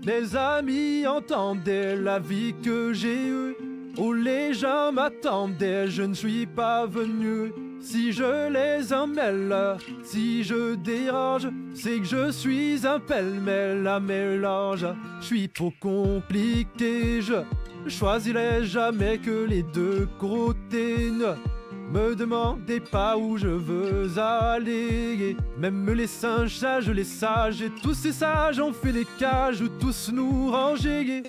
Mes amis entendaient la vie que j'ai eue, où les gens m'attendaient, je ne suis pas venu. Si je les emmêle, si je dérange, c'est que je suis un pêle-mêle à mélange. Je suis trop compliqué, je choisirai jamais que les deux côtés. Ne me demandez pas où je veux aller. Même les singes sages, les sages, et tous ces sages ont fait des cages où tous nous ranger.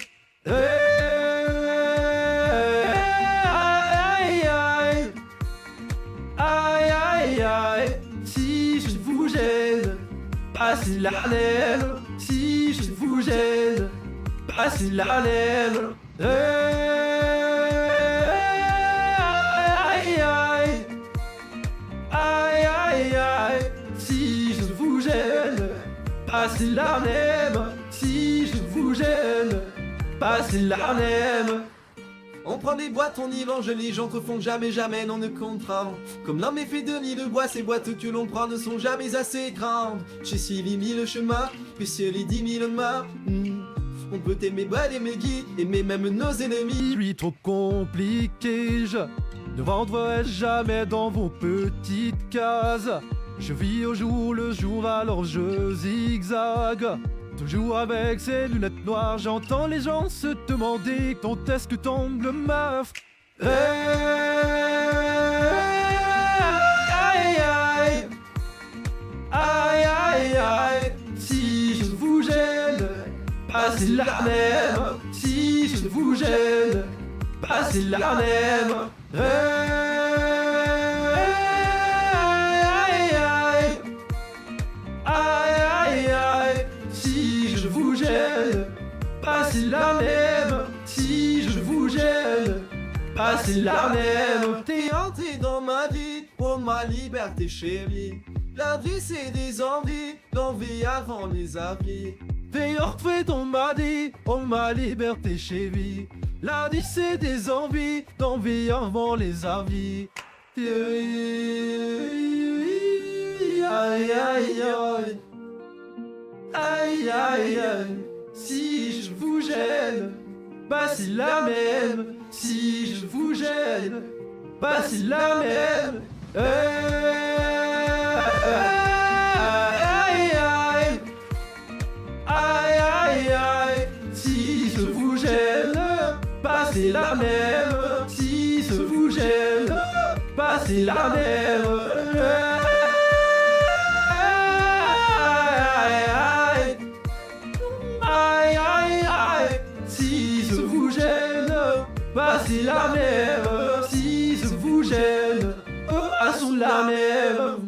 Aïe aïe aïe, si je vous gêne, passez la laine. Si je vous gêne, passez la laine. Aïe aïe aïe aïe aïe, si je vous gêne, passez la même. Si je vous gêne, passez la même. On prend des boîtes, on y mange, les gens te font jamais, jamais, non ne comprend. Comme l'homme est fait de nid de bois, ces boîtes que l'on prend ne sont jamais assez grandes. J'ai suivi 1000 chemins, puis sur les 10 000 mains. On peut aimer boire, aimer guider, aimer même nos ennemis. Je suis trop compliqué, je ne vendrai jamais dans vos petites cases. Je vis au jour le jour, alors je zigzague. Toujours avec ces lunettes noires, j'entends les gens se demander quand est-ce que tombe le meuf. Aïe aïe aïe aïe aïe, si je vous gêne, passez la même. Si je vous gêne, passez la même. Aïe aïe aïe aïe, si je vous gêne, passez la même. Si je vous gêne, passez la même. T'es entré dans ma vie, pour ma liberté chérie. La vie c'est des envies, l'envie avant les avis. T'es entré dans ma vie, oh ma liberté chérie. La vie c'est des envies, d'envie avant les avis. Aïe aïe aïe aïe aïe aïe, si je vous gêne, passez la même. Si je vous gêne, passez la même. Aïe aïe aïe aïe aïe, si je vous gêne, passez la même. Si je vous gêne, passez la même. Aïe aïe aïe, si je vous gêne, passez la même. Si je vous gêne, passons la même.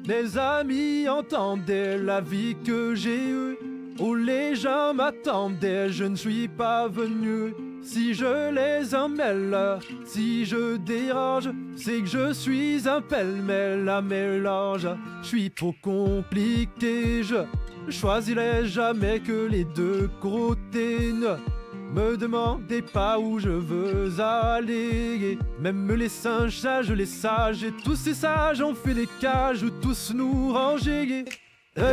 Mes amis entendaient la vie que j'ai eue, où les gens m'attendaient, je ne suis pas venu. Si je les emmêle, si je dérange, c'est que je suis un pêle-mêle à mélange. Je suis trop compliqué, je choisirai jamais que les deux côtés. Ne me demandez pas où je veux aller. Même les singes sages, les sages, et tous ces sages ont fait des cages où tous nous ranger. Aïe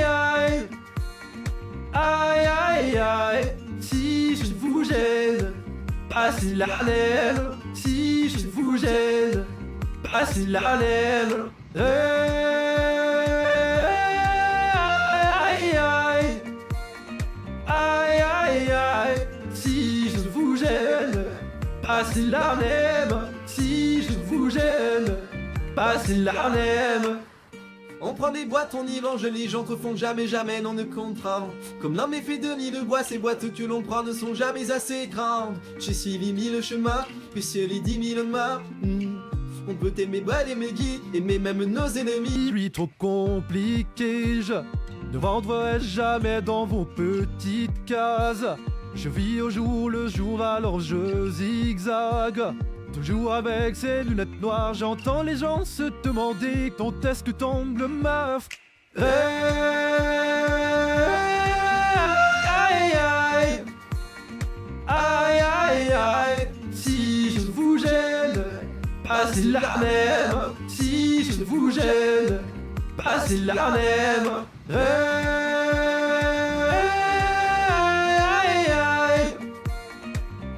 aïe aïe aïe aïe, si je vous gêne, passez la laine. Si je vous gêne, passez la laine. Aïe aïe aïe aïe aïe, si je vous gêne, passez la même. Si je vous gêne, passez la même. On prend des boîtes, on y mange, les gens te font jamais, jamais, non ne comprend. Comme l'homme est fait de nid de bois, ces boîtes que l'on prend ne sont jamais assez grandes. J'ai suivi 1000 chemins, puis sur les 10 000 mains. On peut aimer boire, aimer guider, aimer même nos ennemis. Je suis trop compliqué, je ne vendrai jamais dans vos petites cases. Je vis au jour le jour, alors je zigzague. Toujours avec ces lunettes noires, j'entends les gens se demander quand est-ce que tombe le meuf. Aïe aïe aïe aïe passez la même. Si je vous gêne, passez la même.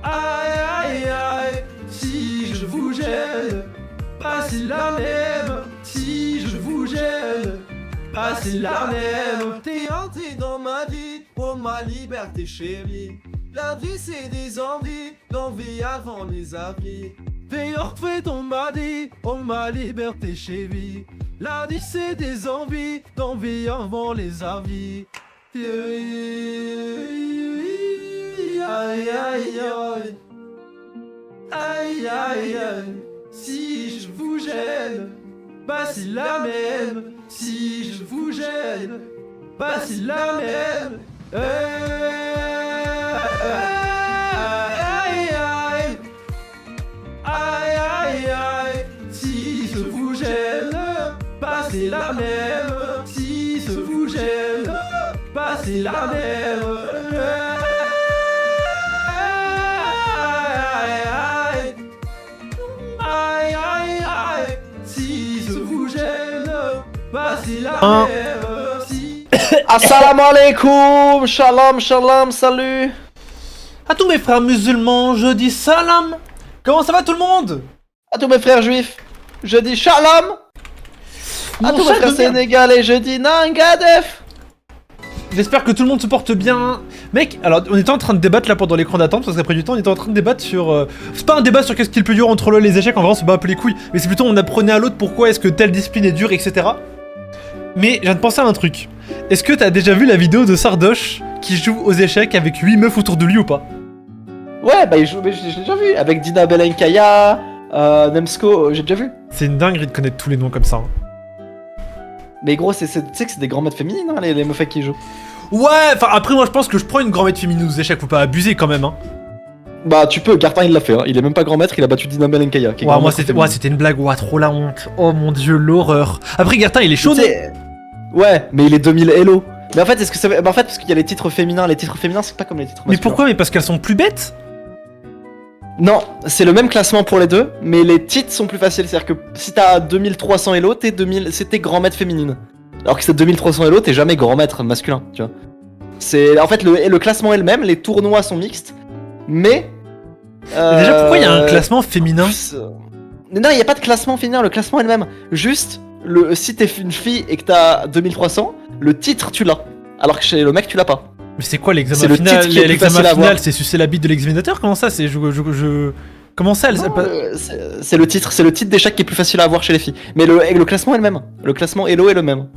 Aïe, si je vous gêne, passez la même. Si je vous gêne, passez la même. T'es entré dans ma vie, pour ma liberté chérie. La vie c'est des envies, l'envie avant les avis. T'es entré dans ma vie, pour ma liberté chérie. La vie c'est des envies, d'envie avant les avis. Aïe, si je vous gêne, passez la même. Si je vous gêne, passez la même. Aïe, si je vous gêne, passez la même. Si je vous gêne, passez la même. Aïe, si je vous gêne, passez la même. Si... Assalamu alaikum, shalom, salut. À tous mes frères musulmans, je dis salam. Comment ça va tout le monde? À tous mes frères juifs, je dis shalom. À tous mes frères sénégalais, je dis nangadef. J'espère que tout le monde se porte bien. Mec, alors on était en train de débattre là pendant l'écran d'attente, parce qu'après du temps on était en train de débattre sur... C'est pas un débat sur qu'est-ce qu'il peut dur entre les échecs, en vrai on se bat un peu les couilles, mais c'est plutôt on apprenait à l'autre pourquoi est-ce que telle discipline est dure, etc. Mais je viens de penser à un truc. Est-ce que t'as déjà vu la vidéo de Sardoche qui joue aux échecs avec 8 meufs autour de lui ou pas? Ouais, bah je l'ai déjà vu, avec Dina Belenkaya, Nemsko, j'ai déjà vu. C'est une dinguerie de connaître tous les noms comme ça. Hein. Mais gros, tu sais que c'est des grands maîtres féminines, hein, les meufs qui jouent. Ouais, enfin après moi je pense que je prends une grand maître féminine aux échecs, faut pas abuser quand même hein. Bah tu peux, Gartin il l'a fait, hein. Il est même pas grand maître, il a battu Dina Belenkaya. Ouais, moi c'était une blague, ouah trop la honte. Oh mon dieu, l'horreur. Après Gartin il est chaud. Ouais, mais il est 2000 Hello. Mais en fait, est-ce que ça veut... Bah en fait, parce qu'il y a les titres féminins c'est pas comme les titres masculins. Mais pourquoi? Mais parce qu'elles sont plus bêtes? Non, c'est le même classement pour les deux, mais les titres sont plus faciles. C'est-à-dire que si t'as 2300 Elo, c'était grand maître féminine. Alors que c'est 2300 Elo, t'es jamais grand maître masculin, tu vois. C'est en fait le classement est le même, les tournois sont mixtes, mais déjà pourquoi il y a un classement féminin? Non, il y a pas de classement féminin, le classement est le même. Juste si t'es une fille et que t'as 2300, le titre tu l'as, alors que chez le mec tu l'as pas. Mais c'est quoi l'examen final? L'examen final, c'est sucer la bite de l'examinateur? Comment ça? C'est Comment ça c'est le titre d'échec qui est plus facile à avoir chez les filles. Mais le classement est le même. Le classement Elo est le même.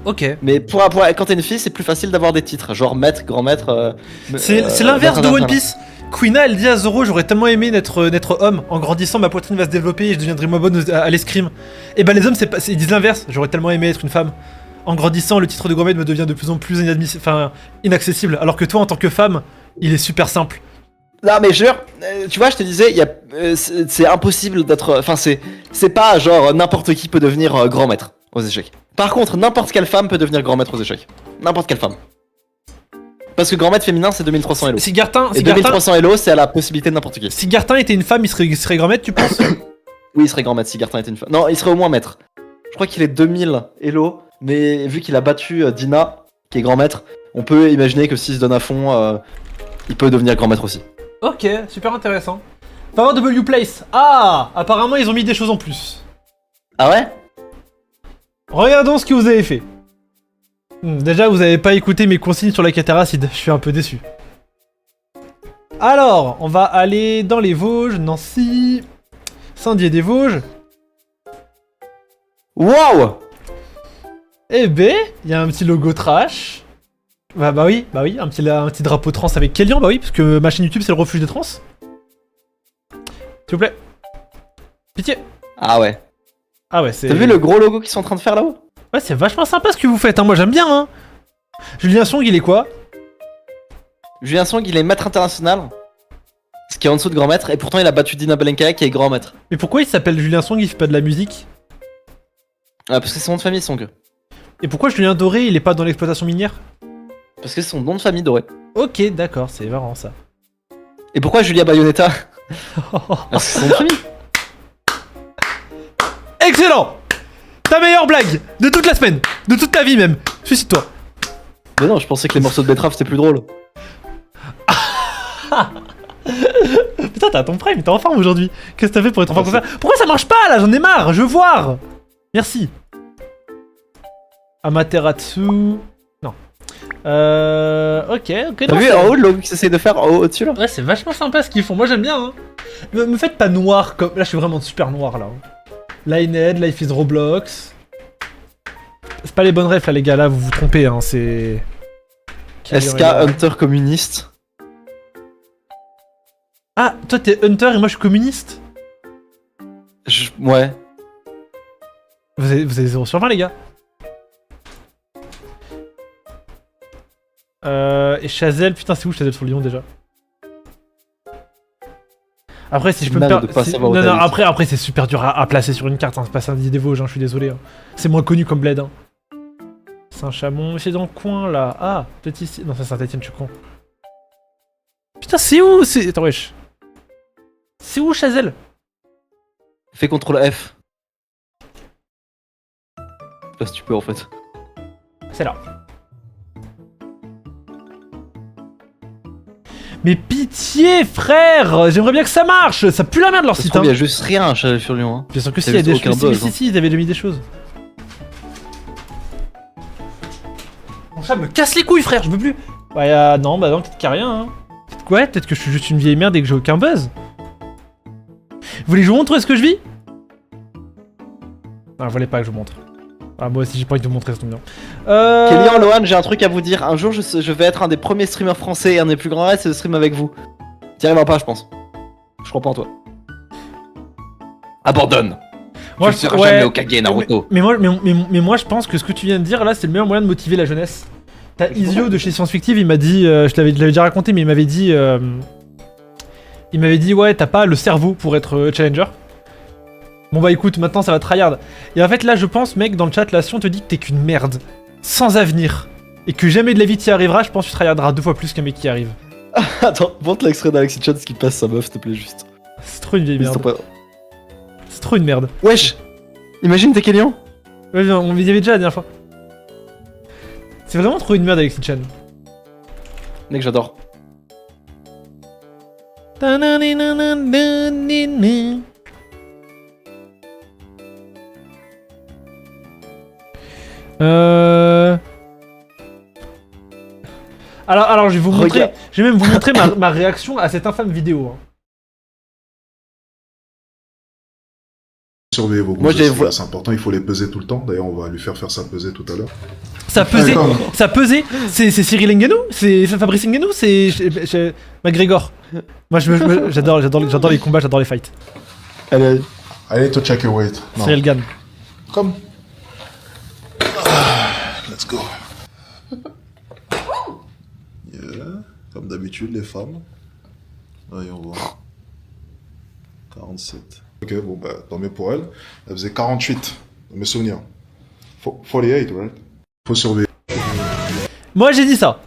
Ok. Mais quand t'es une fille, c'est plus facile d'avoir des titres, genre maître, grand maître. C'est l'inverse de One Piece. Quina, elle dit à Zoro, j'aurais tellement aimé n'être homme. En grandissant, ma poitrine va se développer et je deviendrai moins bonne à l'escrime. Et bah les hommes, ils disent l'inverse. J'aurais tellement aimé être une femme. En grandissant, le titre de grand maître me devient de plus en plus inaccessible. Alors que toi, en tant que femme, il est super simple. Non mais genre, tu vois, je te disais, c'est impossible d'être... Enfin, c'est pas genre n'importe qui peut devenir grand maître aux échecs. Par contre, n'importe quelle femme peut devenir grand maître aux échecs. N'importe quelle femme. Parce que grand maître féminin, c'est 2300 Elo. Si Gartin, 2300 Elo, c'est à la possibilité de n'importe qui. Si Gartin était une femme, il serait grand maître, tu penses? Oui, il serait grand maître si Gartin était une femme. Non, il serait au moins maître. Je crois qu'il est 2000 Elo, mais vu qu'il a battu Dina, qui est grand maître, on peut imaginer que s'il se donne à fond, il peut devenir grand maître aussi. Ok, super intéressant. Power W Place. Ah, apparemment ils ont mis des choses en plus. Ah ouais? Regardons ce que vous avez fait. Déjà, vous avez pas écouté mes consignes sur la cataracide, je suis un peu déçu. Alors, on va aller dans les Vosges, Nancy, Saint-Dié-des-Vosges. Wow! Eh ben, il y a un petit logo trash. Bah oui, un petit drapeau trans avec Kélian, bah oui, parce que ma chaîne YouTube c'est le refuge des trans. S'il vous plaît. Pitié. Ah ouais. Ah ouais, c'est... T'as vu le gros logo qu'ils sont en train de faire là-haut? Ouais, c'est vachement sympa ce que vous faites, hein. Moi j'aime bien, hein. Julien Song, il est quoi? Julien Song, il est maître international. Ce qui est en dessous de grand maître, et pourtant il a battu Dina Belenkaya qui est grand maître. Mais pourquoi il s'appelle Julien Song, il fait pas de la musique? Ah, parce que c'est son nom de famille, Song. Et pourquoi Julien Doré, il est pas dans l'exploitation minière? Parce que c'est son nom de famille doré. Ok, d'accord, c'est marrant ça. Et pourquoi Julia Bayonetta? Parce que c'est son nom de famille. Excellent. Ta meilleure blague de toute la semaine, de toute ta vie même. Suicide-toi. Mais non, je pensais que les morceaux de betterave c'était plus drôle. Putain, t'as ton prime, t'es en forme aujourd'hui. Qu'est-ce que t'as fait pour être en forme comme ça? Pourquoi ça marche pas là? J'en ai marre, je veux voir. Merci. Amaterasu. Non. Ok. T'as vu en haut le logo qu'ils essayent de faire en haut au-dessus là? Ouais, c'est vachement sympa ce qu'ils font. Moi j'aime bien. Hein. Me faites pas noir comme. Là, je suis vraiment super noir là. Linehead, Life is Roblox. C'est pas les bonnes refs là, les gars. Là, vous vous trompez. Hein. C'est. SK Hunter communiste. Ah, toi t'es Hunter et moi je suis communiste? Ouais. Vous avez 0 sur 20 les gars. Et Chazelle, putain c'est où Chazelle sur Lyon déjà? Après si je peux me permettre... Non, après c'est super dur à placer sur une carte, hein. C'est pas Saint-Denis des Vosges, hein, je suis désolé. Hein. C'est moins connu comme bled. Hein. Saint-Chamond, c'est dans le coin là. Ah, peut-être ici. Non, c'est Saint-Etienne, je suis con. Putain, c'est où? Attends, wesh. C'est où Chazelle? Fais CTRL F. Je sais pas si tu peux en fait. C'est là. Mais pitié, frère! J'aimerais bien que ça marche! Ça pue la merde leur site, hein! Il y a juste rien à Chazelle sur Lyon. Hein. Bien sûr que si, il y a des choses. Si, ils avaient mis des choses. Mon chat me casse les couilles, frère, je veux plus! Ouais, non, bah non, peut-être qu'il y a rien, hein. Ouais, peut-être que je suis juste une vieille merde et que j'ai aucun buzz. Vous voulez que je vous montre où est-ce que je vis? Non, je voulais pas que je vous montre. Ah, moi aussi j'ai pas envie de vous montrer, c'est bien. Kélian, Lohan, j'ai un truc à vous dire. Un jour, je vais être un des premiers streamers français et un des plus grands rêves, c'est de stream avec vous. T'y arriveras pas, je pense. Je crois pas en toi. Abandonne. Moi, tu seras jamais Hokage, Naruto. Mais moi, je pense que ce que tu viens de dire là, c'est le meilleur moyen de motiver la jeunesse. T'as Isio de chez Science Fictive, il m'a dit, je l'avais déjà raconté, mais il m'avait dit, ouais, t'as pas le cerveau pour être challenger. Bon bah écoute, maintenant ça va tryhard. Et en fait là, je pense, mec, dans le chat, là, si on te dit que t'es qu'une merde, sans avenir, et que jamais de la vie t'y arrivera, je pense que tu tryharderas 2 fois plus qu'un mec qui arrive. Attends, montre l'extrait d'Alexis Chan qui passe sa meuf, s'il te plaît, juste. C'est trop une vieille merde. C'est trop une merde. Wesh! Imagine t'es Kélian? Ouais, on y avait déjà la dernière fois. C'est vraiment trop une merde Alexis Chan. Mec, j'adore. Alors je vais vous montrer, je vais même vous montrer ma réaction à cette infâme vidéo. Hein. Surveillez vos goûts, c'est important, il faut les peser tout le temps. D'ailleurs, on va lui faire sa pesée tout à l'heure. Ça pesait, c'est Cyril Ngannou, c'est Fabrice Ngannou, c'est McGregor. Moi j'adore les combats, j'adore les fights. Allez, to check your weight. Cyril gagne. Comme. Let's go. Yeah. Comme d'habitude, les femmes. Voyons voir. 47. Ok, bon bah, tant mieux pour elle. Elle faisait 48, dans mes souvenirs. 48, right? Faut surveiller. Moi j'ai dit ça.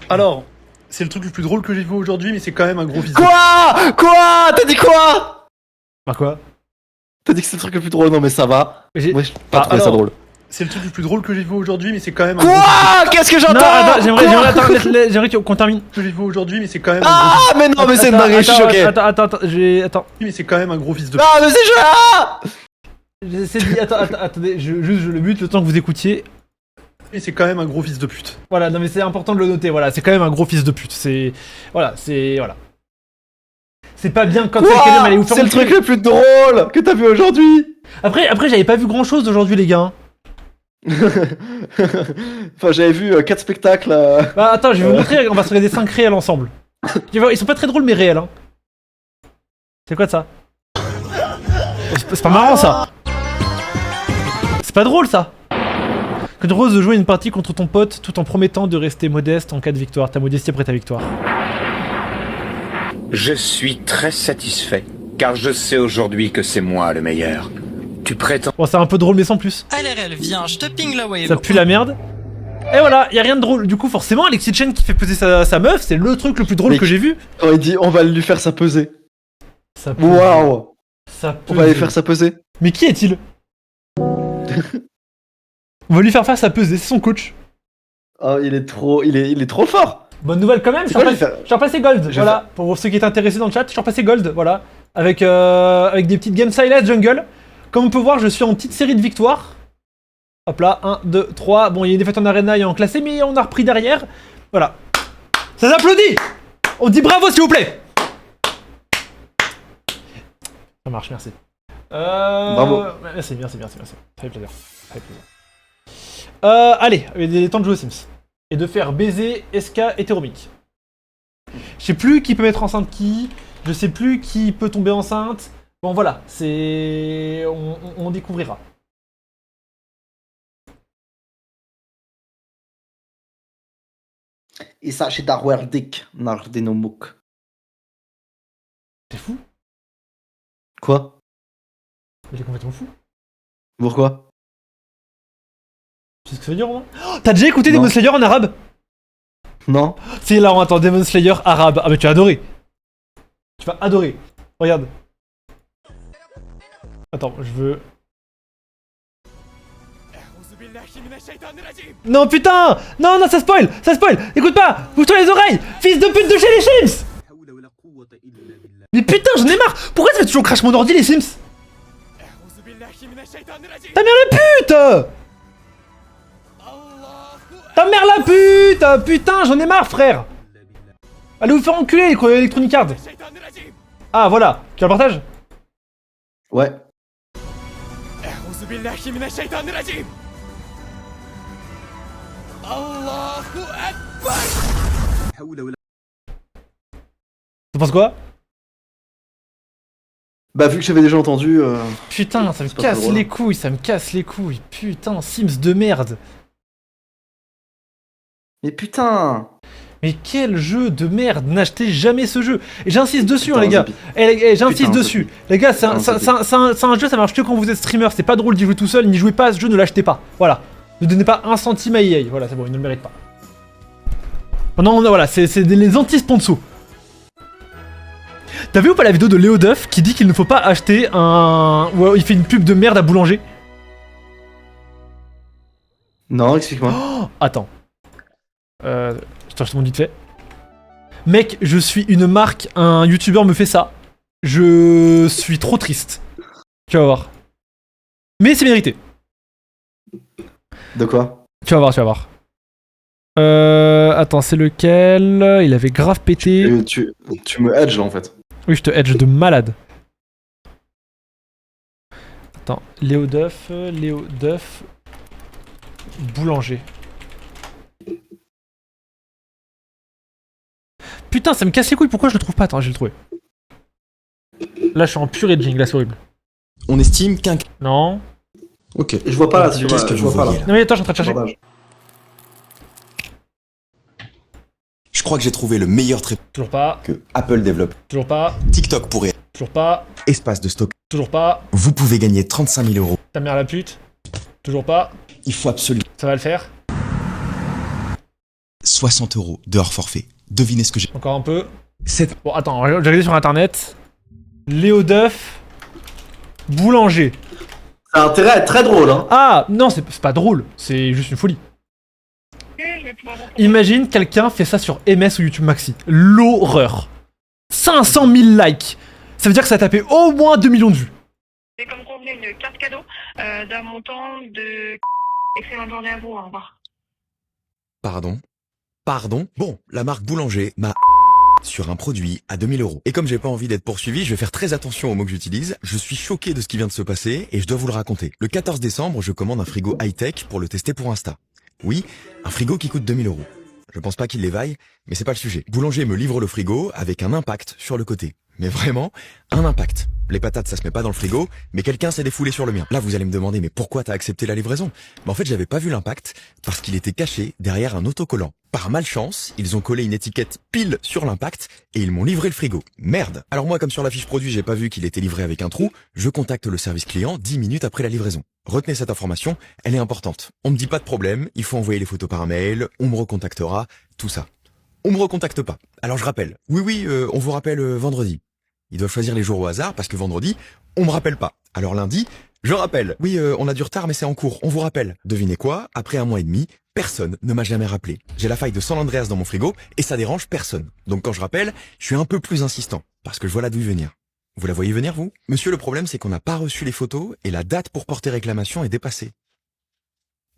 Alors, c'est le truc le plus drôle que j'ai vu aujourd'hui, mais c'est quand même un gros physique. Quoi? T'as dit quoi? Par quoi? T'as dit que c'est le truc le plus drôle, non mais ça va. Moi j'ai pas trouvé ça drôle. C'est le truc le plus drôle que j'ai vu aujourd'hui, mais c'est quand même un Quoi? Qu'est-ce que j'entends? Non, attends, j'aimerais qu'on termine. Que j'ai vu aujourd'hui, mais c'est quand même Ah, mais non, mais c'est une dinguerie, je suis choqué. Attends, mais c'est quand même un gros fils de... Ah, mais c'est là. J'essaie de... Attendez, je le bute le temps que vous écoutiez. Et c'est quand même un gros fils de pute. Voilà, non mais c'est important de le noter, voilà, c'est quand même un gros fils de pute, c'est... Voilà. C'est pas bien quand quelqu'un allait vous faire... C'est le truc le plus drôle que t'as vu aujourd'hui. Après j'avais pas vu grand chose aujourd'hui les gars. Enfin, j'avais vu 4 spectacles. Bah attends, je vais vous montrer, on va se regarder 5 réels ensemble. Ils sont pas très drôles mais réels hein. C'est quoi de ça? C'est pas marrant ça. C'est pas drôle ça. Que de rose de jouer une partie contre ton pote tout en promettant de rester modeste en cas de victoire. Ta modestie après ta victoire. Je suis très satisfait, car je sais aujourd'hui que c'est moi le meilleur. Tu prétends... Bon, c'est un peu drôle mais sans plus. LRL, viens, je te ping la wave. Ça pue la merde. Et voilà, y a rien de drôle. Du coup, forcément, Alexis Chen qui fait peser sa meuf, c'est le truc le plus drôle que j'ai vu. Quand il dit on va lui faire sa pesée. Ça pue. Waouh. Ça pue. On va aller faire sa pesée. Mais qui est-il? On va lui faire face à peser, c'est son coach. Oh, il est trop fort. Bonne nouvelle quand même, je C'est quoi, suis repassé gold, vais voilà. Pour ceux qui étaient intéressés dans le chat, je suis repassé gold, voilà. Avec des petites games silence jungle. Comme on peut voir, je suis en petite série de victoires. Hop là, 1, 2, 3. Bon, il y a une défaite en arena et en classé, mais on a repris derrière. Voilà. Ça s'applaudit. On dit bravo s'il vous plaît. Ça marche, merci. Bravo. Merci. Ça fait plaisir. Allez, il est temps de jouer aux Sims. Et de faire baiser SK hétéromique. Je sais plus qui peut mettre enceinte qui. Je sais plus qui peut tomber enceinte. Bon voilà, c'est... On découvrira. Et ça, c'est Darwerdik, Nardenomuk. T'es fou? Quoi? Mais il est complètement fou. Pourquoi? Tu sais ce que ça veut dire au moins? Oh, t'as déjà écouté Non. Demon Slayer en arabe? Non? C'est là, attends, Demon Slayer arabe. Ah mais tu vas adorer. Tu vas adorer. Regarde. Attends, je veux... Non putain! Non, ça spoil! Écoute pas! Ouvre-toi les oreilles! Fils de pute de chez les Sims! Mais putain, j'en ai marre! Pourquoi ça fait toujours crash mon ordi les Sims? Ta mère la pute! Ta mère la pute! Putain, j'en ai marre, frère! Allez vous faire enculer, les Electronic Arts! Ah, voilà! Tu as le partage? Ouais. Tu penses quoi? Bah, vu que j'avais déjà entendu. Putain, ça me C'est pas casse très drôle. les couilles, putain, Sims de merde. Mais putain! Mais quel jeu de merde, n'achetez jamais ce jeu. Et j'insiste dessus, hein, Putain, les gars. Zapi. J'insiste Putain, dessus. Zapi. Les gars, c'est un Putain, jeu, ça marche que quand vous êtes streamer. C'est pas drôle d'y jouer tout seul, n'y jouez pas à ce jeu, ne l'achetez pas. Voilà. Ne donnez pas un centime à EA. Voilà, c'est bon, il ne le mérite pas. Non, voilà, c'est les anti-sponsors. T'as vu ou pas la vidéo de Léo Duff qui dit qu'il ne faut pas acheter un... Ou il fait une pub de merde à boulanger? Non, explique-moi. Oh, attends. Je te montre vite fait. Mec, je suis une marque, un youtubeur me fait ça. Je suis trop triste. Tu vas voir. Mais c'est mérité. De quoi? Tu vas voir. Attends, c'est lequel? Il avait grave pété. Tu me hedge là en fait. Oui, je te hedge de malade. Attends, Léo Duff, boulanger. Putain, ça me casse les couilles, pourquoi je le trouve pas? Attends, je vais le trouver. Là, je suis en pur edging, là, c'est horrible. On estime qu'un... Non. Ok. Je vois pas là, tu Qu'est-ce que je vous vois pas là. voyez, là? Non, mais attends, je suis en train de chercher. Bordage. Je crois que j'ai trouvé le meilleur trait Toujours pas, que Apple développe. toujours pas, TikTok pourrait... toujours pas, Espace de stock. toujours pas. Vous pouvez gagner 35 000 euros. Ta mère la pute. Toujours pas. Il faut absolument... Ça va le faire. 60 euros de hors forfait. Devinez ce que j'ai... Encore un peu. C'est... Bon, attends, j'ai regardé sur internet. Léo Duff, boulanger. Ça a intérêt à être très drôle, hein. Ah, non, c'est pas drôle, c'est juste une folie. Imagine quelqu'un fait ça sur MS ou YouTube Maxi. L'horreur. 500 000 likes. Ça veut dire que ça a tapé au moins 2 millions de vues. C'est comme convenu une carte cadeau d'un montant de... Excellente journée à vous, au revoir. Pardon. Bon, la marque Boulanger m'a... sur un produit à 2000 euros. Et comme j'ai pas envie d'être poursuivi, je vais faire très attention aux mots que j'utilise. Je suis choqué de ce qui vient de se passer et je dois vous le raconter. Le 14 décembre, je commande un frigo high-tech pour le tester pour Insta. Oui, un frigo qui coûte 2000 euros. Je pense pas qu'il les vaille, mais c'est pas le sujet. Boulanger me livre le frigo avec un impact sur le côté. Mais vraiment, un impact. Les patates, ça se met pas dans le frigo, mais quelqu'un s'est défoulé sur le mien. Là, vous allez me demander, mais pourquoi t'as accepté la livraison? Mais en fait, j'avais pas vu l'impact parce qu'il était caché derrière un autocollant. Par malchance, ils ont collé une étiquette pile sur l'impact et ils m'ont livré le frigo. Merde! Alors moi, comme sur la fiche produit, j'ai pas vu qu'il était livré avec un trou, je contacte le service client 10 minutes après la livraison. Retenez cette information, elle est importante. On me dit pas de problème, il faut envoyer les photos par mail, on me recontactera, tout ça. On me recontacte pas. Alors je rappelle. Oui, on vous rappelle vendredi. Ils doivent choisir les jours au hasard parce que vendredi, on me rappelle pas. Alors lundi, Je rappelle. Oui, on a du retard, mais c'est en cours. On vous rappelle. Devinez quoi? Après 1 mois et demi, personne ne m'a jamais rappelé. J'ai la faille de San Andreas dans mon frigo et ça dérange personne. Donc quand je rappelle, je suis un peu plus insistant parce que je vois la douille venir. Vous la voyez venir, vous? Monsieur, le problème, c'est qu'on n'a pas reçu les photos et la date pour porter réclamation est dépassée.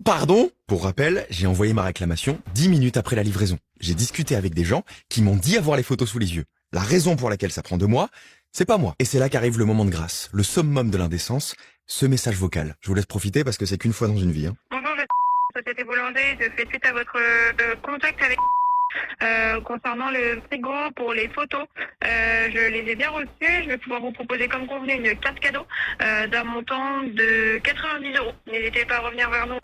Pardon? Pour rappel, j'ai envoyé ma réclamation 10 minutes après la livraison. J'ai discuté avec des gens qui m'ont dit avoir les photos sous les yeux. La raison pour laquelle ça prend 2 mois, c'est pas moi. Et c'est là qu'arrive le moment de grâce, le summum de l'indécence, ce message vocal. Je vous laisse profiter parce que c'est qu'une fois dans une vie. Hein. Bonjour, je suis Société Boulanger. Je fais suite à votre contact avec concernant le frigo pour les photos. Je les ai bien reçues. Je vais pouvoir vous proposer comme convenu une carte cadeau d'un montant de 90 €. N'hésitez pas à revenir vers nous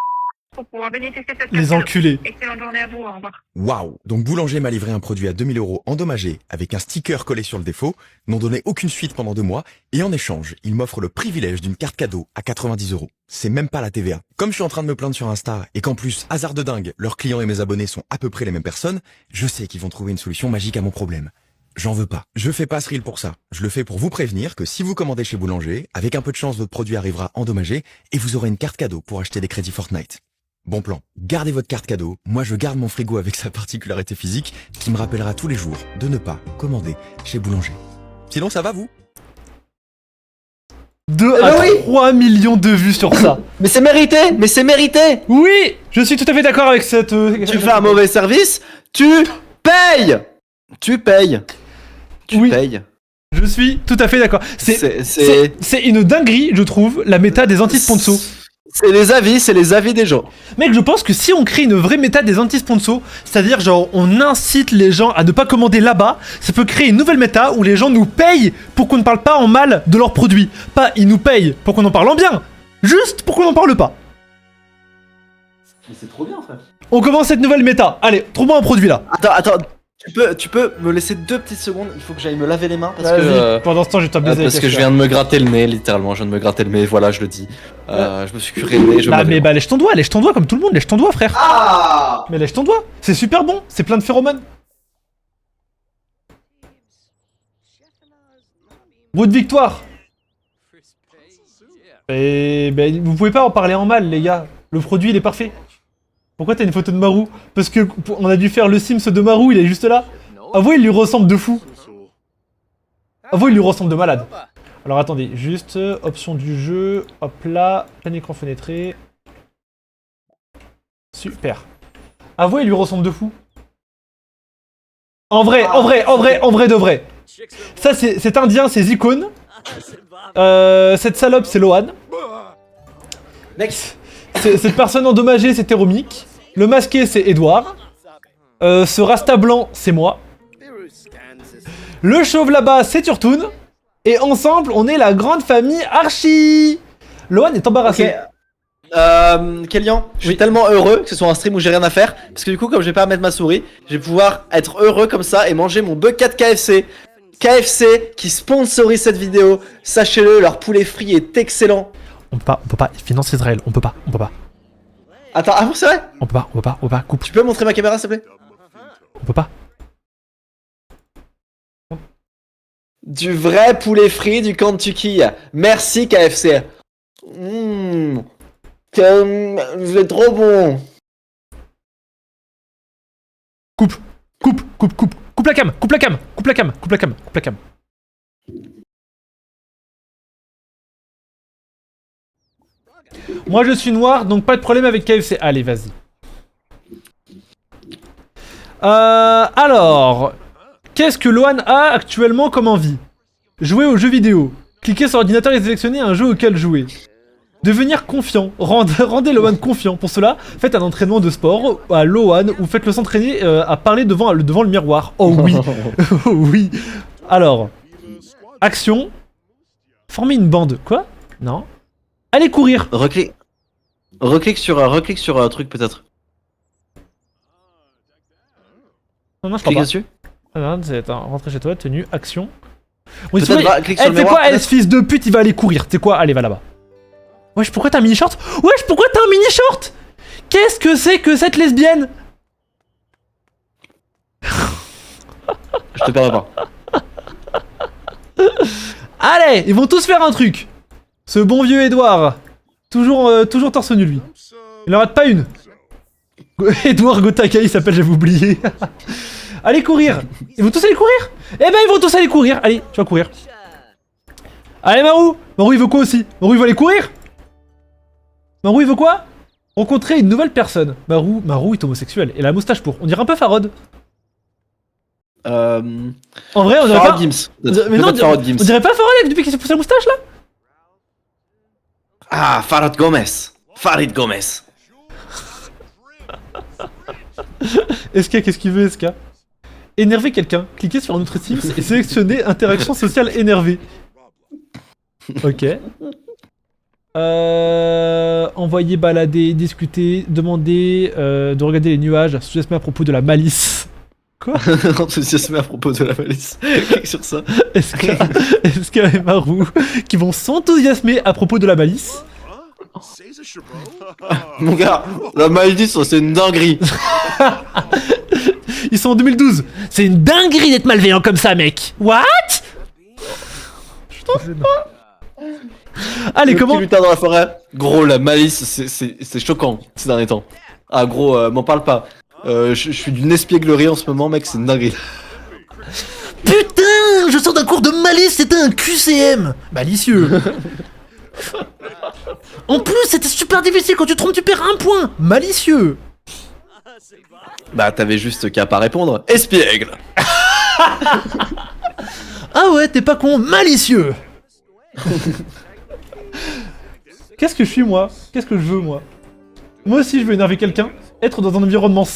pour pouvoir bénéficier de cette carte Les cadeau. enculés. Excellente journée à vous. Au revoir. Waouh! Donc Boulanger m'a livré un produit à 2 000 € endommagé avec un sticker collé sur le défaut, n'ont donné aucune suite pendant 2 mois et en échange, il m'offre le privilège d'une carte cadeau à 90 €. C'est même pas la TVA. Comme je suis en train de me plaindre sur Insta et qu'en plus, hasard de dingue, leurs clients et mes abonnés sont à peu près les mêmes personnes, je sais qu'ils vont trouver une solution magique à mon problème. J'en veux pas. Je fais pas ce reel pour ça. Je le fais pour vous prévenir que si vous commandez chez Boulanger, avec un peu de chance, votre produit arrivera endommagé et vous aurez une carte cadeau pour acheter des crédits Fortnite. Bon plan. Gardez votre carte cadeau. Moi, je garde mon frigo avec sa particularité physique qui me rappellera tous les jours de ne pas commander chez Boulanger. Sinon, ça va, vous? 2 à 3 millions de vues sur ça. Mais c'est mérité! Mais c'est mérité! Oui, je suis tout à fait d'accord avec cette... Tu fais un mauvais service, tu payes! Tu payes. Tu Oui. payes. Je suis tout à fait d'accord. C'est C'est une dinguerie, je trouve, la méta des anti-sponsors. c'est les avis des gens. Mec, je pense que si on crée une vraie méta des anti-sponsors, c'est-à-dire genre on incite les gens à ne pas commander là-bas, ça peut créer une nouvelle méta où les gens nous payent pour qu'on ne parle pas en mal de leurs produits. Pas ils nous payent pour qu'on en parle en bien, juste pour qu'on n'en parle pas. Mais c'est trop bien, frère. On commence cette nouvelle méta. Allez, trouve-moi un produit là. Attends, tu peux me laisser 2 petites secondes, il faut que j'aille me laver les mains parce Vas-y, que... pendant ce temps, je vais te baiser parce que je viens de me gratter le nez, littéralement, je viens de me gratter le nez, voilà, je le dis. Je me suis curé le nez, je me Bah, lave les mais mains. bah, lèche ton doigt comme tout le monde, lèche ton doigt, frère. Ah! Mais lèche ton doigt, c'est super bon, c'est plein de phéromones. Roue de victoire. Et ben, vous pouvez pas en parler en mal, les gars. Le produit, il est parfait. Pourquoi t'as une photo de Marou? Parce que on a dû faire le Sims de Marou, il est juste là. Avouez, il lui ressemble de fou. Avouez, il lui ressemble de malade. Alors attendez, juste option du jeu, hop là, plein écran fenêtré. Super. Avouez, il lui ressemble de fou. En vrai de vrai. Ça, c'est indien, c'est Zikon. Cette salope, c'est Lohan. Next. Cette personne endommagée, c'est Théromique. Le masqué, c'est Edouard. Ce rasta blanc, c'est moi. Le chauve là-bas, c'est Turtoun. Et ensemble, on est la grande famille Archie. Lohan est embarrassé. Kélian, je suis tellement heureux que ce soit un stream où j'ai rien à faire. Parce que du coup, comme je vais pas mettre ma souris, je vais pouvoir être heureux comme ça et manger mon bucket KFC. KFC qui sponsorise cette vidéo. Sachez-le, leur poulet frit est excellent. On peut pas, il finance Israël, on peut pas. Attends, ah bon, c'est vrai? On peut pas, coupe. Tu peux montrer ma caméra, s'il te plaît? On peut pas. Du vrai poulet frit du Kentucky. Merci KFC. Vous êtes trop bon. Coupe la cam. Moi je suis noir, donc pas de problème avec KFC. Allez, vas-y. Alors, qu'est-ce que Lohan a actuellement comme envie? Jouer aux jeux vidéo. Cliquez sur ordinateur et sélectionnez un jeu auquel jouer. Devenir confiant. Rendez Lohan confiant. Pour cela, faites un entraînement de sport à Lohan ou faites-le s'entraîner à parler devant le miroir. Oh oui. Oh oui. Alors, action. Former une bande. Quoi? Non. Allez courir. Reclique sur un truc peut-être. Non, je crois Clique pas. dessus. Non, c'est rentrer chez toi, tenue, action. Oui, Peut-être va, clique sur le c'est miroir, quoi, peut-être. fils de pute, il va aller courir. Tu sais quoi? Allez, va là-bas. Wesh, pourquoi t'as un mini-short? Wesh, pourquoi t'as un mini-short? Qu'est-ce que c'est que cette lesbienne? Je te perds pas. Allez, ils vont tous faire un truc. Ce bon vieux Edouard. Toujours torse nu, lui. Il en rate pas une. Edouard Gotaka, il s'appelle, j'avais oublié. Allez courir. Ils vont tous aller courir. Eh ben, ils vont tous aller courir. Allez, tu vas courir. Allez, Marou. Marou, il veut quoi aussi? Marou, il veut aller courir? Marou, il veut quoi? Rencontrer une nouvelle personne. Marou est homosexuel. Et la moustache pour. On dirait un peu Farod. En vrai, on dirait Farhad pas... Gims. Mais non, Farhad Gims. on dirait pas Farod depuis qu'il s'est poussé la moustache, là? Ah, Farhad Gomez. Farid Gomez. SK, qu'est-ce qu'il veut, SK? Énerver quelqu'un. Cliquez sur un autre Teams et sélectionnez interaction sociale énervée. Ok. Envoyer, balader, discuter, demander de regarder les nuages, enthousiasmer à propos de la malice. Quoi? Enthousiasmé à propos de la valise. Clique sur ça. Est-ce qu'il y a Marou qui vont s'enthousiasmer à propos de la malice? Mon gars, la Maldice, c'est une dinguerie. Ils sont en 2012. C'est une dinguerie d'être malveillant comme ça, mec. What? Allez, Le comment? petit lutin dans la forêt. Gros, la malice, c'est choquant ces derniers temps. Ah, gros, m'en parle pas. Je suis d'une espièglerie en ce moment, mec, c'est une dinguerie. Putain, je sors d'un cours de malice, c'était un QCM. Malicieux. En plus, c'était super difficile, quand tu te trompes, tu perds un point. Malicieux. Bah, t'avais juste qu'à pas répondre. Espiègle. Ah ouais, t'es pas con, malicieux. Qu'est-ce que je suis, moi? Qu'est-ce que je veux, moi? Moi aussi, je veux énerver quelqu'un, être dans un environnement...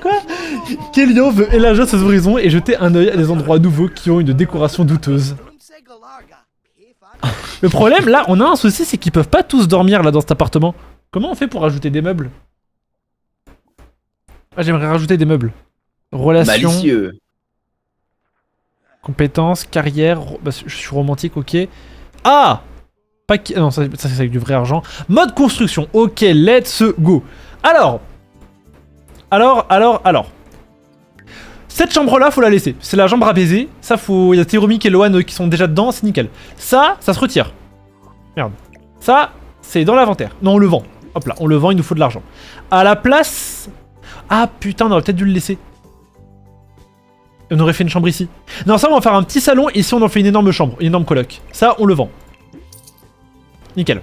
Quoi? Kélian veut élargir ses horizons et jeter un œil à des endroits nouveaux qui ont une décoration douteuse. Le problème, là, on a un souci, c'est qu'ils peuvent pas tous dormir, là, dans cet appartement. Comment on fait pour rajouter des meubles? Ah, j'aimerais rajouter des meubles. Relations... Malicieux. Compétences, carrière, bah, je suis romantique, ok. Ah! Pas qui... Non, ça c'est avec du vrai argent. Mode construction, ok, let's go. Alors. Cette chambre-là, faut la laisser. C'est la chambre à baiser. Ça, faut... Il y a Théromique et Lohan qui sont déjà dedans, c'est nickel. Ça se retire. Merde. Ça, c'est dans l'inventaire. Non, on le vend. Hop là, on le vend, il nous faut de l'argent. À la place... Ah putain, on aurait peut-être dû le laisser. On aurait fait une chambre ici. Non, ça, on va faire un petit salon. Et ici, on en fait une énorme chambre, une énorme coloc. Ça, on le vend. Nickel.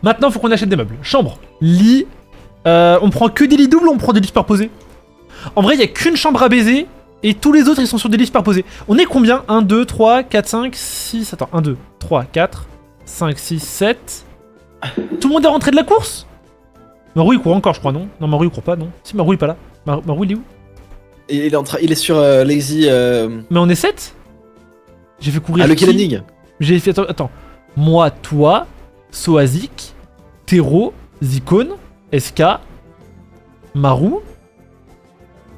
Maintenant, faut qu'on achète des meubles. Chambre, lit. On prend que des lits doubles ou on prend des lits superposés? En vrai, il n'y a qu'une chambre à baiser. Et tous les autres, ils sont sur des lits superposés. On est combien? 1, 2, 3, 4, 5, 6... Attends, 1, 2, 3, 4, 5, 6, 7... Tout le monde est rentré de la course? Marou, il court encore, je crois, non? Non, Marou, il court pas, non? Si, Marou, il est pas là. Marou, il est où? Et il est sur Lazy... Mais on est 7? J'ai fait courir Ah, le qui? Killing. J'ai fait... Attends. Moi, toi, Soazik, Tero, Zikone, SK, Marou...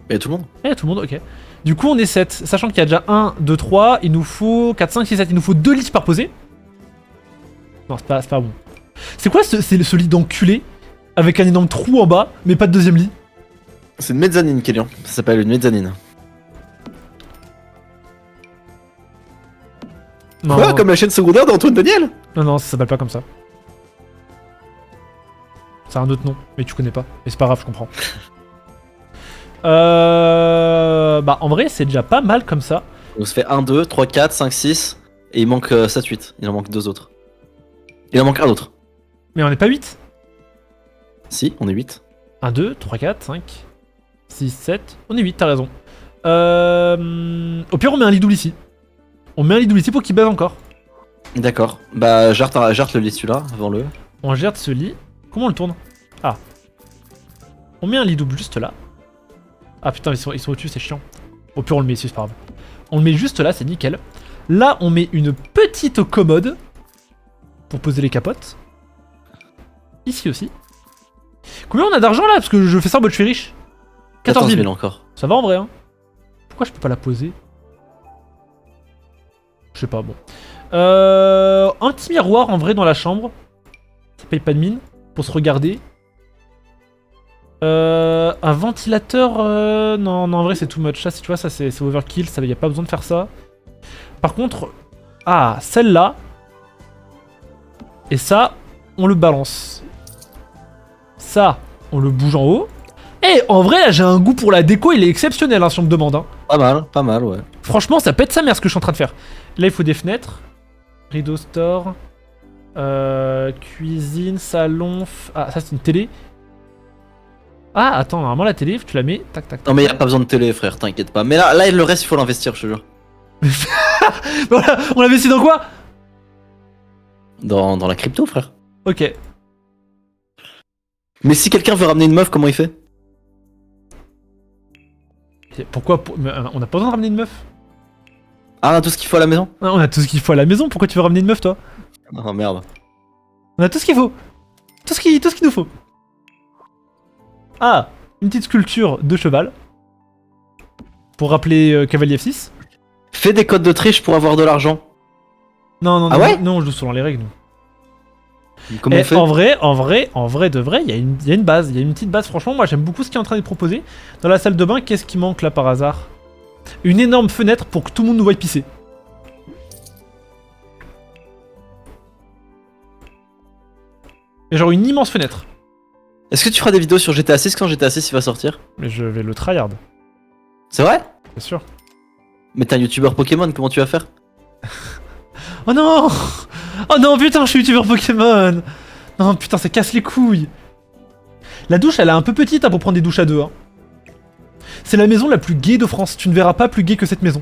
Et tout le monde. Eh, tout le monde, ok. Du coup, on est 7. Sachant qu'il y a déjà 1, 2, 3, il nous faut 4, 5, 6, 7. Il nous faut 2 lits superposés. Non, c'est pas bon. C'est quoi ce lit d'enculé? Avec un énorme trou en bas, mais pas de deuxième lit? C'est une mezzanine, Kélian. Ça s'appelle une mezzanine. Non, Quoi? Comme la chaîne secondaire d'Antoine Daniel? non, ça s'appelle pas comme ça. C'est un autre nom, mais tu connais pas. Mais c'est pas grave, je comprends. Bah, en vrai, c'est déjà pas mal comme ça. On se fait 1, 2, 3, 4, 5, 6. Et il manque 7, 8. Il en manque 2 autres. Il en manque un autre. Mais on est pas 8. Si, on est 8. 1, 2, 3, 4, 5, 6, 7. On est 8, t'as raison. Au pire, on met un lit double ici. On met un lit double ici pour qu'il baise encore. D'accord. Bah, jarte le lit celui-là, avant-le. On gère ce lit. Comment on le tourne? Ah. On met un lit double juste là. Ah putain, ils sont au-dessus, c'est chiant. Au pire, on le met ici, c'est pas grave. On le met juste là, c'est nickel. Là, on met une petite commode pour poser les capotes. Ici aussi. Combien on a d'argent là? Parce que je fais ça en mode je suis riche. 14 000 encore. Ça va en vrai, hein? Pourquoi je peux pas la poser? Je sais pas, bon. Un petit miroir en vrai dans la chambre. Ça paye pas de mine. Pour se regarder. Un ventilateur... Non, en vrai c'est too much. Ça, tu vois, ça c'est overkill. Il n'y a pas besoin de faire ça. Par contre, Ah, celle-là. Et ça, on le balance. Ça, on le bouge en haut. Et en vrai, là, j'ai un goût pour la déco, il est exceptionnel, hein, si on me demande. Hein. Pas mal, ouais. Franchement, ça pète sa mère ce que je suis en train de faire. Là, il faut des fenêtres. Rideau store. Cuisine, salon. Ah, ça, c'est une télé. Ah, attends, normalement, la télé, tu la mets. Tac, tac, tac. Non, mais y'a pas besoin de télé, frère, t'inquiète pas. Mais là, le reste, il faut l'investir, je te jure. Voilà, on l'investit dans quoi? Dans la crypto, frère. Ok. Mais si quelqu'un veut ramener une meuf, comment il fait? Pourquoi mais, on a pas besoin de ramener une meuf? Ah, on a tout ce qu'il faut à la maison? Ah, on a tout ce qu'il faut à la maison, pourquoi tu veux ramener une meuf, toi? Oh merde. On a tout ce qu'il faut. Tout ce qu'il nous faut. Ah, une petite sculpture de cheval. Pour rappeler Cavalier F6. Fais des codes de triche pour avoir de l'argent. Non, Ah ouais non, je joue selon les règles, nous. Comment on fait? En vrai de vrai, il y a une base, il y a une petite base. Franchement, moi j'aime beaucoup ce qui est en train d'être proposé. Dans la salle de bain, qu'est-ce qui manque là par hasard? Une énorme fenêtre pour que tout le monde nous voie pisser. Et genre une immense fenêtre. Est-ce que tu feras des vidéos sur GTA 6 quand GTA 6 il va sortir? Mais je vais le tryhard, C'est vrai? bien sûr. Mais t'es un youtubeur Pokémon, comment tu vas faire? Oh non! Oh non, putain, je suis youtubeur Pokémon! Non, putain, ça casse les couilles! La douche, elle est un peu petite hein, pour prendre des douches à deux. Hein. C'est la maison la plus gaie de France. Tu ne verras pas plus gaie que cette maison.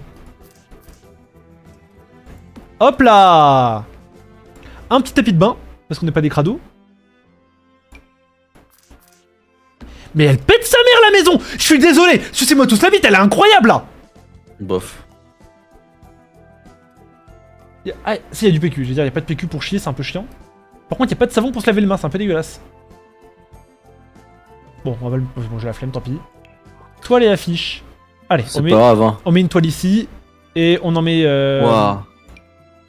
Hop là! Un petit tapis de bain, parce qu'on n'est pas des crados. Mais elle pète sa mère la maison! Je suis désolé! Sucez-moi tous la bite, elle est incroyable là! Bof. Ah, si, il y a du PQ, je veux dire, il n'y a pas de PQ pour chier, c'est un peu chiant. Par contre, il n'y a pas de savon pour se laver les mains, c'est un peu dégueulasse. Bon, on va le... Bon, j'ai la flemme, tant pis. Toile et affiche. Allez, C'est pas grave, hein. on met une toile ici, et on en met... Waouh.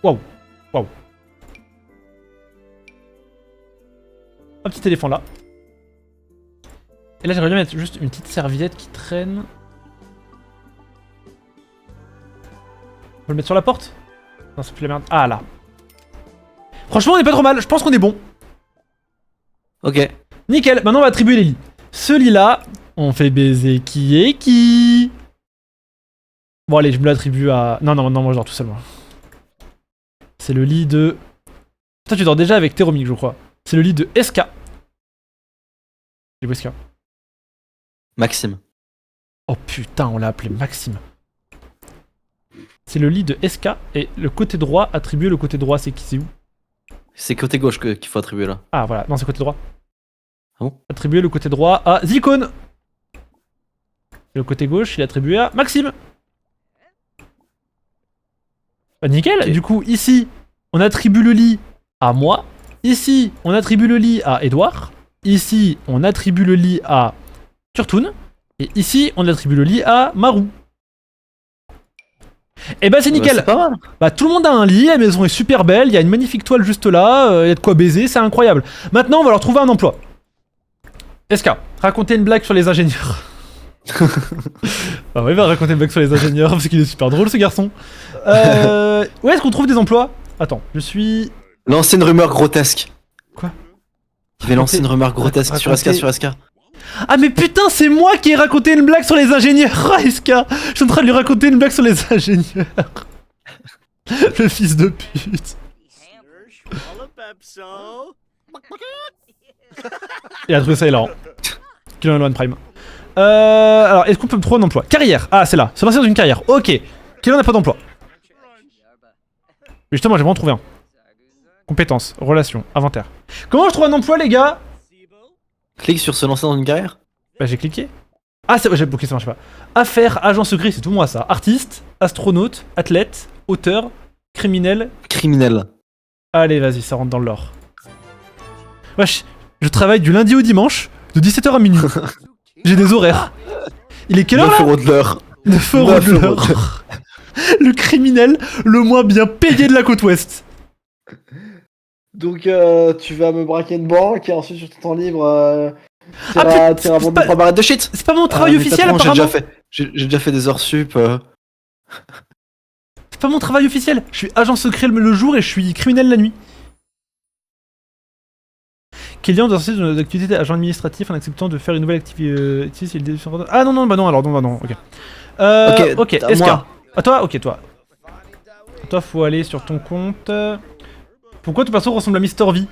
Waouh. Waouh. Un petit éléphant là. Et là, j'aimerais bien mettre juste une petite serviette qui traîne. On peut le mettre sur la porte? Non, c'est plus la merde. Ah, là. Franchement, on est pas trop mal. Je pense qu'on est bon. Ok. Nickel. Maintenant, on va attribuer les lits. Ce lit-là, on fait baiser qui est qui? Bon, allez, je me l'attribue à... Non, moi, je dors tout seul, moi. C'est le lit de... Toi, tu dors déjà avec Théromique, je crois. C'est le lit de SK. C'est où SK? Maxime. Oh putain, on l'a appelé Maxime. C'est le lit de SK et le côté droit, attribuer le côté droit, c'est qui, c'est où? C'est côté gauche qu'il faut attribuer là. Ah voilà, non c'est côté droit. Ah bon? Attribuer le côté droit à Zicone. Le côté gauche, il est attribué à Maxime. Bah nickel, Ok. du coup ici, on attribue le lit à moi. Ici, on attribue le lit à Edouard. Ici, on attribue le lit à Turtoon. Et ici, on attribue le lit à Marou. Et bah c'est nickel. Bah, c'est pas mal. Bah tout le monde a un lit, la maison est super belle, il y a une magnifique toile juste là, il y a de quoi baiser, c'est incroyable. Maintenant on va leur trouver un emploi. SK, racontez une blague sur les ingénieurs. Ah ouais, il va raconter une blague sur les ingénieurs parce qu'il est super drôle ce garçon. Où est-ce qu'on trouve des emplois? Attends, je suis... Lancer une rumeur grotesque. Quoi? Je vais lancer une rumeur grotesque sur SK, raconter- sur SK. Ah mais putain, c'est moi qui ai raconté une blague sur les ingénieurs. Ah SK, je suis en train de lui raconter une blague sur les ingénieurs. Le fils de pute. Il a trouvé ça hilarant. Killer One Prime. Alors, est-ce qu'on peut me trouver un emploi? Carrière. Ah, c'est là. Se lancer dans une carrière. Ok. Quel n'a pas d'emploi? Mais justement, j'aimerais en trouver un. Compétences, relations, inventaire. Comment je trouve un emploi, les gars? Clique sur se lancer dans une carrière. Bah, j'ai cliqué. Ah, c'est... j'ai bloqué, ça marche pas. Affaires, agent secret, c'est tout moi, ça. Artiste, astronaute, athlète, auteur, criminel. Criminel. Allez, vas-y, ça rentre dans le lore. Wesh, je travaille du lundi au dimanche, de 17h à minuit. J'ai des horaires. Il est quelle heure 9 là? euros de l'heure. 9 euros 9 de euros l'heure. Le criminel le moins bien payé de la côte ouest. Donc tu vas me braquer une banque et ensuite sur ton temps libre Ah, putain, t'iras vendre c'est pas- 3 barrettes de shit. C'est pas mon travail Mais officiel patron, apparemment. J'ai déjà fait des heures sup. C'est pas mon travail officiel. Je suis agent secret le jour et je suis criminel la nuit. Quel lien dans l'activité d'agent administratif en acceptant de faire une nouvelle activité Ah non, non, bah non, alors non, ok. Ok, SK. moi. À toi, ok, toi. Toi, faut aller sur ton compte. Pourquoi ton perso ressemble à Mister V?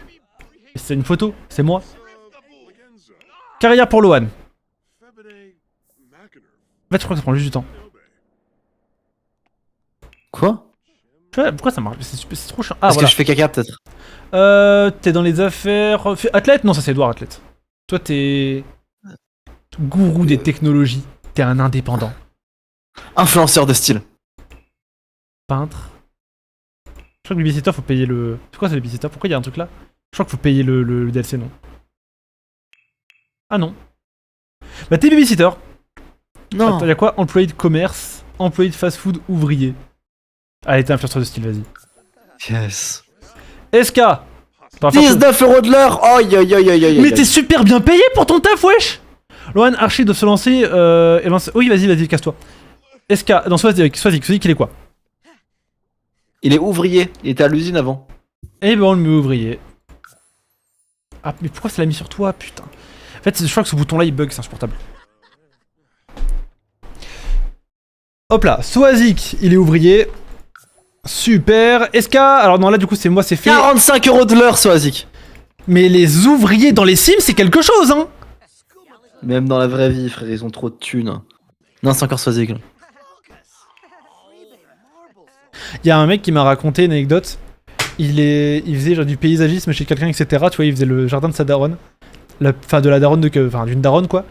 C'est une photo, c'est moi. Carrière pour Lohan. En fait, je crois que ça prend juste du temps. Quoi? Pourquoi ça marche? C'est trop chiant. Ah, Parce voilà. que je fais caca peut-être. T'es dans les affaires. Athlète? Non, ça c'est Edouard, athlète. Toi, t'es. Gourou des technologies. T'es un indépendant. Influenceur de style. Peintre. Je crois que le babysitter, faut payer le. C'est quoi ce babysitter? Pourquoi il y a un truc là? Je crois qu'il faut payer le DLC, non? Ah non. Bah, t'es babysitter. Non. Attends, y'a quoi? Employé de commerce, employé de fast-food, ouvrier. Allez, t'es influenceur de style, vas-y. Yes. SK! 19 € de l'heure. Oh, Mais t'es super bien payé pour ton taf, wesh! Lohan Archie doit se lancer et lancer... Oui, vas-y, casse-toi. SK, non, Swazik, il est quoi? Il est ouvrier. Il était à l'usine avant. Eh ben, on le met ouvrier. Ah, mais pourquoi ça l'a mis sur toi, putain? En fait, je crois que ce bouton-là, il bug, c'est insupportable. Hop là, Swazik, il est ouvrier. Super. SK, alors non, là, du coup, c'est moi, c'est fait. 45 € de l'heure, Swazik. Mais les ouvriers dans les Sims, c'est quelque chose, hein! Même dans la vraie vie, frère, ils ont trop de thunes. Non, c'est encore Swazik. Là. Il y a un mec qui m'a raconté une anecdote. Il faisait genre du paysagisme chez quelqu'un, etc. Tu vois, il faisait le jardin de sa daronne. Enfin, de la daronne d'une daronne, quoi.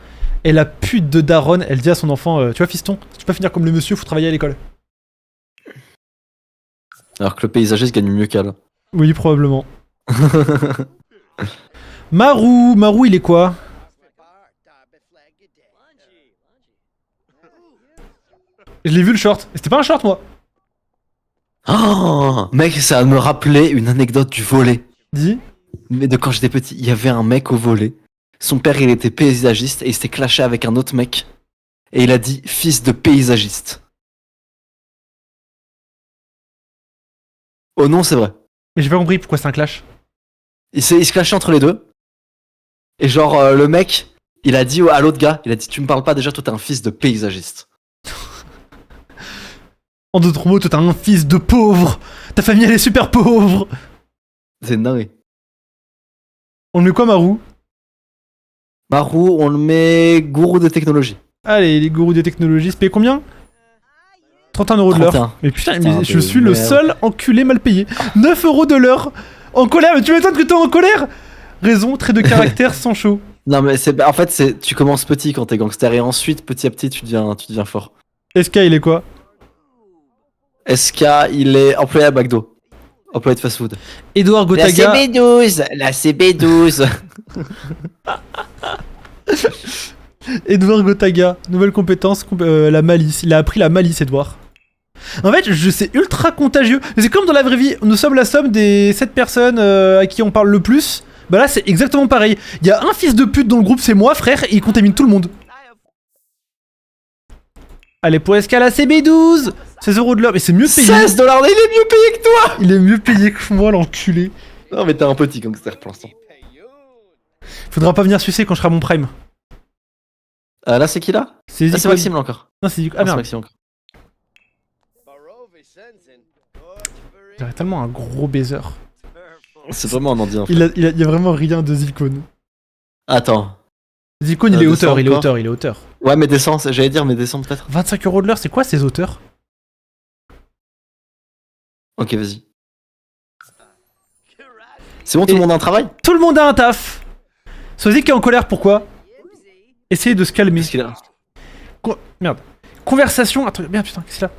Et la pute de daronne, elle dit à son enfant, tu vois, fiston, si tu peux pas finir comme le monsieur, faut travailler à l'école. Alors que le paysagiste gagne mieux qu'elle. Oui, probablement. Marou, il est quoi? Je l'ai vu le short. C'était pas un short, moi. Oh, mec, ça me rappelait une anecdote du volley. Dis. Mais de quand j'étais petit, il y avait un mec au volley. Son père, il était paysagiste et il s'était clashé avec un autre mec. Et il a dit fils de paysagiste. Oh non, c'est vrai. Mais j'ai pas compris pourquoi c'est un clash. Il se clashait entre les deux. Et genre, le mec, il a dit à l'autre gars, il a dit tu me parles pas déjà, toi t'es un fils de paysagiste. En d'autres mots, toi t'as un fils de pauvre. Ta famille elle est super pauvre. C'est dingue. On le met quoi, Marou? Marou, on le met gourou de technologie. Allez, les gourous des technologies, se paye combien? 31 € de l'heure. 31. Mais putain, Putain, je de suis le merde. seul enculé mal payé. 9 € de l'heure. En colère, mais tu m'étonnes que t'es en colère. Raison, trait de caractère sans chaud. Non mais en fait tu commences petit quand t'es gangster et ensuite petit à petit tu deviens fort. SK, il est quoi? SK, il est employé à McDo. Employé de fast-food. Edouard Gotaga. La CB12. Edouard Gotaga, nouvelle compétence, la malice. Il a appris la malice, Edouard. En fait, c'est ultra contagieux. C'est comme dans la vraie vie, nous sommes la somme des 7 personnes à qui on parle le plus. Bah là, c'est exactement pareil. Il y a un fils de pute dans le groupe, c'est moi, frère, et il contamine tout le monde. Allez, pour SK, la CB12 16 € de l'heure, mais c'est mieux payé. 16 $, il est mieux payé que toi. Il est mieux payé que moi, l'enculé. Non mais t'es un petit gangster pour l'instant. Faudra pas venir sucer quand je serai à mon prime. Là c'est qui là? C'est Ah, c'est Maxime là encore. Non, c'est Ah, Ah c'est merde. Maxime encore. J'aurais tellement un gros baiser. C'est vraiment un indien. Il y a vraiment rien de Zilcone. Attends. Zilcone, il est descends auteur, il est encore. auteur, il est auteur. Ouais mais descends, j'allais dire mais descends peut-être. 25 € de l'heure, c'est quoi ces auteurs? Ok vas-y. C'est bon, tout le monde a un travail? Tout le monde a un taf. Swazik est en colère, pourquoi? Essayez de se calmer. Qu'est-ce qu'il a? Merde. Conversation. Attends, merde, putain, qu'est-ce qu'il a?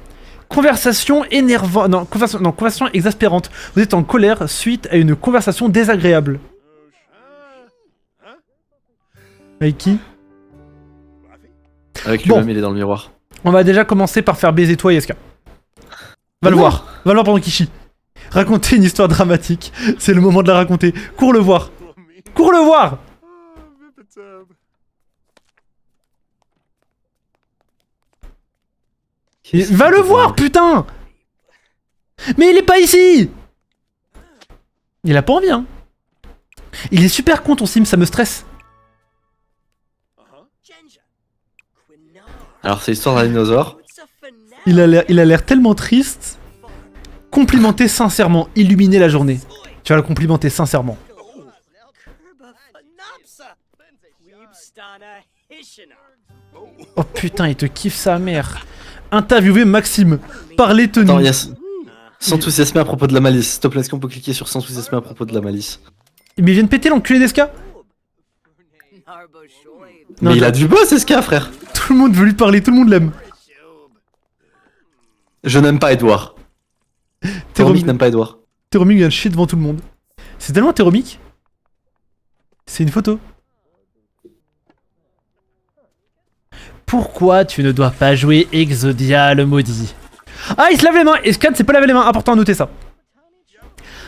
Conversation énervante. Non, conversation exaspérante. Vous êtes en colère suite à une conversation désagréable. Avec qui? Avec Bon. lui-même, il est dans le miroir. On va déjà commencer par faire baiser toi et SK. Va le Non. voir. Va le voir pendant qu'il chie. Raconter une histoire dramatique. C'est le moment de la raconter. Cours le voir. Cours le voir. Va le voir, putain. Mais il est pas ici! Il a pas envie, hein. Il est super con ton sim, ça me stresse. Alors, c'est l'histoire d'un dinosaure. Il a l'air tellement triste. Complimenter sincèrement, illuminer la journée. Tu vas le complimenter sincèrement. Oh putain, il te kiffe sa mère. Interviewer Maxime. Parler tenue. Attends, s'enthousiasmer à propos de la malice. S'il te plaît, est-ce qu'on peut cliquer sur s'enthousiasmer à propos de la malice? Mais il vient de péter l'enculé d'Eska. Non, Mais il a du boss, Eska, frère. Tout le monde veut lui parler, tout le monde l'aime. Je n'aime pas Edouard. Théromique n'aime pas Edouard. Théromique vient de chier devant tout le monde. C'est tellement Théromique. C'est une photo. Pourquoi tu ne dois pas jouer Exodia le maudit? Ah, il se lave les mains. Escan, c'est pas laver les mains. Important à noter ça.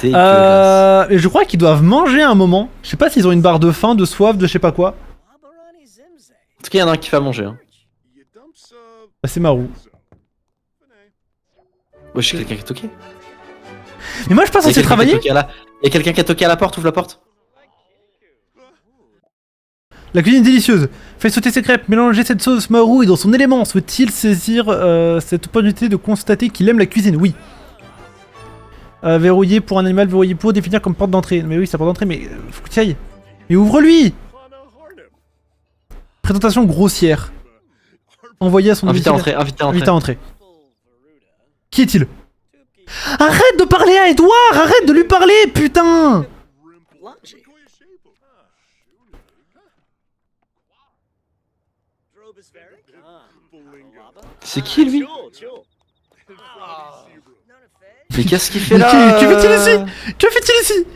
Et je crois qu'ils doivent manger à un moment. Je sais pas s'ils ont une barre de faim, de soif, de je sais pas quoi. En tout cas, il y en a un qui fait à manger. Hein. Bah, c'est Marou. Ouais, je sais quelqu'un qui a toqué. Mais moi, je pense censé travailler. Il y a quelqu'un qui a toqué à la porte, ouvre la porte. La cuisine est délicieuse. Faites sauter ses crêpes, mélangez cette sauce. Marou est dans son élément. Souhaite-t-il saisir cette opportunité de constater qu'il aime la cuisine? Oui. Verrouillé pour un animal, verrouillé pour définir comme porte d'entrée. Mais oui, c'est la porte d'entrée, mais faut que tu y ailles. Mais ouvre-lui! Présentation grossière. Envoyé à son invité à entrer, invité à entrer. Qui est-il? Arrête de parler à Edouard! Arrête de lui parler, putain! C'est qui lui? Mais qu'est-ce qu'il fait là? Que fait-il ici? Que fait-il ici?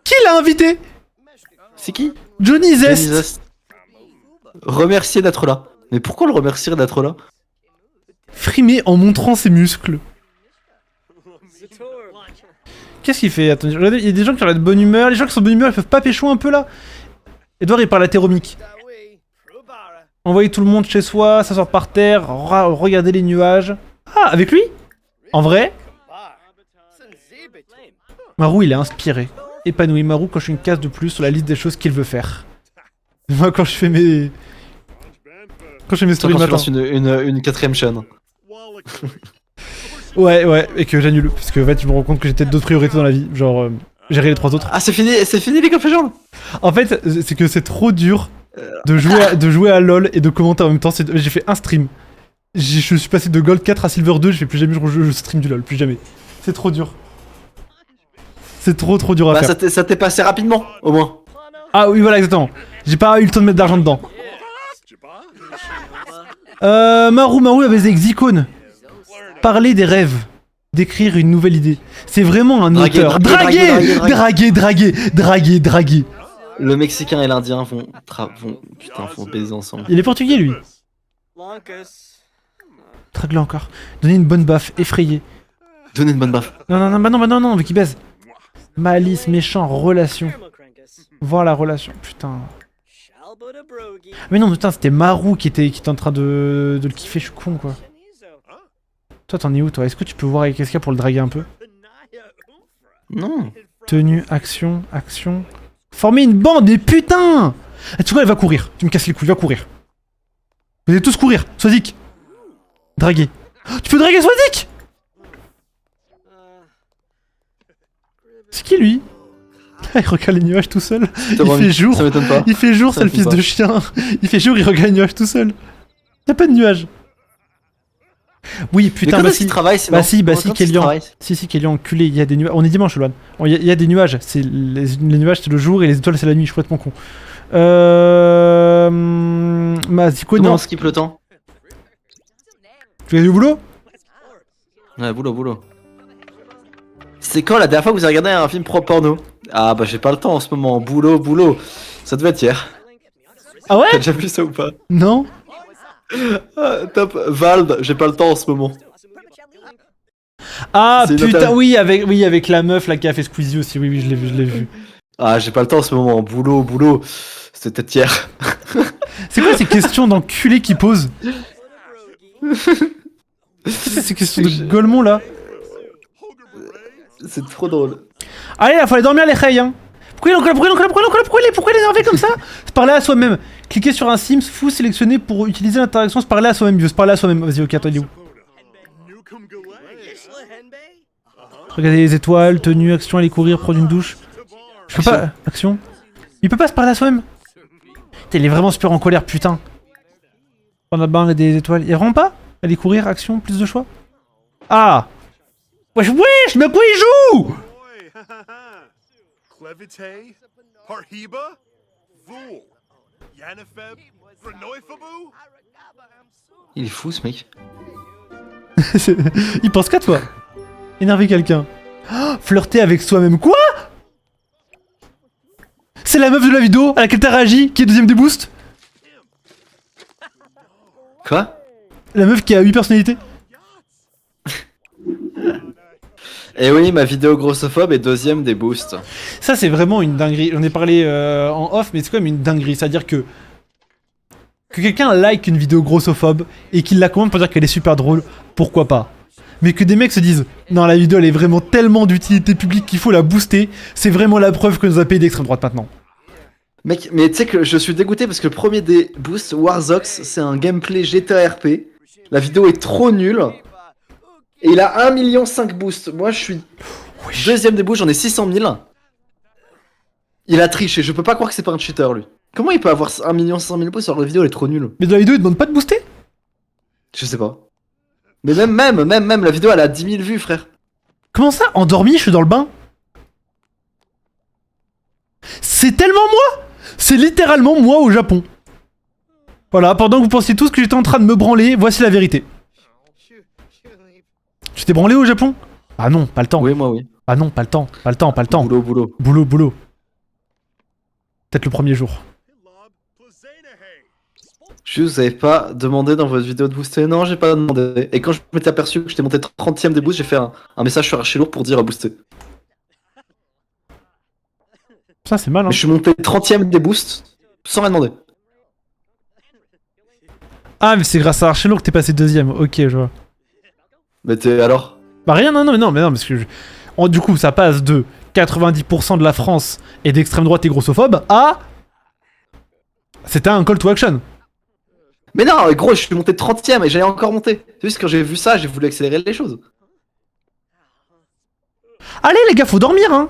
Qui l'a invité? C'est qui? Johnny Zest. Remercier d'être là. Mais pourquoi le remercier d'être là? Frimer en montrant ses muscles. Qu'est-ce qu'il fait? Attendez, regardez, il y a des gens qui ont l'air de bonne humeur. Les gens qui sont de bonne humeur, ils peuvent pas pécho un peu là? Edouard il parle à Théromique. Envoyer tout le monde chez soi, s'asseoir par terre, regarder les nuages. Ah, avec lui? En vrai? Marou il est inspiré. Épanoui. Marou coche une case de plus sur la liste des choses qu'il veut faire. Moi quand je fais mes... Quand je fais mes stories le matin. Quand tu lances une quatrième chaîne. Ouais, et que j'annule. Parce que en fait je me rends compte que j'ai peut-être d'autres priorités dans la vie. Genre, gérer les 3 autres. Ah c'est fini les cafés jaunes. En fait, c'est que c'est trop dur de jouer à LoL et de commenter en même temps. J'ai fait un stream. Je suis passé de Gold 4 à Silver 2, je fais plus jamais je stream du LoL, plus jamais. C'est trop dur. C'est trop dur à faire. Ça t'est passé rapidement, au moins. Ah oui, voilà, exactement. J'ai pas eu le temps de mettre d'argent dedans. Marou avec des icônes. Parler des rêves. D'écrire une nouvelle idée. C'est vraiment un auteur. Draguer. Le Mexicain et l'Indien vont baiser ensemble. Il est portugais, lui. Drague-le encore. Donner une bonne baffe, effrayé. Donner une bonne baffe. Non, mais qui baise. Malice, méchant, relation. Voir la relation, putain. Mais non, putain, c'était Marou qui était en train de le kiffer, je suis con, quoi. Toi, t'en es où, toi? Est-ce que tu peux voir avec Eska pour le draguer un peu? Non. Tenue, action. Former une bande, mais putain! Tu sais quoi, elle va courir. Tu me casses les couilles, va courir. Vous allez tous courir, Swazik. Draguer. Tu peux draguer Swazik? C'est qui lui? Il regarde les nuages tout seul. Il fait jour. Ça m'étonne pas. Il fait jour, c'est le fils de chien. Il fait jour, il regarde les nuages tout seul. Y'a pas de nuages. Oui, putain, bah si. Travaille, bah si, Kélian. Si, Kélian, enculé, il y a des nuages. On est dimanche, Loan. Il y a des nuages. Les nuages, c'est le jour et les étoiles, c'est la nuit. Je suis complètement con. Zico, comment non. on skip le temps? Tu vas aller au boulot? Ouais, boulot. C'est quand la dernière fois que vous avez regardé un film porno? Ah bah j'ai pas le temps en ce moment, boulot. Ça devait être hier. Ah ouais? T'as déjà vu ça ou pas? Non. Top. Vald, j'ai pas le temps en ce moment. Ah putain, oui, avec la meuf là qui a fait Squeezie aussi, oui, je l'ai vu. Ah, j'ai pas le temps en ce moment, boulot. C'était hier. C'est quoi ces questions d'enculé qu'il pose? C'est ces questions de Golemont là? C'est trop drôle. Allez, là, faut aller dormir les reilles, hein. Pourquoi il est énervé comme ça? Se parler à soi-même. Cliquez sur un Sims fou sélectionné pour utiliser l'interaction se parler à soi-même. Il veut se parler à soi-même. Vas-y, ok, attends, il est où? Regardez les étoiles, tenue, action, aller courir, prendre une douche. Je peux pas. Action. Il peut pas se parler à soi-même. Putain, il est vraiment super en colère, putain. Prendre la barre et des étoiles. Il vraiment pas? Aller courir, action, plus de choix. Ah! Wesh, mais quoi il joue? Il est fou ce mec. Il pense qu'à toi. Énerver quelqu'un. Oh, flirter avec soi-même. Quoi? C'est la meuf de la vidéo à laquelle t'as réagi qui est deuxième des boosts? Quoi? La meuf qui a 8 personnalités? Et oui, ma vidéo grossophobe est deuxième des boosts. Ça c'est vraiment une dinguerie. J'en ai parlé en off, mais c'est quand même une dinguerie. C'est-à-dire que quelqu'un like une vidéo grossophobe et qu'il la commande pour dire qu'elle est super drôle, pourquoi pas? Mais que des mecs se disent non, la vidéo elle est vraiment tellement d'utilité publique qu'il faut la booster, c'est vraiment la preuve que nous a payé d'extrême droite maintenant. Mec, mais tu sais que je suis dégoûté parce que le premier des boosts, Warzox, c'est un gameplay GTA RP. La vidéo est trop nulle. Et il a 1,5 million boosts. Moi je suis deuxième des boosts, j'en ai 600 000. Il a triché, je peux pas croire que c'est pas un cheater lui. Comment il peut avoir 1,5 million boosts alors que la vidéo elle est trop nulle? Mais dans la vidéo il demande pas de booster? Je sais pas. Mais même la vidéo elle a 10 000 vues frère. Comment ça? Endormi, je suis dans le bain? C'est tellement moi! C'est littéralement moi au Japon. Voilà, pendant que vous pensiez tous que j'étais en train de me branler, voici la vérité. Tu t'es branlé au Japon? Ah non, pas le temps. Oui, moi oui. Ah non, pas le temps, pas le temps, pas le temps. Boulot. Boulot. Peut-être le premier jour. Je vous avais pas demandé dans votre vidéo de booster? Non, j'ai pas demandé. Et quand je m'étais aperçu que j'étais monté 30ème des boosts, j'ai fait un message sur Archilourd pour dire à booster. Ça c'est mal hein. Mais je suis monté 30ème des boosts sans rien demander. Ah mais c'est grâce à Archelor que t'es passé deuxième, ok je vois. Mais t'es alors? Bah rien, non, parce que du coup ça passe de 90% de la France et d'extrême droite et grossophobe à... C'était un call to action. Mais non, gros, je suis monté 30ème et j'allais encore monter. C'est juste quand j'ai vu ça, j'ai voulu accélérer les choses. Allez les gars, faut dormir hein.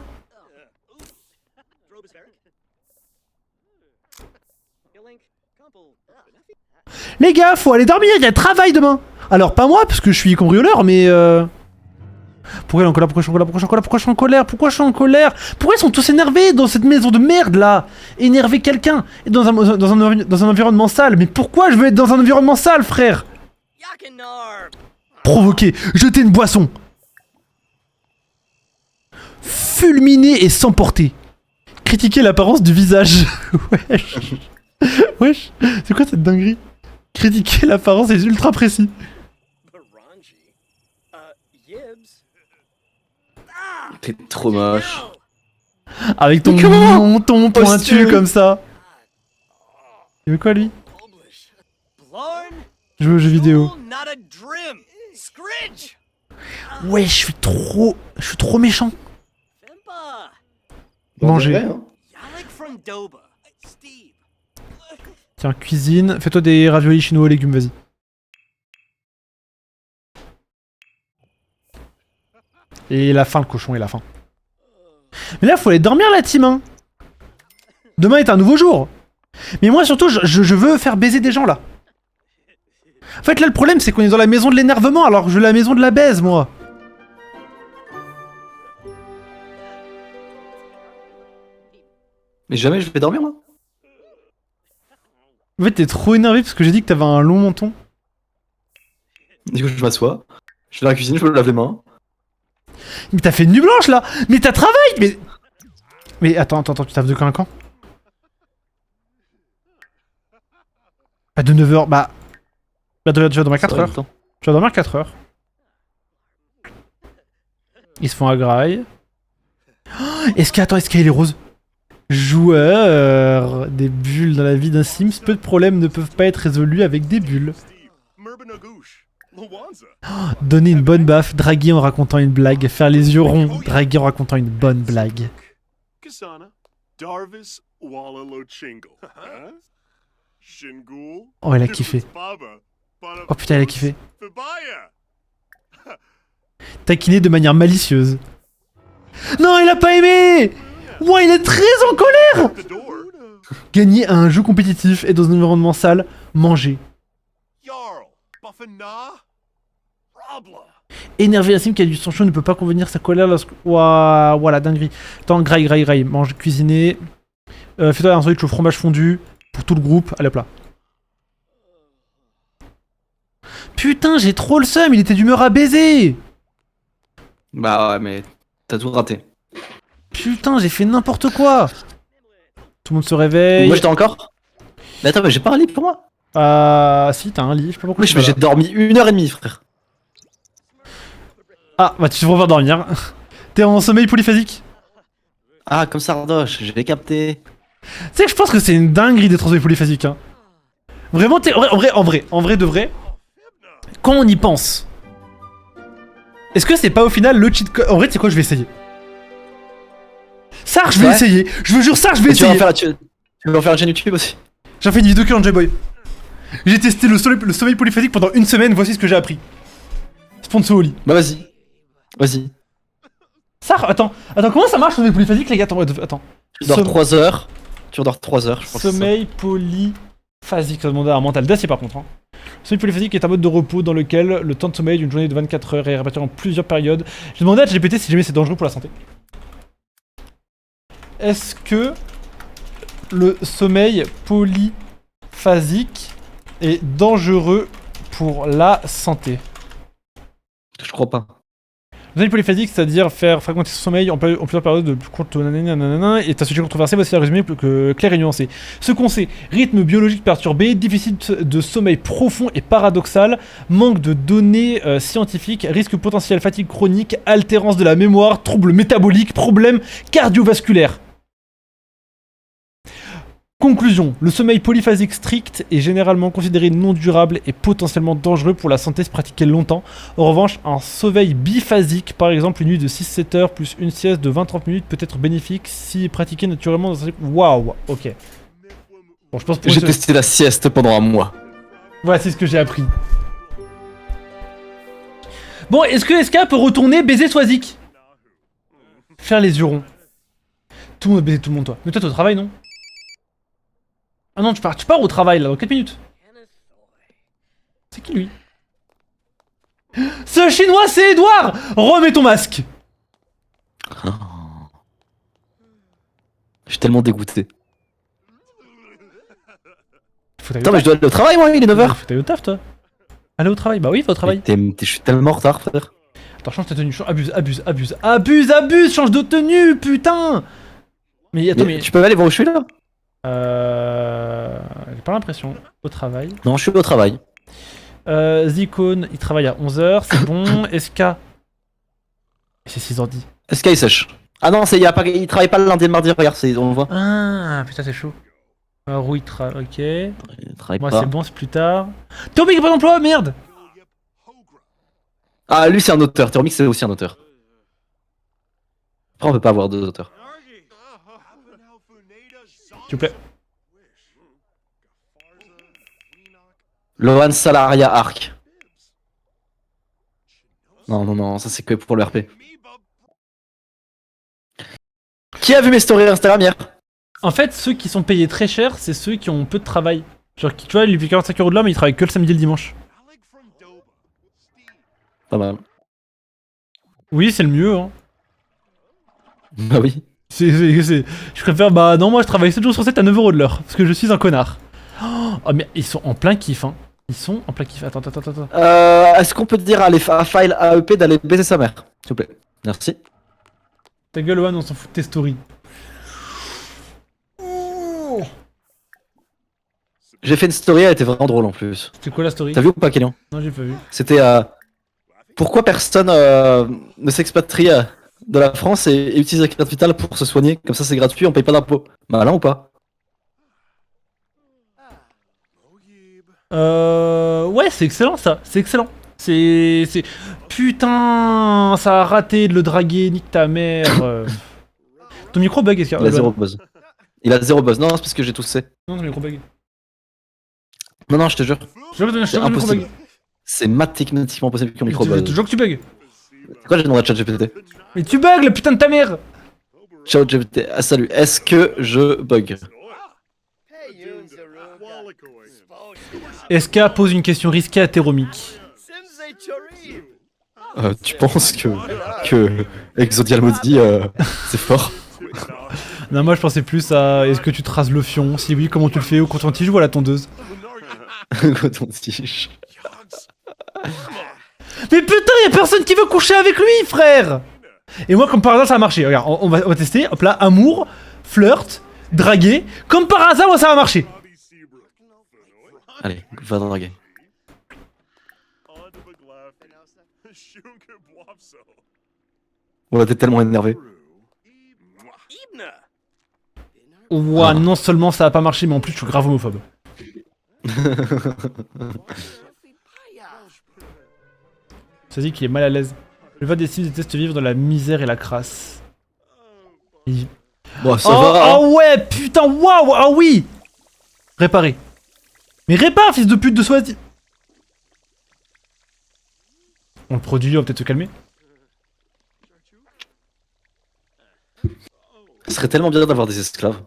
Les gars, faut aller dormir, il y a travail demain. Alors pas moi, parce que je suis cambrioleur, mais Pourquoi je suis en colère? Pourquoi ils sont tous énervés dans cette maison de merde là? Énerver quelqu'un dans un environnement sale. Mais pourquoi je veux être dans un environnement sale, frère? Provoquer, jeter une boisson. Fulminer et s'emporter. Critiquer l'apparence du visage. Wesh, c'est quoi cette dinguerie? Critiquer l'apparence est ultra précis. T'es trop moche. Avec ton menton pointu comme ça. Il veut quoi lui? Jouer aux jeux vidéo. Ouais, je suis trop méchant. Manger. Hein. Tiens, cuisine. Fais-toi des raviolis chinois aux légumes, vas-y. Et il a faim, le cochon, il a faim. Mais là, faut aller dormir, la team, hein. Demain est un nouveau jour. Mais moi, surtout, je veux faire baiser des gens, là. En fait, là, le problème, c'est qu'on est dans la maison de l'énervement, alors que je veux la maison de la baise, moi. Mais jamais je vais dormir, moi. En fait, t'es trop énervé parce que j'ai dit que t'avais un long menton. Du coup, je m'assois. Je vais dans la cuisine, je me lave les mains. Mais t'as fait une nuit blanche, là. Mais t'as travaillé, mais attends, tu taffes de quand? Bah de 9h, bah tu vas dormir 4 heures. Tu vas dormir 4 heures. Ils se font à graille. Oh, est-ce qu'il y a les roses? Joueur, des bulles dans la vie d'un Sims, peu de problèmes ne peuvent pas être résolus avec des bulles. Donner une bonne baffe, draguer en racontant une blague, faire les yeux ronds, draguer en racontant une bonne blague. Oh, elle a kiffé. Oh putain, elle a kiffé. Taquiner de manière malicieuse. Non, il a pas aimé. Ouais, il est très en colère. Gagner à un jeu compétitif et dans un environnement sale, manger. Énerver la sim qui a du sang chaud ne peut pas convenir sa colère lorsque... Ouah, voilà, dinguerie. Attends, graille. Mange, cuisiner. Fais-toi un sandwich au fromage fondu pour tout le groupe. Allez hop là. Putain, j'ai trop le seum, il était d'humeur à baiser. Bah ouais, mais t'as tout raté. Putain, j'ai fait n'importe quoi. Tout le monde se réveille. Moi j'étais encore. Mais attends, mais j'ai pas un lit pour moi. Si, t'as un lit, je sais pas pourquoi. Oui, mais j'ai dormi 1h30, frère. Ah, bah tu devrais dormir. T'es en sommeil polyphasique. Ah, comme Sardoche, j'ai capté. Tu sais que je pense que c'est une dinguerie d'être en sommeil polyphasique, hein. Vraiment, t'es... En vrai de vrai. Quand on y pense. Est-ce que c'est pas au final le cheat code? En vrai, tu sais quoi, je vais essayer. Ça, je vais essayer. Je vous jure, ça, je vais essayer. Tu veux en faire une chaîne YouTube aussi? J'ai fait une vidéo que en J-Boy. J'ai testé le sommeil polyphasique pendant une semaine, voici ce que j'ai appris. Sponsor au lit. Bah vas-y. Vas-y. Ça, attends, comment ça marche le sommeil polyphasique, les gars? Attends. Tu dors 3 heures. Tu dors 3 heures, je pense. Sommeil polyphasique, ça demandait un mental d'acier par contre. Hein. Le sommeil polyphasique est un mode de repos dans lequel le temps de sommeil d'une journée de 24 heures est réparti en plusieurs périodes. J'ai demandé à ChatGPT si jamais c'est dangereux pour la santé. Est-ce que le sommeil polyphasique est dangereux pour la santé? Je crois pas. Le sommeil polyphasique, c'est-à-dire faire fragmenter son sommeil en plusieurs périodes de plus courtes nanana, est un sujet controversé, voici un résumé clair et nuancé. Ce qu'on sait, rythme biologique perturbé, déficit de sommeil profond et paradoxal, manque de données scientifiques, risque potentiel fatigue chronique, altérance de la mémoire, troubles métaboliques, problèmes cardiovasculaires. Conclusion, le sommeil polyphasique strict est généralement considéré non durable et potentiellement dangereux pour la santé si pratiqué longtemps. En revanche, un sommeil biphasique, par exemple une nuit de 6-7 heures plus une sieste de 20-30 minutes, peut être bénéfique si pratiqué naturellement dans un... Waouh, ok. Bon, je pense que j'ai testé la sieste pendant un mois. Voilà, c'est ce que j'ai appris. Bon, est-ce que SK peut retourner baiser Swazik? Faire les yeux ronds. Tout le monde baiser tout le monde, toi. Mais toi, t'es au travail, non? Ah non, tu pars au travail là, dans 4 minutes. C'est qui lui? Ce chinois, c'est Edouard! Remets ton masque! Oh. Je suis tellement dégoûté. Attends, mais je dois aller au travail, moi, il est 9h. T'es au taf, toi? Allez au travail, bah oui, va au travail. Je suis tellement en retard, frère. Attends, change ta tenue, abuse, change de tenue, putain! Mais attends, mais... Tu peux aller voir où je suis là? J'ai pas l'impression. Au travail. Non, je suis au travail. Zicone, il travaille à 11h, c'est bon. SK. C'est 6h10. SK il sèche. Ah non, il travaille pas le lundi et le mardi, regarde, on le voit. Ah, putain, c'est chaud. Roux, il travaille. Ok. Il travaille Moi, pas. c'est bon, c'est plus tard. Théomique, pas d'emploi, merde! Ah, lui, c'est un auteur. Théomique, c'est aussi un auteur. Après, on peut pas avoir 2 auteurs. S'il vous plaît. Lohan Salaria Arc. Non, ça c'est que pour le RP. Qui a vu mes stories Instagram hier? En fait, ceux qui sont payés très cher, c'est ceux qui ont peu de travail. Genre, tu vois, il vit 45€ de l'heure, mais il travaille que le samedi et le dimanche. Pas mal. Oui, c'est le mieux, hein. Bah oui. Je préfère, bah non, moi je travaille 7 jours sur 7 à 9€ de l'heure, parce que je suis un connard. Oh, mais ils sont en plein kiff, hein. Ils sont en plein kiff. Attends. Est-ce qu'on peut dire à File AEP d'aller baiser sa mère? S'il vous plaît. Merci. Ta gueule, One, on s'en fout de tes stories. J'ai fait une story, elle était vraiment drôle en plus. C'était quoi la story? T'as vu ou pas, Kélian? Non, j'ai pas vu. C'était pourquoi personne ne s'expatrie de la France et utilise la carte vitale pour se soigner? Comme ça c'est gratuit, on paye pas d'impôts. Malin ou pas? Ouais, Ouais, c'est excellent ça. C'est excellent. C'est... Putain, ça a raté de le draguer, nique ta mère. Ton micro bug, est-ce qu'il y a... Il a 0 buzz. Il a 0 buzz. Non, c'est parce que j'ai toussé. Non, ton micro bug. Non, non, je te jure. Je veux que C'est ton micro impossible. bug. C'est mathématiquement possible qu'un micro Je buzz. te jure que tu bugs. C'est quoi j'ai demandé à ChatGPT? Mais tu bugs, le putain de ta mère. Ciao GPT. Ah, salut. Est-ce que je bug? SK pose une question risquée à Théromique. Tu penses que Exodial Maudit, c'est fort? Non, moi je pensais plus à est-ce que tu traces le fion? Si oui, comment tu le fais? Au coton-tige ou à la tondeuse? Coton-tige. Mais putain, y'a personne qui veut coucher avec lui, frère! Et moi, comme par hasard, ça a marché. Regarde, on va tester. Hop là, amour, flirt, draguer. Comme par hasard, moi, ça va marcher. Allez, va draguer. Ouais, t'es tellement énervé. Ouah, non seulement ça a pas marché, mais en plus, je suis grave homophobe. Ça dit qu'il est mal à l'aise. Le vote des Sims déteste vivre dans la misère et la crasse. Bon, ça Oh, va. Hein. oh ouais, putain, waouh, ah oui! Réparer. Mais répare, fils de pute de Swati. On le produit, on va peut-être se calmer. Ce serait tellement bien d'avoir des esclaves.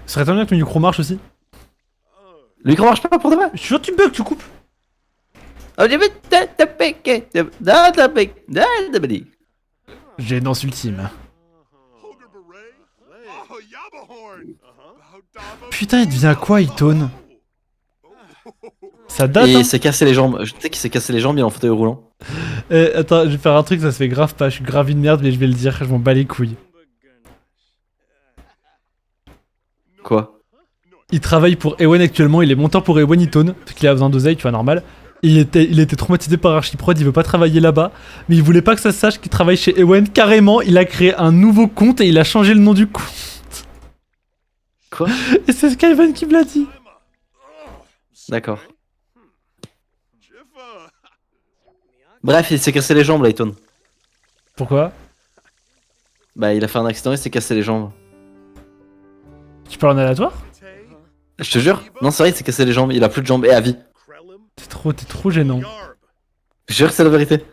Ce serait tellement bien que le micro marche aussi. Le micro marche pas pour de vrai. Je suis sûr que tu bugs, tu coupes. Gênance ultime. Putain, il devient quoi, Itone? Ça date, Et hein. il s'est cassé les jambes. Je sais qu'il s'est cassé les jambes, il est en fauteuil roulant. Attends, je vais faire un truc, ça se fait grave pas. Je suis grave une merde, mais je vais le dire, je m'en bats les couilles. Quoi? Il travaille pour Ewen actuellement, il est monteur pour Ewen Itone, parce qu'il a besoin d'oseille, tu vois, normal. Et il était traumatisé par Archiprod, il veut pas travailler là-bas, mais il voulait pas que ça se sache qu'il travaille chez Ewen. Carrément, il a créé un nouveau compte et il a changé le nom du compte. Quoi? Et c'est Skyvan qui me l'a dit. D'accord. Bref, il s'est cassé les jambes, Layton. Pourquoi? Bah, il a fait un accident, il s'est cassé les jambes. Tu parles en aléatoire? Je te jure. Non, c'est vrai, il s'est cassé les jambes, il a plus de jambes et à vie. T'es trop gênant. Je te jure que c'est la vérité.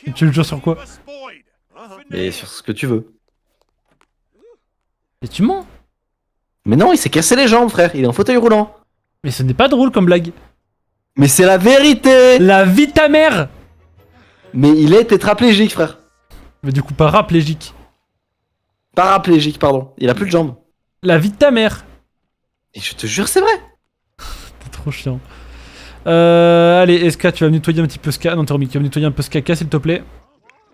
Et tu le jures sur quoi? Mais sur ce que tu veux. Et tu mens? Mais non, il s'est cassé les jambes, frère, il est en fauteuil roulant. Mais ce n'est pas drôle comme blague. Mais c'est la vérité! La vie de ta mère! Mais il est tétraplégique, frère. Mais du coup, paraplégique. Paraplégique, pardon. Il a plus de jambes. La vie de ta mère! Et je te jure, c'est vrai. T'es trop chiant. Allez, SK, tu vas me nettoyer un petit peu Ska. Non, Théromique, tu vas me nettoyer un peu ce caca, s'il te plaît.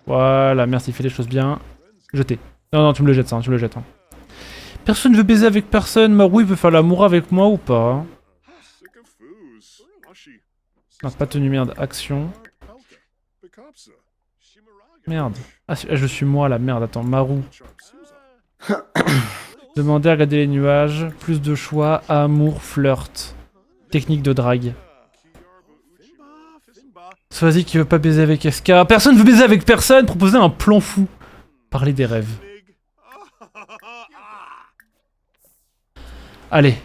Voilà, merci, fais les choses bien. Jeter. Non, non, tu me le jettes, ça, tu me le jettes. Hein. Personne ne veut baiser avec personne. Marou, il veut faire l'amour avec moi ou pas? Hein. Non, pas tenu, merde. Action. Merde. Ah, je suis moi, la merde. Attends, Marou. Demander à regarder les nuages. Plus de choix. Amour, flirt. Technique de drague. Sois-y qui veut pas baiser avec SK. Personne veut baiser avec personne. Proposer un plan fou. Parler des rêves. Allez.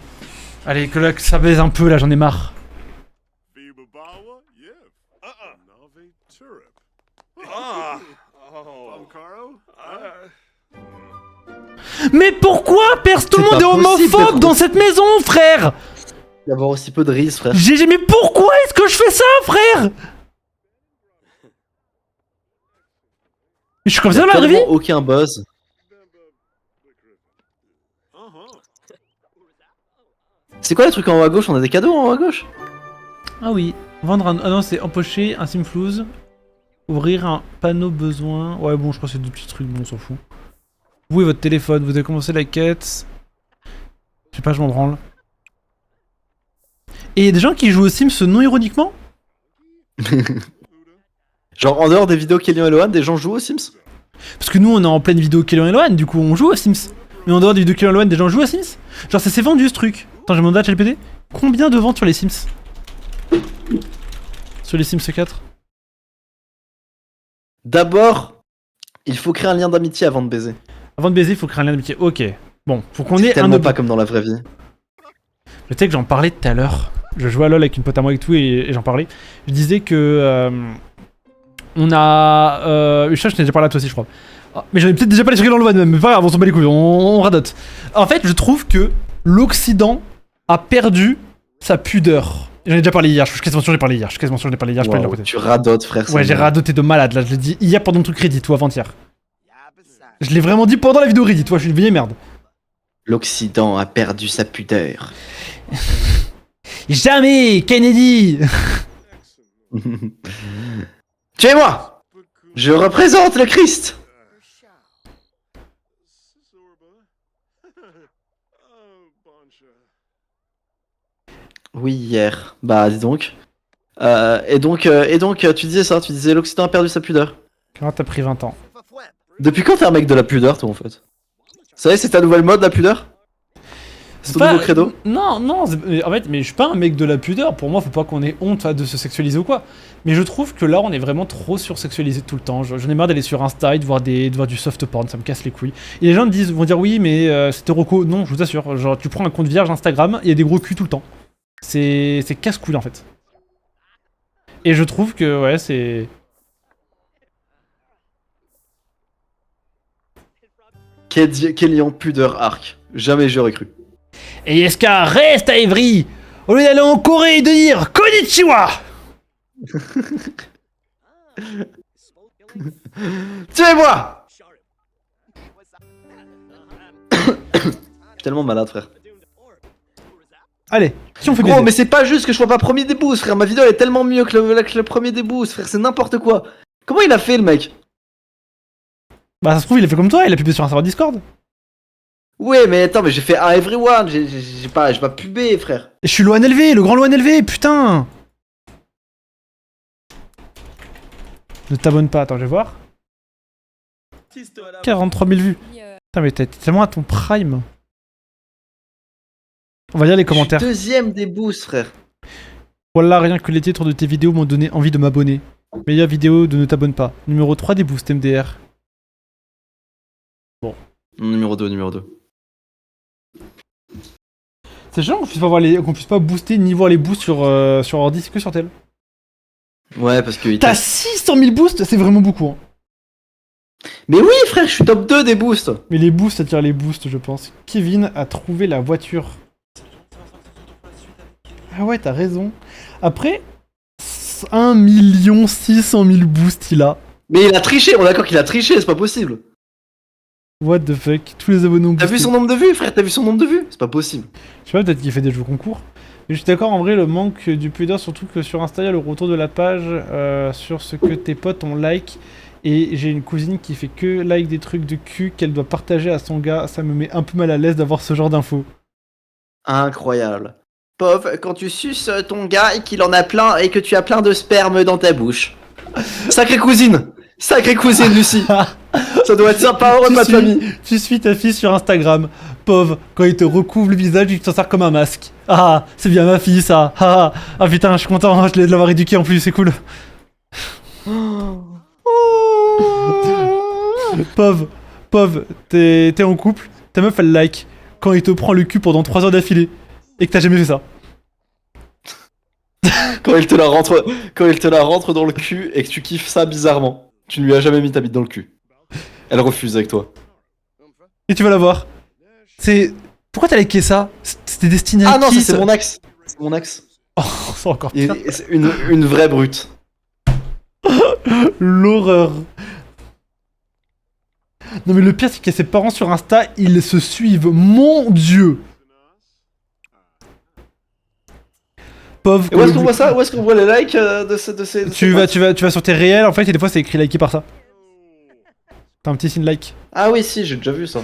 Allez, que ça baise un peu là, j'en ai marre. Mais pourquoi tout le monde est homophobe dans cette maison, frère? D'avoir aussi peu de riz, frère. Mais pourquoi est-ce que je fais ça, frère? Je suis comme ça dans la vraie vie? Aucun buzz. C'est quoi les trucs en haut à gauche? On a des cadeaux en haut à gauche? Ah oui. Vendre un... Ah non, c'est empocher un simflouz. Ouvrir un panneau besoin. Ouais, bon, je crois que c'est deux petits trucs, bon, on s'en fout. Vous et votre téléphone, vous avez commencé la quête. Je sais pas, je m'en branle. Et il y a des gens qui jouent aux Sims non ironiquement? Genre en dehors des vidéos Kélian et Lohan, des gens jouent aux Sims? Parce que nous on est en pleine vidéo Kélian et Lohan, du coup on joue aux Sims. Mais en dehors des vidéos Kélian et Lohan, des gens jouent aux Sims? Genre ça s'est vendu ce truc. Attends, j'ai demandé à ChatGPT. Combien de ventes sur les Sims? Sur les Sims 4? D'abord, il faut créer un lien d'amitié avant de baiser. Avant de baiser, il faut créer un lien d'amitié. Ok. Bon, faut qu'on C'est ait un tellement ob- pas comme dans la vraie vie. Je sais que j'en parlais tout à l'heure. Je jouais à LoL avec une pote à moi et tout, et j'en parlais. Je disais que on a. Je t'ai déjà parlé à toi aussi, je crois. Ah, mais j'en ai peut-être déjà parlé sur dans le van même. Mais pas grave, on s'en bat les couilles, on radote. En fait, je trouve que l'Occident a perdu sa pudeur. J'en ai déjà parlé hier. Je suis quasiment sûr que j'ai parlé hier. Je peux aller de leur Wow, côté. tu radotes, frère. Ouais, c'est j'ai bien. radoté de malade. Là, je l'ai dit hier pendant le truc Reddit ou avant-hier. Je l'ai vraiment dit pendant la vidéo Reddit. Toi, je suis une vieille merde. L'Occident a perdu sa pudeur. Jamais, Kennedy. Tuez-moi! Je représente le Christ! Oui, hier. Bah, dis donc. Et donc, tu disais ça, tu disais l'Occident a perdu sa pudeur. Comment t'as pris 20 ans? Depuis quand t'es un mec de la pudeur, toi, en fait? Ça y est, c'est ta nouvelle mode, la pudeur? C'est ton Pas- nouveau credo? Non, en fait, mais je suis pas un mec de la pudeur. Pour moi, faut pas qu'on ait honte de se sexualiser ou quoi. Mais je trouve que là, on est vraiment trop sursexualisé tout le temps. J'en ai marre d'aller sur Insta et de voir du soft porn, ça me casse les couilles. Et les gens vont dire oui, mais c'est roco. Non, je vous assure. Genre, tu prends un compte vierge Instagram, il y a des gros culs tout le temps. C'est casse-couille en fait. Et je trouve que, ouais, c'est. Kélian pudeur arc. Jamais j'aurais cru. Et Yeska reste à Evry au lieu d'aller en Corée et de dire Konnichiwa. Tuez-moi! Je suis tellement malade, frère. Allez, si on fait Gros, baiser. mais c'est pas juste que je sois pas premier des boosts, frère. Ma vidéo elle est tellement mieux que le premier des boosts, frère. C'est n'importe quoi. Comment il a fait, le mec? Bah, ça se trouve, il a fait comme toi, il a pubé sur un serveur Discord. Ouais, mais attends, mais j'ai fait un everyone. J'ai pas pubé, frère. Et je suis Loan LV, le grand Loan LV, putain. Ne t'abonne pas, attends, je vais voir. 43 000 vues. Putain, mais t'es tellement à ton prime. On va lire les commentaires. Je suis deuxième des boosts, frère. Voilà, rien que les titres de tes vidéos m'ont donné envie de m'abonner. Meilleure vidéo de ne t'abonne pas. Numéro 3 des boosts MDR. Numéro 2. C'est chiant qu'on puisse pas booster ni voir les boosts sur ordi, c'est que sur tel. Ouais, parce que. T'as 600 000 boosts, c'est vraiment beaucoup. Hein. Mais oui, frère, je suis top 2 des boosts. Mais les boosts attirent les boosts, je pense. Kevin a trouvé la voiture. Ah ouais, t'as raison. Après, 1 600 000 boosts il a. Mais il a triché, on est d'accord qu'il a triché, c'est pas possible. What the fuck, tous les abonnés ont T'as boosté. vu son nombre de vues, frère? T'as vu son nombre de vues? C'est pas possible. Je sais pas, peut-être qu'il fait des jeux concours. Mais je suis d'accord, en vrai, le manque du pudeur, surtout que sur Insta, il y a le retour de la page sur ce que tes potes ont like. Et j'ai une cousine qui fait que like des trucs de cul qu'elle doit partager à son gars. Ça me met un peu mal à l'aise d'avoir ce genre d'infos. Incroyable. Pauvre, quand tu suces ton gars et qu'il en a plein et que tu as plein de sperme dans ta bouche. Sacrée cousine, Lucie. Ça doit être sympa au repas de famille. Tu suis ta fille sur Instagram. Pauvre, quand il te recouvre le visage, il t'en sert comme un masque. Ah, c'est bien ma fille ça. Ah putain, je suis content de l'avoir éduquée en plus, c'est cool. Pauvre, t'es en couple, ta meuf elle like quand il te prend le cul pendant 3 heures d'affilée et que t'as jamais fait ça. Quand il te la rentre dans le cul et que tu kiffes ça bizarrement. Tu ne lui as jamais mis ta bite dans le cul. Elle refuse avec toi. Et tu vas la voir. C'est... Pourquoi t'as liké ça? C'était destiné à Ah non, qui, c'est mon axe. C'est mon axe. Oh, c'est encore pire. C'est une vraie brute. L'horreur. Non mais le pire c'est que ses parents sur Insta, ils se suivent. Mon dieu. Pauvre. Et où est-ce qu'on voit ça? Où est-ce qu'on voit les likes de ces... Tu vas sur tes réels en fait et des fois c'est écrit liké par ça. T'as un petit signe like. Ah oui, si, j'ai déjà vu ça.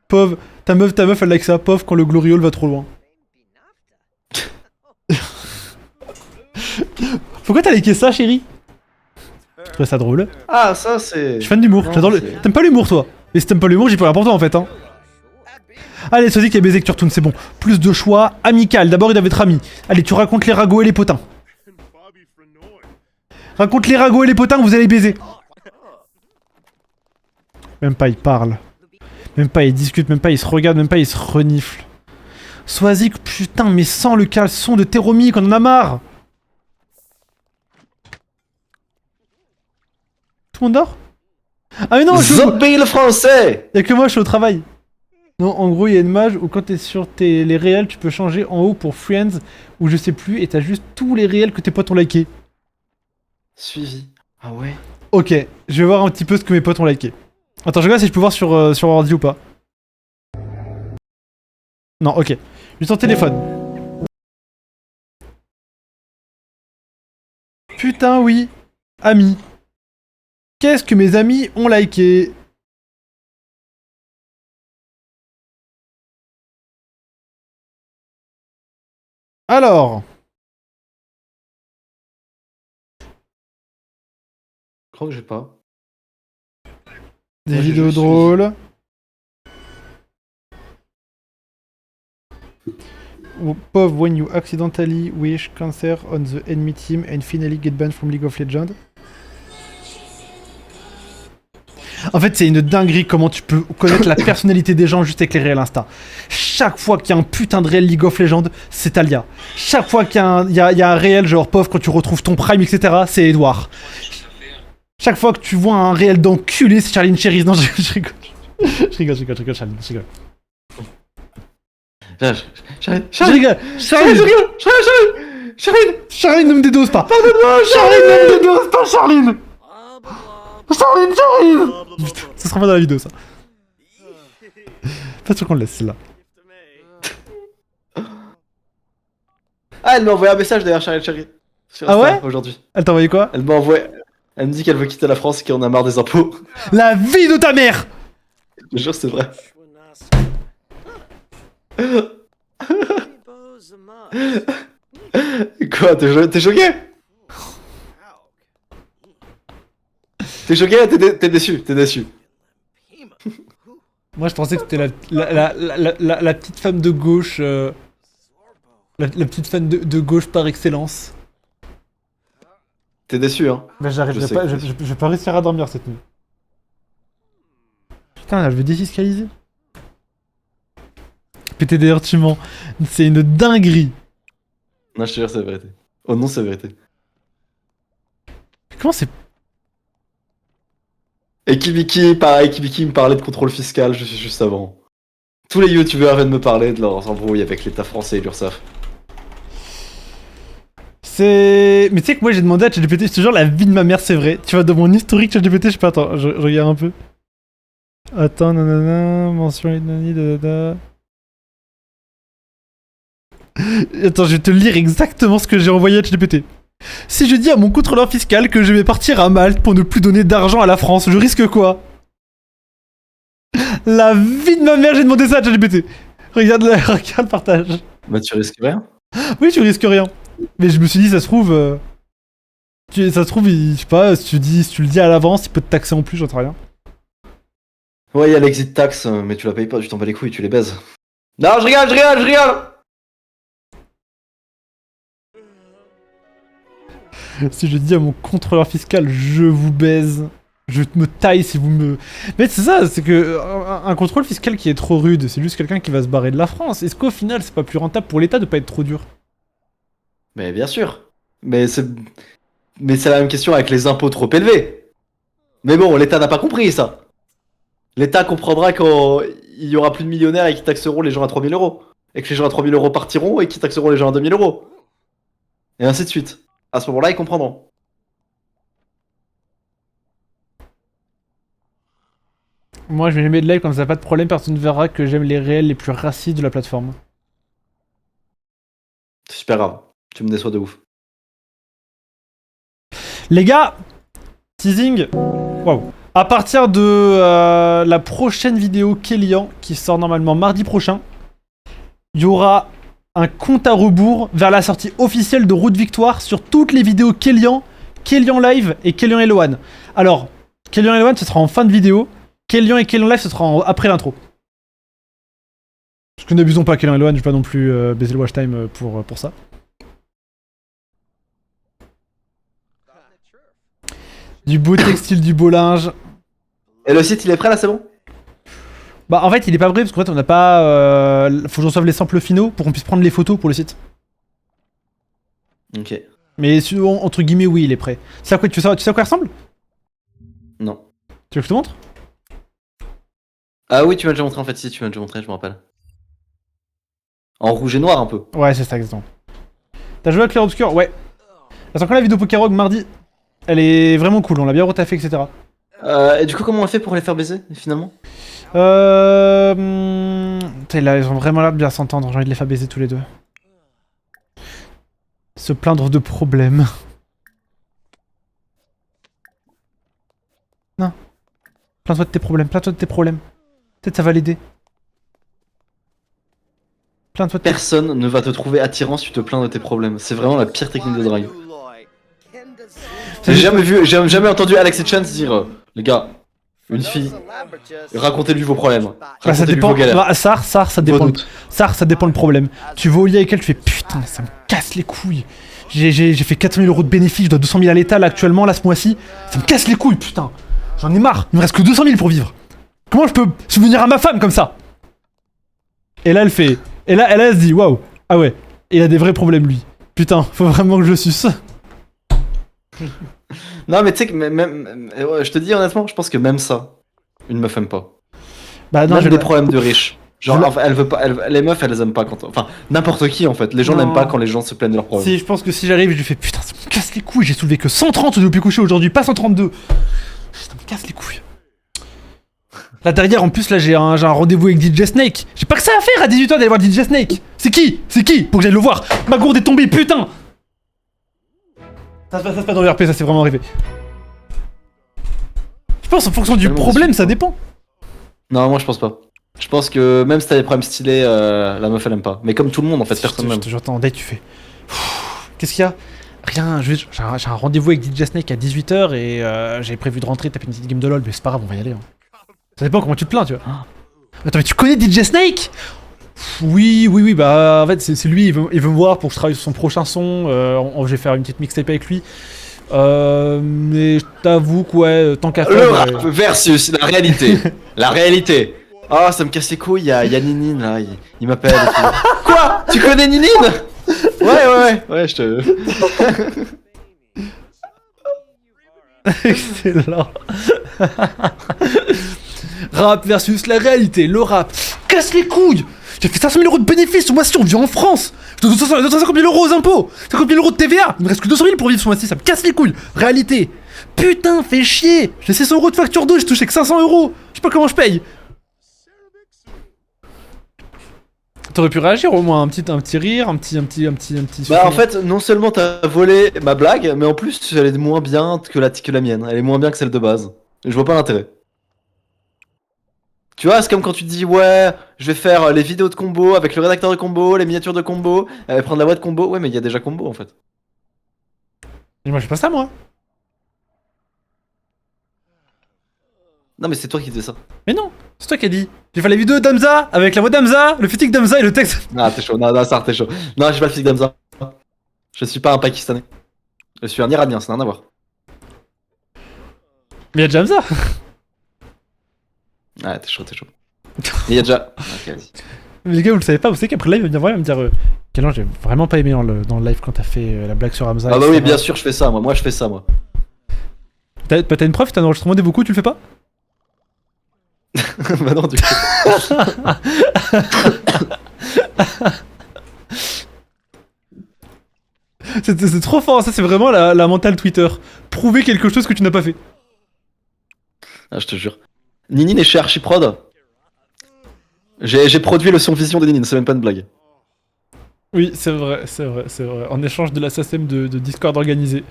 Pauvre, ta meuf elle like ça, pauvre quand le gloriole va trop loin. Pourquoi t'as liké ça chérie? Je trouvais ça drôle. Ah, ça c'est... Je suis fan d'humour, Non, j'adore le... c'est- T'aimes pas l'humour toi? Et si t'aimes pas l'humour, j'y peux rien pour toi en fait hein. Allez, Sozik qui a baisé que tu retournes, c'est bon. Plus de choix, amical, d'abord il doit être ami. Allez, tu racontes les ragots et les potins. Raconte les ragots et les potins, vous allez baiser. Même pas, il parle. Même pas, il discute, même pas, il se regarde, même pas, il se renifle. Swazik, putain, mais sans le caleçon de Teromik, on en a marre. Tout le monde dort? Ah mais non, Zombie le français. Y'a que moi, je suis au travail. Non, en gros, il y a une mage où quand t'es sur les réels, tu peux changer en haut pour Friends, ou je sais plus, et t'as juste tous les réels que tes potes ont liké. Suivi. Ah ouais. Ok, je vais voir un petit peu ce que mes potes ont liké. Attends, je regarde si je peux voir sur ordi ou pas. Non, ok. Juste en téléphone. Putain, oui. Amis. Qu'est-ce que mes amis ont liké? Alors. Je crois que j'ai pas. Des Moi, j'ai vidéos juste drôles. Pov when you accidentally wish cancer on the enemy team and finally get banned from League of Legends. En fait, c'est une dinguerie comment tu peux connaître la personnalité des gens juste avec les réels Insta. Chaque fois qu'il y a un putain de réel League of Legends, c'est Talia. Chaque fois qu'il y a un réel genre Pov quand tu retrouves ton prime, etc., c'est Edouard. Chaque fois que tu vois un réel d'enculé, c'est Charline Cherise. Non, je rigole. Je rigole, Charline, je rigole. Charline, ne me dédose pas. Pardonne-moi, Charline, ne me dédose pas, Charline. Charline. Putain, ça sera pas dans la vidéo, ça. Pas sûr qu'on le laisse, celle-là. Ah, elle m'a envoyé un message d'ailleurs, Charlie Cherry. Ah ouais? Aujourd'hui. Elle t'a envoyé quoi? Elle m'a envoyé. Elle me dit qu'elle veut quitter la France et qu'elle en a marre des impôts. La vie de ta mère! Je te jure, c'est vrai. Quoi, t'es choqué? T'es choqué? T'es déçu. Moi, je pensais que c'était la petite femme de gauche. La petite femme de gauche par excellence. T'es déçu, hein? Mais j'arriverai pas, je vais pas réussir à dormir cette nuit. Putain, là, je vais défiscaliser. PTDR, tu mens. C'est une dinguerie. Non, je te jure, c'est la vérité. Oh non, c'est la vérité. Comment c'est... Ekibiki, pareil, Ekibiki me parlait de contrôle fiscal juste avant. Tous les youtubeurs viennent me parler de leurs embrouilles avec l'État français et l'URSSAF. C'est... Mais tu sais que moi j'ai demandé à ChatGPT, je te jure, la vie de ma mère, c'est vrai. Tu vois, dans mon historique ChatGPT, je sais pas, attends, je regarde un peu. Attends, nanana, mention nani, dadada. Attends, je vais te lire exactement ce que j'ai envoyé à ChatGPT. Si je dis à mon contrôleur fiscal que je vais partir à Malte pour ne plus donner d'argent à la France, je risque quoi? La vie de ma mère, j'ai demandé ça à ChatGPT. Regarde, regarde, partage. Bah tu risques rien. Oui, tu risques rien. Mais je me suis dit, ça se trouve... ça se trouve, je sais pas, si tu le dis à l'avance, il peut te taxer en plus, j'en sais rien. Ouais, il y a l'exit tax, mais tu la payes pas, tu t'en bats les couilles, tu les baises. Non, je rigole. Si je dis à mon contrôleur fiscal, je vous baise, je me taille si vous me... Mais c'est ça, c'est que un contrôle fiscal qui est trop rude, c'est juste quelqu'un qui va se barrer de la France. Est-ce qu'au final, c'est pas plus rentable pour l'État de pas être trop dur? Mais bien sûr. Mais c'est la même question avec les impôts trop élevés. Mais bon, l'État n'a pas compris ça. L'État comprendra quand il y aura plus de millionnaires et qui taxeront les gens à 3000 euros. Et que les gens à 3000 euros partiront et qui taxeront les gens à 2000 euros. Et ainsi de suite. À ce moment-là, ils comprendront. Moi, je vais jamais de live comme ça, pas de problème, personne ne verra que j'aime les réels les plus racistes de la plateforme. C'est super grave. Tu me déçois de ouf. Les gars, teasing. Waouh. À partir de la prochaine vidéo Kélian, qui sort normalement mardi prochain, il y aura un compte à rebours vers la sortie officielle de Route Victoire sur toutes les vidéos Kélian, Kélian Live et Kélian Eloane. Alors, Kélian Eloane, ce sera en fin de vidéo. Kélian et Kélian Live, ce sera après l'intro. Parce que n'abusons pas, Kélian Eloane, je vais pas non plus baiser le watch time pour ça. Du beau textile, du beau linge. Et le site, il est prêt là, c'est bon? Bah en fait il est pas prêt parce qu'en fait on n'a pas... faut que je reçoive les samples finaux pour qu'on puisse prendre les photos pour le site. Ok. Mais entre guillemets oui il est prêt. Tu sais à quoi il ressemble? Non. Tu veux que je te montre? Ah oui, tu m'as déjà montré en fait, si, tu m'as déjà montré, je me rappelle. En rouge et noir un peu. Ouais c'est ça exactement. T'as joué à Clair Obscur? Ouais. Attends quand la vidéo Pokerog mardi, elle est vraiment cool, on l'a bien retaffé etc. Et du coup, comment on fait pour les faire baiser, finalement? Putain, là, ils ont vraiment l'air de bien s'entendre, j'ai envie de les faire baiser tous les deux. Se plaindre de problèmes. Non. Plains-toi de tes problèmes, plains-toi de tes problèmes. Peut-être ça va l'aider. Plains-toi de tes... Personne ne va te trouver attirant si tu te plains de tes problèmes. C'est vraiment la pire technique de drague. J'ai jamais entendu Alex et Chance dire les gars, une fille, racontez-lui vos problèmes. Bah, ça dépend. Bah, ça dépend. doutes. Ça dépend le problème. Tu vas au lit avec elle, tu fais putain, ça me casse les couilles. J'ai fait 400 000 € de bénéfices, je dois 200 000 à l'État là actuellement, là ce mois-ci. Ça me casse les couilles, putain. J'en ai marre. Il me reste que 200 000 pour vivre. Comment je peux souvenir à ma femme comme ça? Et là elle fait. Et là elle se dit waouh. Ah ouais. Il a des vrais problèmes lui. Putain, faut vraiment que je suce. Non mais tu sais que même, je te dis honnêtement, je pense que même ça, une meuf aime pas. Bah non, même j'ai des problèmes de riches. Genre enfin, elle veut pas, les meufs elles aiment pas quand, enfin n'importe qui en fait. Les gens Non. n'aiment pas quand les gens se plaignent de leurs problèmes. Si, je pense que si j'arrive, je lui fais putain, ça me casse les couilles, j'ai soulevé que 130 depuis coucher aujourd'hui, pas 132. Ça me casse les couilles. Là derrière, en plus, là j'ai un rendez-vous avec DJ Snake. J'ai pas que ça à faire à 18h d'aller voir DJ Snake. C'est qui? Pour que j'aille le voir. Ma gourde est tombée, putain. Ça se passe pas dans le RP, ça c'est vraiment arrivé. Je pense en fonction du problème, ça dépend. Non, moi je pense pas. Je pense que même si t'as des problèmes stylés, la meuf elle aime pas. Mais comme tout le monde en fait, personne n'aime. J'entends en date, tu fais. Qu'est-ce qu'il y a? Rien, j'ai un rendez-vous avec DJ Snake à 18h et j'avais prévu de rentrer taper une petite game de LoL, mais c'est pas grave, on va y aller. Hein. Ça dépend comment tu te plains, tu vois. Attends, mais tu connais DJ Snake? Oui, bah en fait c'est lui, il veut me voir pour que je travaille sur son prochain son, je vais faire une petite mixtape avec lui. Mais je t'avoue que ouais, tant qu'à faire... Le rap versus la réalité. La réalité. Oh, ça me casse les couilles, il y a Ninine là, il m'appelle. Quoi? Tu connais Ninine? Ouais, je te... Excellent. Rap versus la réalité, le rap. Casse les couilles. J'ai fait 500 000 € de bénéfices ce mois-ci, on vit en France. Je dois 250 000 € aux impôts, 50 000 € de TVA. Il me reste que 200 000 pour vivre ce mois-ci, ça me casse les couilles. Réalité. Putain, fais chier. J'ai 600 € de facture d'eau, j'ai touché que 500 €. Je sais pas comment je paye. T'aurais pu réagir au moins, un petit rire, un petit. Bah en fait, non seulement t'as volé ma blague, mais en plus elle est moins bien que la mienne. Elle est moins bien que celle de base. Je vois pas l'intérêt. Tu vois, c'est comme quand tu te dis ouais, je vais faire les vidéos de combo avec le rédacteur de combo, les miniatures de combo, prendre la voix de combo. Ouais, mais il y a déjà combo en fait. Et moi je fais pas ça moi. Non mais c'est toi qui faisais ça. Mais non, c'est toi qui as dit. J'ai fait la vidéo d'Amza avec la voix d'Amza, le physique d'Amza et le texte. Ah t'es chaud, non ça t'es chaud. Non, j'ai pas le physique d'Amza. Je suis pas un Pakistanais. Je suis un Iranien, ça n'a rien à voir. Mais y'a déjà Amza. Ah t'es chaud. Mais y'a déjà... Ok, vas-y. Mais les gars, vous le savez pas, vous savez qu'après le live, il va venir me dire Calan, j'ai vraiment pas aimé dans le live quand t'as fait la blague sur Hamza. Ah bah oui, bien sûr, je fais ça, moi je fais ça, moi. T'as une preuve, t'as un enregistrement des vocaux, tu le fais pas? Bah non, du coup. C'est trop fort, ça c'est vraiment la mentale Twitter. Prouver quelque chose que tu n'as pas fait. Ah, je te jure. Ninine est chez Archiprod. J'ai produit le son vision de Ninine, c'est même pas une blague. Oui, c'est vrai. En échange de la SACEM de Discord organisé.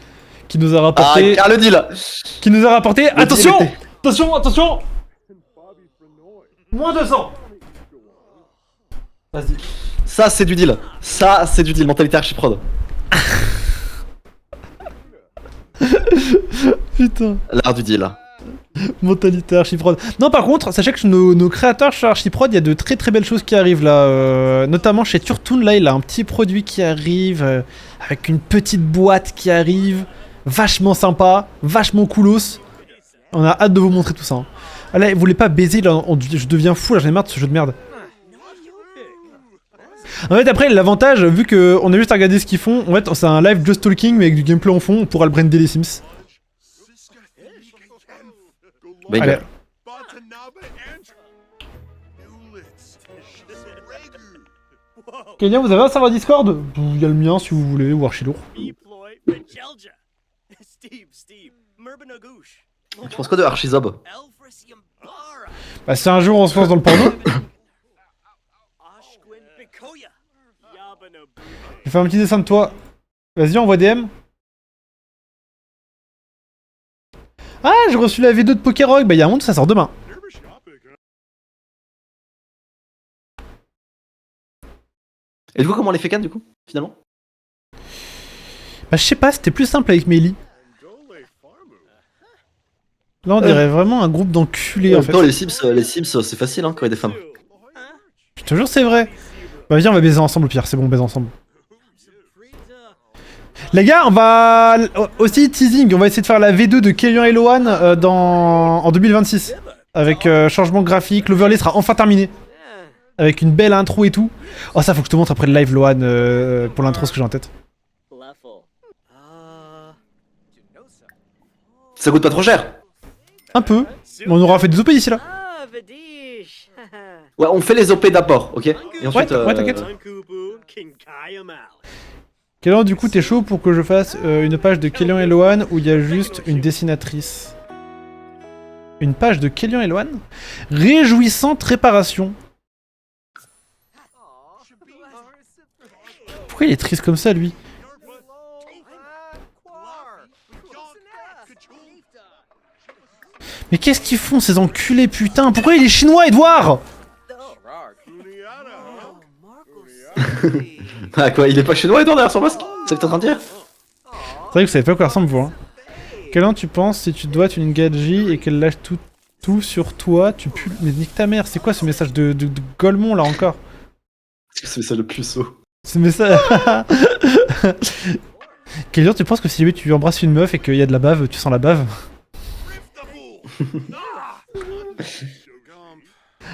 Qui nous a rapporté... Ah, car le deal. Qui nous a rapporté... Attention, Moins 200. Vas-y. Ça, c'est du deal. Mentalité Archiprod. Putain. L'art du deal. Mentalité Archiprod. Non, par contre, sachez que nos créateurs chez Archiprod, il y a de très très belles choses qui arrivent là. Notamment chez Turtoon, là, il a un petit produit qui arrive. Avec une petite boîte qui arrive. vachement sympa, vachement coolos. On a hâte de vous montrer tout ça. Hein. Ah là, vous voulez pas baiser là, je deviens fou là, j'en ai marre de ce jeu de merde. En fait après l'avantage, vu qu'on a juste à regarder ce qu'ils font, en fait c'est un live just talking mais avec du gameplay en fond, on pourra le brander les Sims. Banger. Allez. Quelqu'un, vous avez un serveur Discord? Il y a le mien si vous voulez, ou Archilour. Tu penses quoi de Archizob? Bah si un jour on se lance dans le porno. Je vais faire un petit dessin de toi. Vas-y, envoie DM. Ah, j'ai reçu la V2 de Pokérock. Bah, il y a un monde, ça sort demain. Et du coup, comment on les fait can du coup, finalement? Bah, je sais pas, c'était plus simple avec Meili. Là, on dirait vraiment un groupe d'enculés en fait. Non, les Sims, c'est facile hein, quand il y a des femmes. Je te jure, c'est vrai. Bah, viens, on va baiser ensemble au pire, c'est bon, on baise ensemble. Les gars, on va aussi teasing, on va essayer de faire la V2 de Kellyan et Lohan en 2026. Avec changement graphique, l'overlay sera enfin terminé. Avec une belle intro et tout. Oh ça faut que je te montre après le live Lohan pour l'intro ce que j'ai en tête. Ça coûte pas trop cher. Un peu, mais on aura fait des OP d'ici là. Ouais, on fait les OP d'abord, ok? Et ensuite, ouais, t'inquiète. Kellyan, du coup, t'es chaud pour que je fasse une page de Kellyan et Lohan où il y a juste une dessinatrice. Une page de Kellyan et Lohan? Réjouissante réparation. Pourquoi il est triste comme ça, lui? Mais qu'est-ce qu'ils font, ces enculés, putain? Pourquoi il est chinois, Edouard? Ah quoi, il est pas chinois Edouard derrière son masque? C'est ce que t'es en train de dire? C'est vrai que vous savez pas à quoi ressemble, vous, hein. Quel tu penses si tu dois une gadget et qu'elle lâche tout sur toi, tu pues... Mais nique ta mère, c'est quoi ce message de Golemon, là, encore? Parce que c'est ça le puceau. Ce message... Quel tu penses que si tu embrasses une meuf et qu'il y a de la bave, tu sens la bave?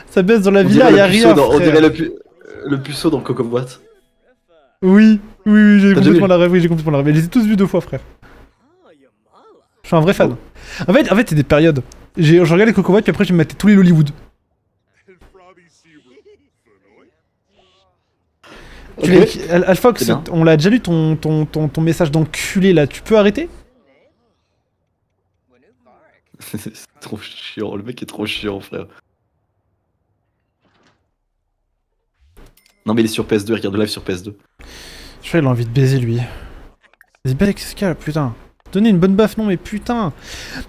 Ça baisse dans la villa, y'a rien, frère. On dirait le puceau dans Coco Boîte. Oui, j'ai complètement la rêve, Je les ai tous vus 2 fois, frère. Je suis un vrai fan. En fait c'est des périodes. Je regarde les Coco Boîte, puis après je me mettais tous les Lollywood. Okay. Alphox, on l'a déjà lu ton message d'enculé là, tu peux arrêter? C'est trop chiant, le mec est trop chiant, frère. Non mais il est sur PS2, il regarde le live sur PS2. Je crois qu'il a envie de baiser lui. Vas-y, belle escale, putain. Donnez une bonne baffe, non mais putain.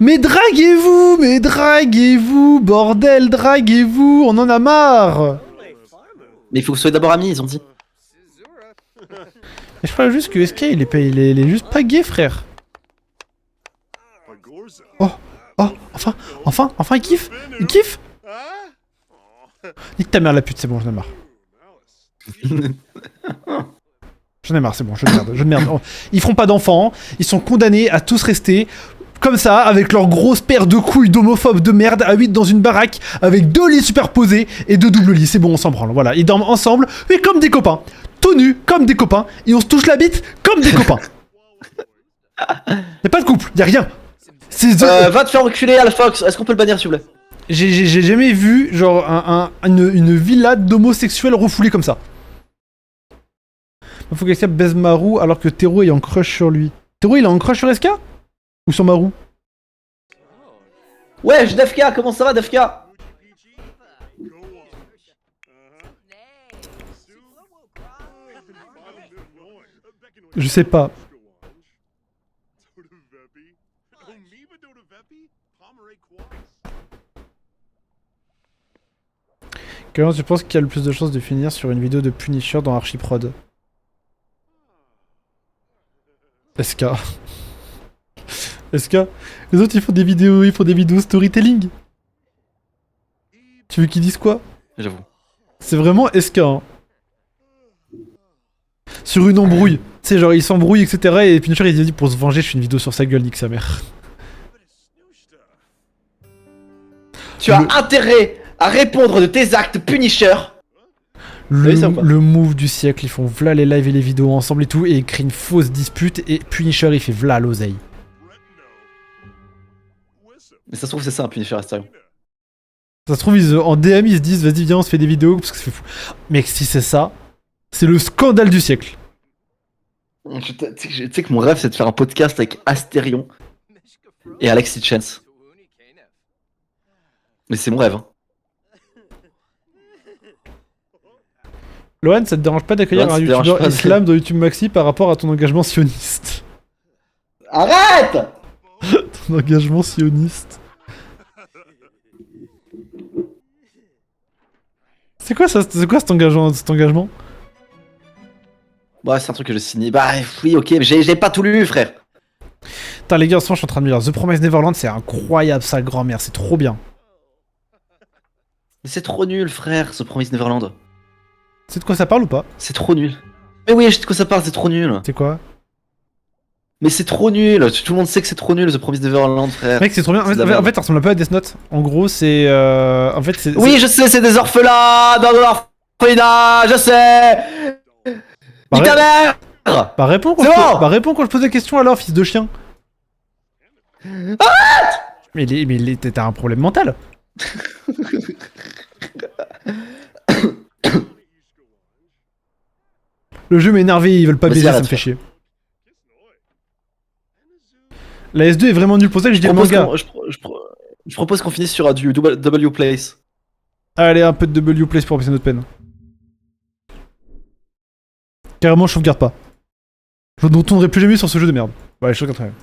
Mais draguez-vous, bordel, draguez-vous, on en a marre. Mais il faut que vous soyez d'abord amis, ils ont dit. Mais je crois juste que SK il est juste pas gay, frère. Oh, enfin il kiffe. Nique ta mère la pute, c'est bon, j'en ai marre. J'en ai marre, c'est bon, je de merde. Oh, ils feront pas d'enfants, ils sont condamnés à tous rester comme ça, avec leur grosse paire de couilles d'homophobes de merde à 8 dans une baraque, avec 2 lits superposés et 2 doubles lits, c'est bon, on s'en branle, voilà. Ils dorment ensemble, mais comme des copains, tout nus, comme des copains, et on se touche la bite comme des copains. Y'a pas de couple, y'a rien. Va te faire reculer, Alphox, est-ce qu'on peut le bannir, s'il vous plaît? J'ai jamais vu, genre, une villa d'homosexuels refoulés comme ça. Faut qu'Eska baise Maru alors que Tero est en crush sur lui. Tero il est en crush sur SK? Ou sur Maru? Wesh, Defka, comment ça va, Defka? Je sais pas. Comment tu penses qu'il y a le plus de chances de finir sur une vidéo de Punisher dans Archiprod? SK. SK. Les autres ils font des vidéos storytelling. Tu veux qu'ils disent quoi? J'avoue. C'est vraiment SK. Hein. sur une embrouille. Tu sais, genre, ils s'embrouillent, etc. Et Punisher, il dit pour se venger, je fais une vidéo sur sa gueule, nique sa mère. Tu as intérêt à répondre de tes actes, Punisher. Le, Oui, ça ou pas le move du siècle, ils font v'là les lives et les vidéos ensemble et tout, et ils créent une fausse dispute, et Punisher, il fait v'là l'oseille. Mais ça se trouve, c'est ça un Punisher Astarion. Ça se trouve, en DM, ils se disent, vas-y, viens, on se fait des vidéos, parce que c'est fou. Mec, si c'est ça, c'est le scandale du siècle. Tu sais que mon rêve, c'est de faire un podcast avec Astérion et Alexis Chance. Mais c'est mon rêve. Hein. Lohan, ça te dérange pas d'accueillir Lohan, un ça te dérange youtubeur pas, islam dans YouTube Maxi par rapport à ton engagement sioniste? Arrête! Ton engagement sioniste. C'est quoi ça? C'est quoi cet engagement? Bah, c'est un truc que je signe. Bah, oui, ok, mais j'ai pas tout lu, frère. Putain, les gars, en ce moment, je suis en train de me lire The Promised Neverland, c'est incroyable, sa grand-mère, c'est trop bien. Mais c'est trop nul, frère, ce Promised Neverland. C'est de quoi ça parle ou pas? C'est trop nul. Mais oui, je sais de quoi ça parle, c'est trop nul. C'est quoi? Mais c'est trop nul. Tout le monde sait que c'est trop nul, The Promised Neverland, frère. Mec, c'est trop bien. C'est de la En merde. fait, ça ressemble un peu à Death Note. En gros, c'est. En fait, c'est. Oui, je sais, c'est des orphelins dans de l'orphelinat, je sais. Bah, Nique ta mère. Bah, réponds quand, C'est bon. réponds quand je pose la question alors, fils de chien. Arrête! Mais t'as un problème mental. Le jeu m'a énervé, ils veulent pas Vas-y, baiser, ça arrête, me fait frère. chier. La S2 est vraiment nulle pour ça que je dis le manga. Je propose qu'on finisse sur du W Place. Allez, un peu de W place pour baisser notre peine. Carrément, je sauvegarde pas. Je ne retournerai plus jamais sur ce jeu de merde. Ouais, je sauvegarde quand même.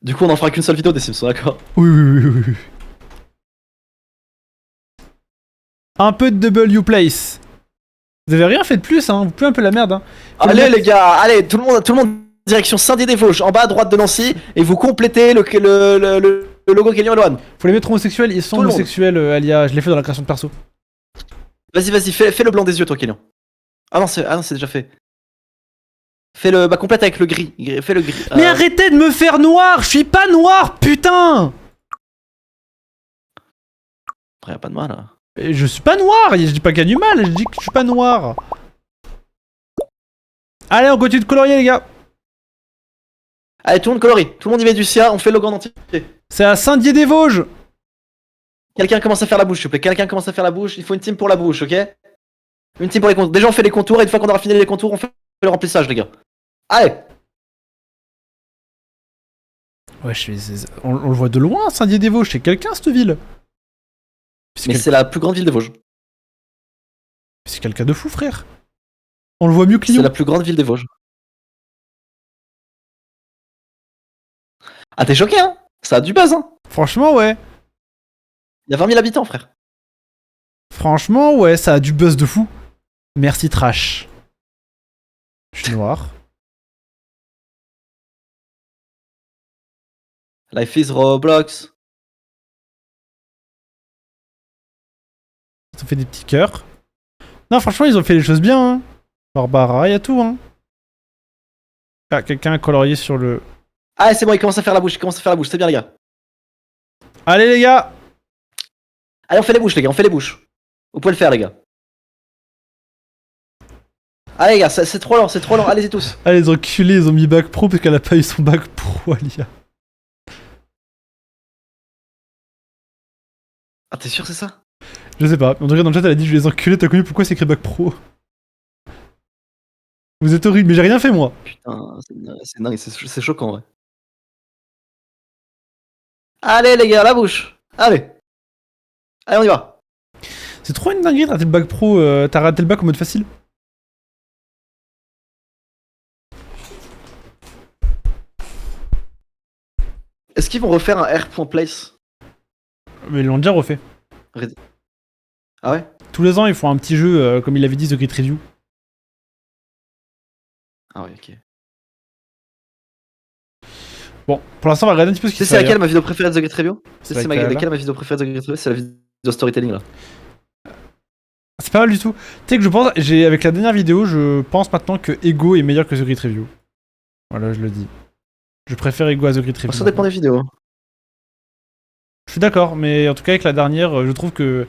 Du coup, on en fera qu'une seule vidéo des Simpsons, d'accord? Oui. Un peu de W place. Vous avez rien fait de plus, hein. Vous puez un peu la merde, hein. Faut Allez, le mettre- les gars, allez, tout le monde, direction Saint-Dié-des-Vosges, en bas à droite de Nancy, et vous complétez le logo Kélian et Lohan. Faut les mettre homosexuels, ils sont Tout le monde. homosexuels, Alia. Je l'ai fait dans la création de perso. Vas-y, fais le blanc des yeux, toi, Kélian. Ah non, c'est déjà fait. Fais le. Bah, complète avec le gris. Fais le gris. Mais arrêtez de me faire noir. Je suis pas noir, putain. Après, y'a pas de mal, là. Et je suis pas noir. Je dis pas qu'il y a du mal. Je dis que je suis pas noir. Allez, on continue de colorier, les gars. Allez, tout le monde colorie. Tout le monde y met du sien, on fait le logo en entier. C'est à Saint-Dié-des-Vosges. Quelqu'un commence à faire la bouche, s'il vous plaît. Quelqu'un commence à faire la bouche. Il faut une team pour la bouche, ok? Une team pour les contours. Déjà, on fait les contours, et une fois qu'on aura fini les contours, on fait le remplissage, les gars. Allez! Ouais, on le voit de loin, Saint-Dié-des-Vosges. C'est quelqu'un, cette ville. Mais c'est la plus grande ville des Vosges. C'est quelqu'un de fou, frère. On le voit mieux que C'est Lyon. la plus grande ville des Vosges. Ah, t'es choqué, hein? Ça a du buzz, hein? Franchement, ouais. Il y a 20 000 habitants, frère. Franchement, ouais, ça a du buzz de fou. Merci, Trash. Je suis noir. Life is Roblox. Ils ont fait des petits cœurs. Non, franchement, ils ont fait les choses bien. Hein. Barbara, y a tout, hein. Ah, quelqu'un a colorié sur le... Ah, c'est bon, il commence à faire la bouche, c'est bien, les gars. Allez, les gars. Allez, on fait les bouches, les gars, on fait les bouches. Vous pouvez le faire, les gars. Allez, les gars, c'est trop lent, allez-y tous. Allez, les enculés, ils ont mis bac pro parce qu'elle a pas eu son bac pro, Alia. Ah, t'es sûr, c'est ça? Je sais pas. En tout cas, dans le chat, elle a dit, je vais les enculer, t'as connu pourquoi c'est écrit bac pro? Vous êtes horrible, mais j'ai rien fait, moi. Putain, c'est dingue, c'est choquant, ouais. Allez, les gars, la bouche. Allez, on y va. C'est trop une dinguerie de rater le bac pro. T'as raté le bac en mode facile. Est-ce qu'ils vont refaire un R.place? Mais ils l'ont déjà refait. Ah ouais? Tous les ans, ils font un petit jeu, comme il l'avait dit, The Great Review. Ah ouais, ok. Bon, pour l'instant, on va regarder un petit peu ce qui se C'est fait laquelle ailleurs. ma vidéo préférée de The Great Review? C'est laquelle, laquelle ma vidéo préférée de The Great Review? C'est la vidéo storytelling là. pas mal du tout. Tu sais que je pense, avec la dernière vidéo, je pense maintenant que Ego est meilleur que The Grid Review. Voilà, je le dis. Je préfère Ego à The Grid Review. Ça dépend des vidéos. Je suis d'accord, mais en tout cas avec la dernière, je trouve que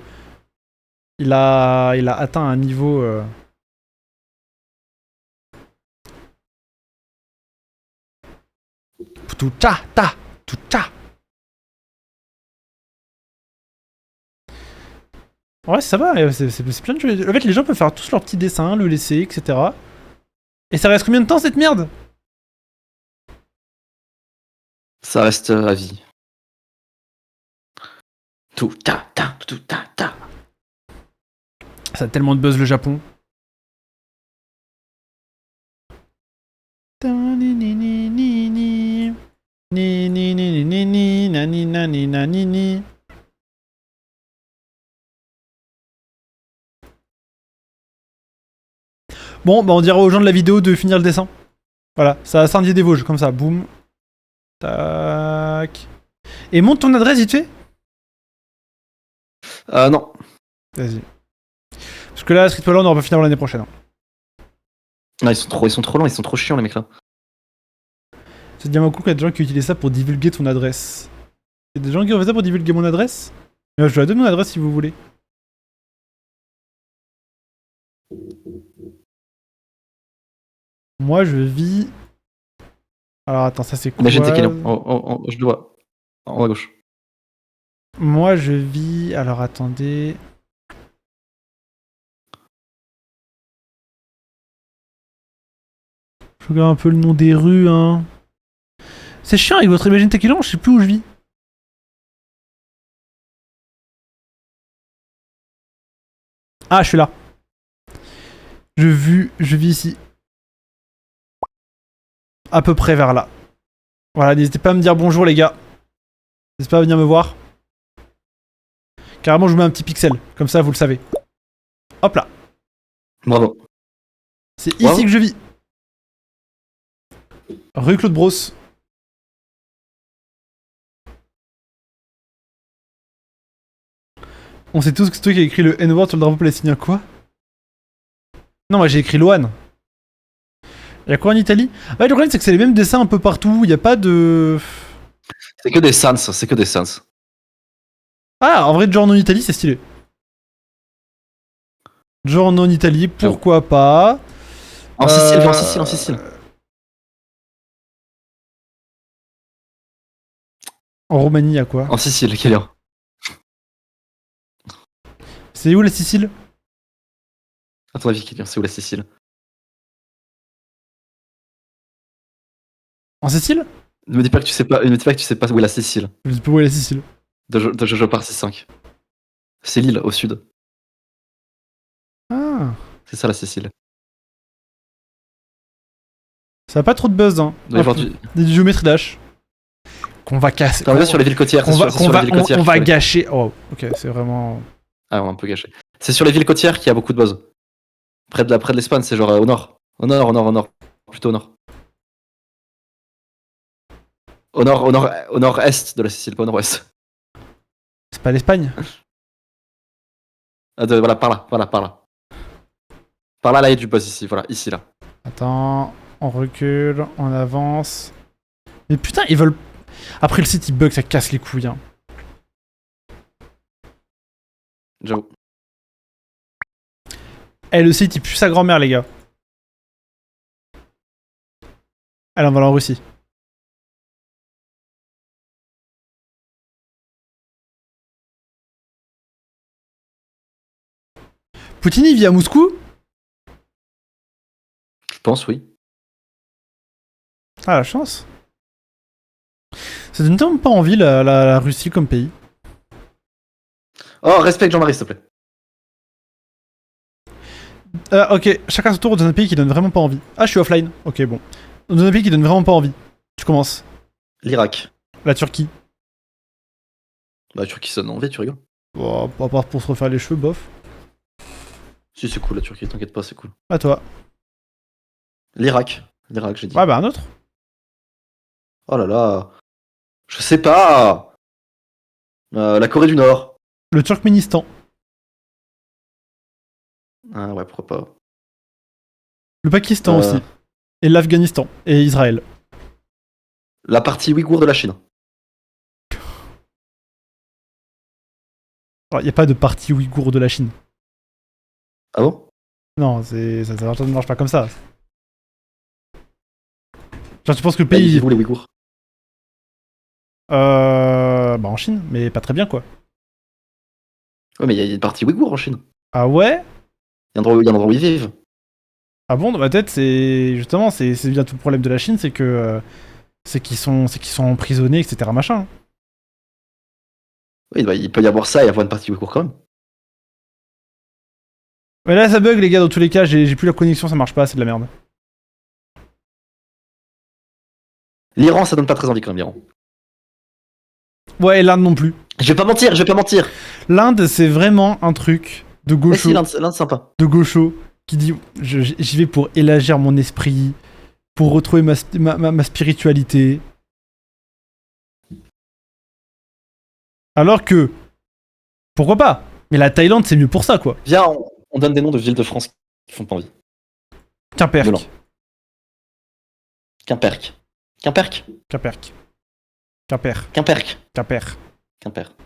il a atteint un niveau. Tout ta ta tout ta. Ouais, ça va, c'est plein de choses. En fait, les gens peuvent faire tous leurs petits dessins, le laisser, etc. Et ça reste combien de temps cette merde? Ça reste à vie. Tout ta ta, tout ta ta. Ça a tellement de buzz le Japon. Bon, bah on dira aux gens de la vidéo de finir le dessin. Voilà, ça a Saint-Dié des Vosges, comme ça, boum. Tac. Et monte ton adresse vite fait. Non. Vas-y. Parce que là, Street Wall, on aura pas fini avant l'année prochaine. Hein. Ah, ils sont trop lents, ils sont trop chiants les mecs là. C'est bien cool qu'il y a des gens qui utilisent ça pour divulguer ton adresse. Il y a des gens qui ont fait ça pour divulguer mon adresse. Je vais la donner mon adresse si vous voulez. Moi, je vis... Alors attends, ça c'est quoi? Mais j'étais quel je dois. En haut à gauche. Moi, je vis... Alors attendez... Je regarde un peu le nom des rues, hein. C'est chiant avec votre Imagine Tequila, je sais plus où je vis. Ah, je suis là. Je vis ici. À peu près vers là. Voilà, n'hésitez pas à me dire bonjour les gars. N'hésitez pas à venir me voir. Carrément, je vous mets un petit pixel, comme ça vous le savez. Hop là. Bravo. C'est ici que je vis. Rue Claude Brosse. On sait tous que c'est toi qui as écrit le N-word sur le drapeau palestinien. Quoi? Non, moi j'ai écrit Loan. Y'a quoi en Italie? Ouais, le problème c'est que c'est les mêmes dessins un peu partout. Y a pas de. C'est que des sans, Ah, en vrai, Giorno en Italie, c'est stylé. Giorno en Italie, pourquoi pas? En Sicile, en Sicile. En Roumanie, y'a quoi? En Sicile, quelle heure? C'est où la Sicile? À ton avis, Kylian, c'est où la Sicile? En Sicile? Ne me dis pas que tu sais pas, où est la Sicile. Je sais pas où est la Sicile. De Jojo Party 5. C'est l'île au sud. Ah. C'est ça la Sicile. Ça a pas trop de buzz, hein. Des géométries d'H. Qu'on va casser. T'en reviens sur les villes côtières. On va gâcher. Oh, ok, c'est vraiment. Ah, on va un peu gâcher. C'est sur les villes côtières qu'il y a beaucoup de buzz. Près de l'Espagne, c'est genre au nord. Au nord. Plutôt au nord. Au nord-est de la Sicile, pas au nord-ouest. C'est pas l'Espagne? Voilà, par là. Par là, il y a du buzz ici, voilà, ici, là. Attends, on recule, on avance. Mais putain, ils veulent... Après le site, il bug, ça casse les couilles. Hein. J'avoue. Eh, le site, il pue sa grand-mère, les gars. Allez, on va aller en Russie. Poutine, il vit à Moscou? Je pense, oui. Ah, la chance. Ça donne tellement pas envie, la Russie comme pays. Oh, respecte Jean-Marie, s'il te plaît. Ok, chacun son tour dans un pays qui donne vraiment pas envie. Ah, je suis offline. Ok, bon. Dans un pays qui donne vraiment pas envie. Tu commences. L'Irak. La Turquie. Bah, la Turquie, ça donne envie, tu rigoles. Bon, à part pour se refaire les cheveux, bof. Si, c'est cool, la Turquie, t'inquiète pas, c'est cool. À toi. L'Irak, j'ai dit. Ouais, bah un autre. Oh là là. Je sais pas. La Corée du Nord. Le Turkménistan. Ah ouais, pourquoi pas. Le Pakistan Euh. aussi. Et l'Afghanistan. Et Israël. La partie ouïghour de la Chine. Il n'y a pas de partie ouïghour de la Chine. Ah bon? Non, ça ne marche pas comme ça. Genre, tu penses que le Bah, ils pays. vivent où les Ouïghours? Bah, en Chine, mais pas très bien, quoi. Ouais, mais il y a une partie ouïghour en Chine. Ah ouais? Il y a un endroit où ils vivent. Ah bon, dans ma tête, c'est. Justement, c'est bien tout le problème de la Chine, c'est que. C'est qu'ils sont emprisonnés, etc. Machin. Oui, bah, il peut y avoir ça et avoir une partie ouïghour quand même. Mais là, ça bug, les gars, dans tous les cas, j'ai plus la connexion, ça marche pas, c'est de la merde. L'Iran, ça donne pas très envie quand même, l'Iran. Ouais, et l'Inde non plus. Je vais pas mentir. L'Inde, c'est vraiment un truc de Mais gaucho, si, l'Inde, sympa. de gaucho qui dit j'y vais pour élargir mon esprit, pour retrouver ma spiritualité. Alors que, pourquoi pas? Mais la Thaïlande, c'est mieux pour ça, quoi. Viens, on donne des noms de villes de France qui font pas envie. Quimperk. Melun. Quimperk. Quimper.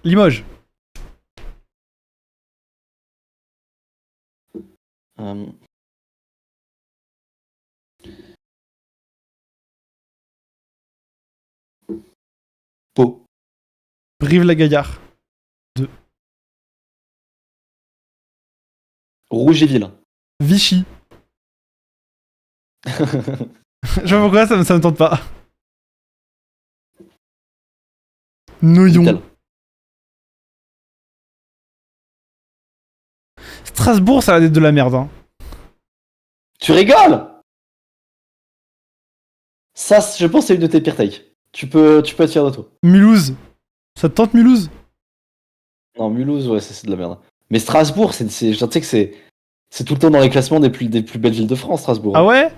Limoges. Euh, Pau. Brive-la-Gaillarde. Rougéville. Vichy. Je sais pas pourquoi ça me tente pas. Noyon. Vitel. Strasbourg, ça a l'air de la merde. Hein. Tu rigoles? Ça, je pense, c'est une de tes pires takes. Tu peux être fier de toi. Mulhouse. Ça te tente Mulhouse? Non, Mulhouse, ouais, c'est de la merde. Mais Strasbourg, je sais que c'est tout le temps dans les classements des plus belles villes de France, Strasbourg. Ah ouais?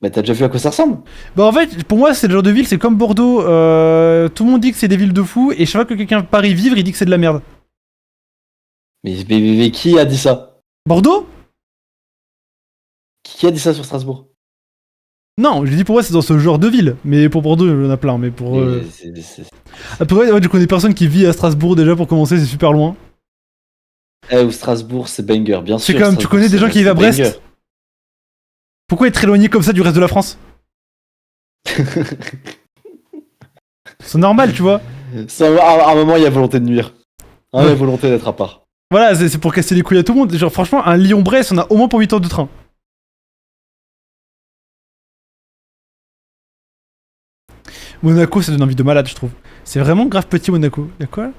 Bah t'as déjà vu à quoi ça ressemble? Bah en fait, pour moi, c'est le genre de ville, c'est comme Bordeaux. Tout le monde dit que c'est des villes de fous, et chaque fois que quelqu'un part y vivre, il dit que c'est de la merde. Mais qui a dit ça? Bordeaux? Qui a dit ça sur Strasbourg? Non, j'ai dit pour moi, c'est dans ce genre de ville. Mais pour Bordeaux, il y en a plein. Mais pour. Après, ouais, je connais personne qui vit à Strasbourg déjà pour commencer, c'est super loin. Ou Strasbourg, c'est banger, bien sûr. C'est comme, tu Strasbourg, connais des gens qui vivent à Brest? banger. Pourquoi être éloigné comme ça du reste de la France? C'est normal, tu vois. Ça, à un moment, il y a volonté de nuire. Il y a volonté d'être à part. Voilà, c'est pour casser les couilles à tout le monde. Genre, franchement, un Lyon-Brest, on a au moins pour 8 heures de train. Monaco, ça donne envie de malade, je trouve. C'est vraiment grave petit, Monaco. Y'a quoi là?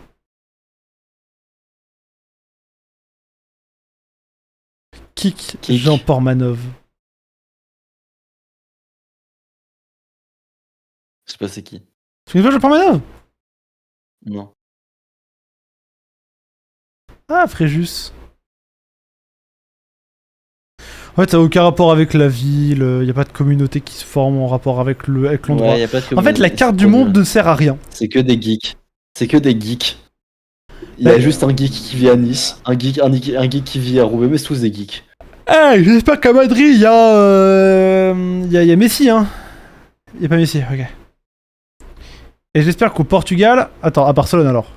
Kik, Jean Portmanov. Je sais pas c'est qui. Tu connais pas Jean Portmanov? Non. Ah, Fréjus. En fait, ça n'a aucun rapport avec la ville, y a pas de communauté qui se forme en rapport avec l'endroit. Ouais, y a pas de En fait, la carte du monde ne sert à rien. C'est que des geeks. C'est que des geeks. Il y a juste un geek qui vit à Nice, un geek qui vit à Roubaix, mais c'est tous des geeks. Eh, j'espère qu'à Madrid, il y a Messi, hein. Il y a pas Messi, ok. Et j'espère qu'au Portugal... Attends, à Barcelone alors.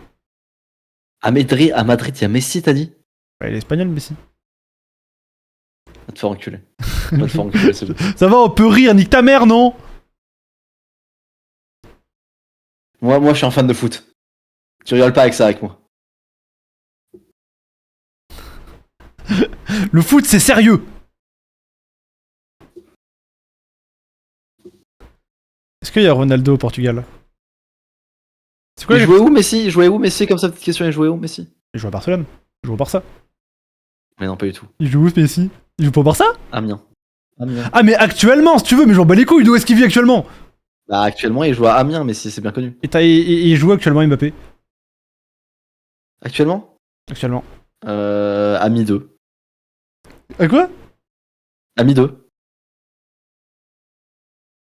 À Madrid, il y a Messi, t'as dit? Ouais, il est espagnol, Messi. Va te faire enculer. Va te faire enculer, c'est bon. Ça va, on peut rire, nique ta mère, non? Moi, je suis un fan de foot. Tu rigoles pas avec ça avec moi. Le foot, c'est sérieux. Est-ce qu'il y a Ronaldo au Portugal? C'est quoi Il jouait où Messi comme ça, petite question, il jouait où Messi? Il joue à Barcelone. Il joue au Barça. Mais non, pas du tout. Il joue où, Messi? Il joue pas au Barça? Amiens. Ah, mais actuellement, si tu veux, mais j'en bats les couilles, d'où est-ce qu'il vit actuellement? Bah, actuellement, il joue à Amiens, Messi, c'est bien connu. Et il joue actuellement Mbappé? Actuellement? Actuellement. Ami 2. À quoi? Ami 2.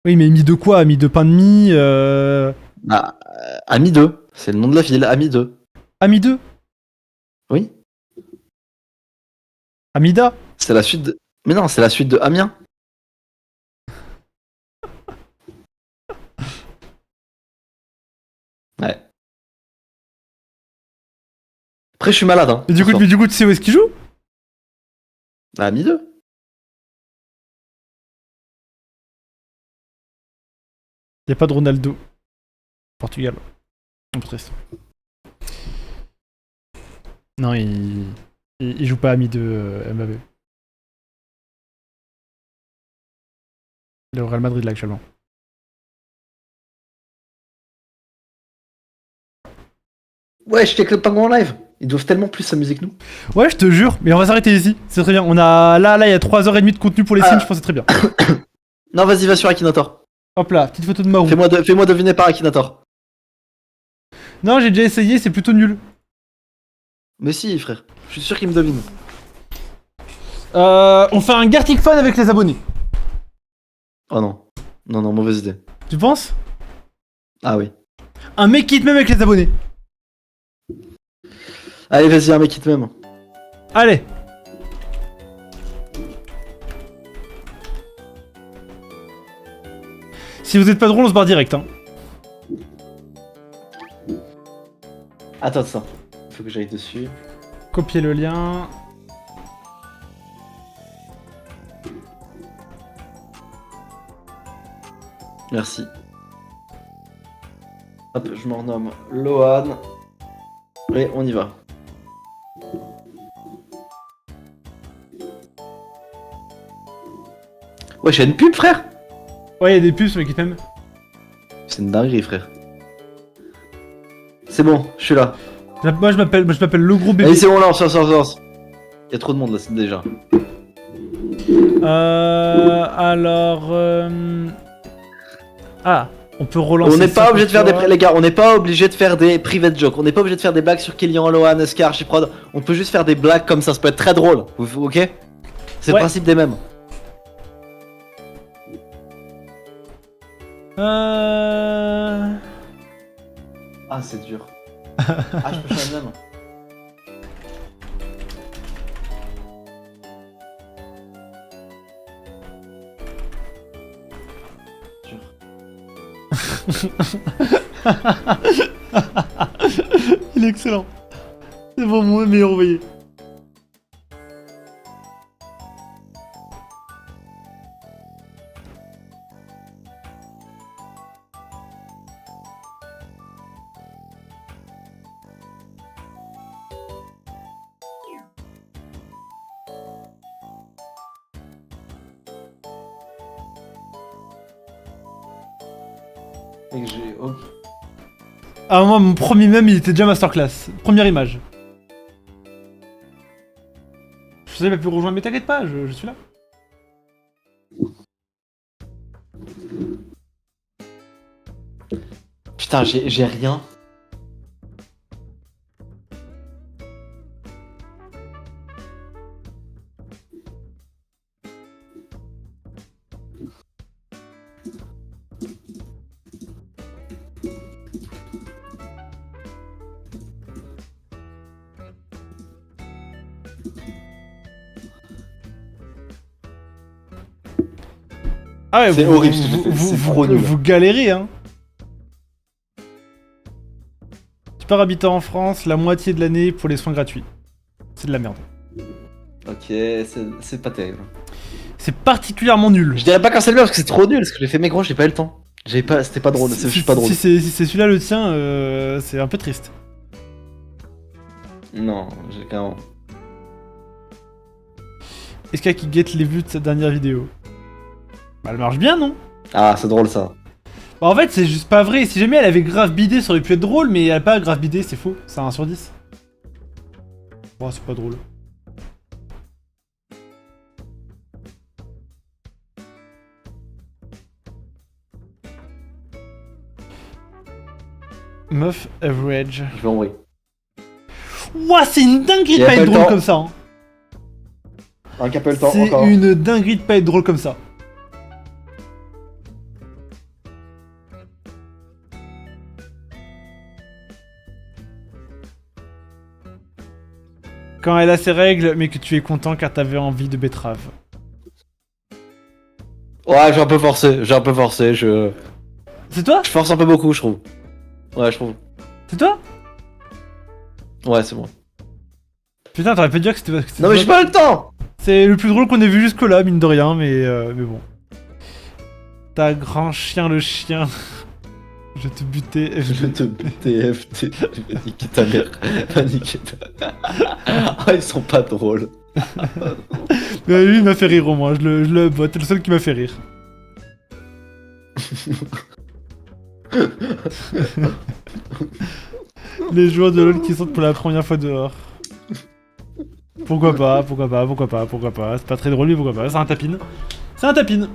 Oui, mais mis de quoi? Mis de pain de mie Bah, Ami 2. C'est le nom de la ville, Ami 2. Ami 2? Oui. Amida. C'est la suite de... Mais non, c'est la suite de Amiens. Ouais. Après, je suis malade, hein. Et du coup, tu sais où est-ce qu'il joue? À Ami 2. Y a pas de Ronaldo. Portugal. Un peu triste. Non, il joue pas Ami de Mbappé. Il est au Real Madrid là actuellement. Ouais, je check le pingouin en live. Ils doivent tellement plus s'amuser que nous. Ouais, je te jure, mais on va s'arrêter ici. C'est très bien. On a là, il y a 3h30 de contenu pour les sims, je pense que c'est très bien. Non, vas-y, va sur Akinator. Hop là, petite photo de Mahou. Fais-moi deviner par Akinator. Non, j'ai déjà essayé, c'est plutôt nul. Mais si, frère. Je suis sûr qu'il me devine. On fait un Gartic Fun avec les abonnés. Oh non. Non, mauvaise idée. Tu penses? Ah oui. Un Make It Même avec les abonnés. Allez, vas-y, un mec it même. Allez. Si vous êtes pas drôle, on se barre direct. Hein. Attends. Faut que j'aille dessus. Copier le lien. Merci. Hop, je m'en renomme Lohan. Et on y va. Ouais, j'ai une pub, frère. Ouais, il y a des pubs sur Make It Même. C'est une dinguerie, frère. C'est bon, je suis là. Moi, je m'appelle le gros bébé. Allez, c'est bon, lance. Il y a trop de monde là, c'est déjà. Ah, on peut relancer. On n'est pas ça obligé de faire pour toi. les gars, on n'est pas obligé de faire des private jokes. On n'est pas obligé de faire des blagues sur Killian, Lohan, Scar, Chiprod. On peut juste faire des blagues comme ça peut être très drôle. Ok? C'est le Ouais. principe des mêmes. Ah, c'est dur. Ah, je peux faire le même. Il est excellent. C'est vraiment mon meilleur envoyé. Et que j'ai. Ok. Ah, moi, mon premier mème, il était déjà masterclass. Première image. Je sais pas pu rejoindre, mais t'inquiète pas, je suis là. Putain, j'ai rien. Ah ouais, C'est horrible ce que j'ai fait, c'est trop nul. Vous galérez, hein. Tu pars habiter en France la moitié de l'année pour les soins gratuits. C'est de la merde. Ok, c'est pas terrible. C'est particulièrement nul. Je dirais pas cancel parce que c'est trop nul, parce que j'ai fait mes gros, j'ai pas eu le temps. C'était pas drôle, je suis pas drôle. Si c'est celui-là le tien, c'est un peu triste. Non, j'ai carrément. Est-ce qu'il y a qui guette les vues de cette dernière vidéo? Bah, elle marche bien, non? Ah, c'est drôle ça. Bah, en fait, c'est juste pas vrai. Si jamais elle avait grave bidé, ça aurait pu être drôle, mais elle a pas grave bidé, c'est faux. C'est un 1 sur 10. Bon, c'est pas drôle. Meuf average. Je vais envoyer. Ouah, c'est une dinguerie de Il y a pas pas être le drôle temps. comme ça. Hein. Un qui a pas eu le temps C'est encore. une dinguerie de pas être drôle comme ça. Quand elle a ses règles, mais que tu es content car t'avais envie de betterave. Ouais, j'ai un peu forcé, je C'est toi? force un peu beaucoup, je trouve. Ouais, je trouve. C'est toi? Ouais, c'est moi. Putain, t'aurais pu dire que c'était Non mais j'ai pas le temps. C'est le plus drôle qu'on ait vu jusque là, mine de rien, mais bon. T'as grand chien le chien. Je te butais. Je te TFT, va niquer ta mère. Va niquer ta... Ah, ils sont pas drôles. Mais lui, il m'a fait rire au moins, je le vote, c'est le seul qui m'a fait rire. Les joueurs de LoL qui sortent pour la première fois dehors. Pourquoi pas, c'est pas très drôle, mais pourquoi pas, c'est un tapine. C'est un tapine.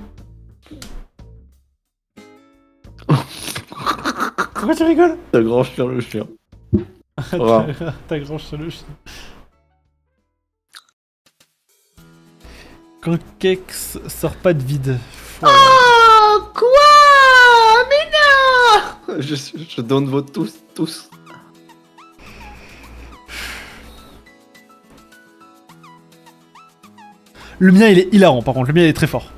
Pourquoi tu rigoles? T'as grand chien le chien. T'as grand chien le chien. Quand Kex sort pas de vide. Voilà. Oh, quoi? Mais non. Je donne vos tous. Le mien il est hilarant par contre, le mien il est très fort.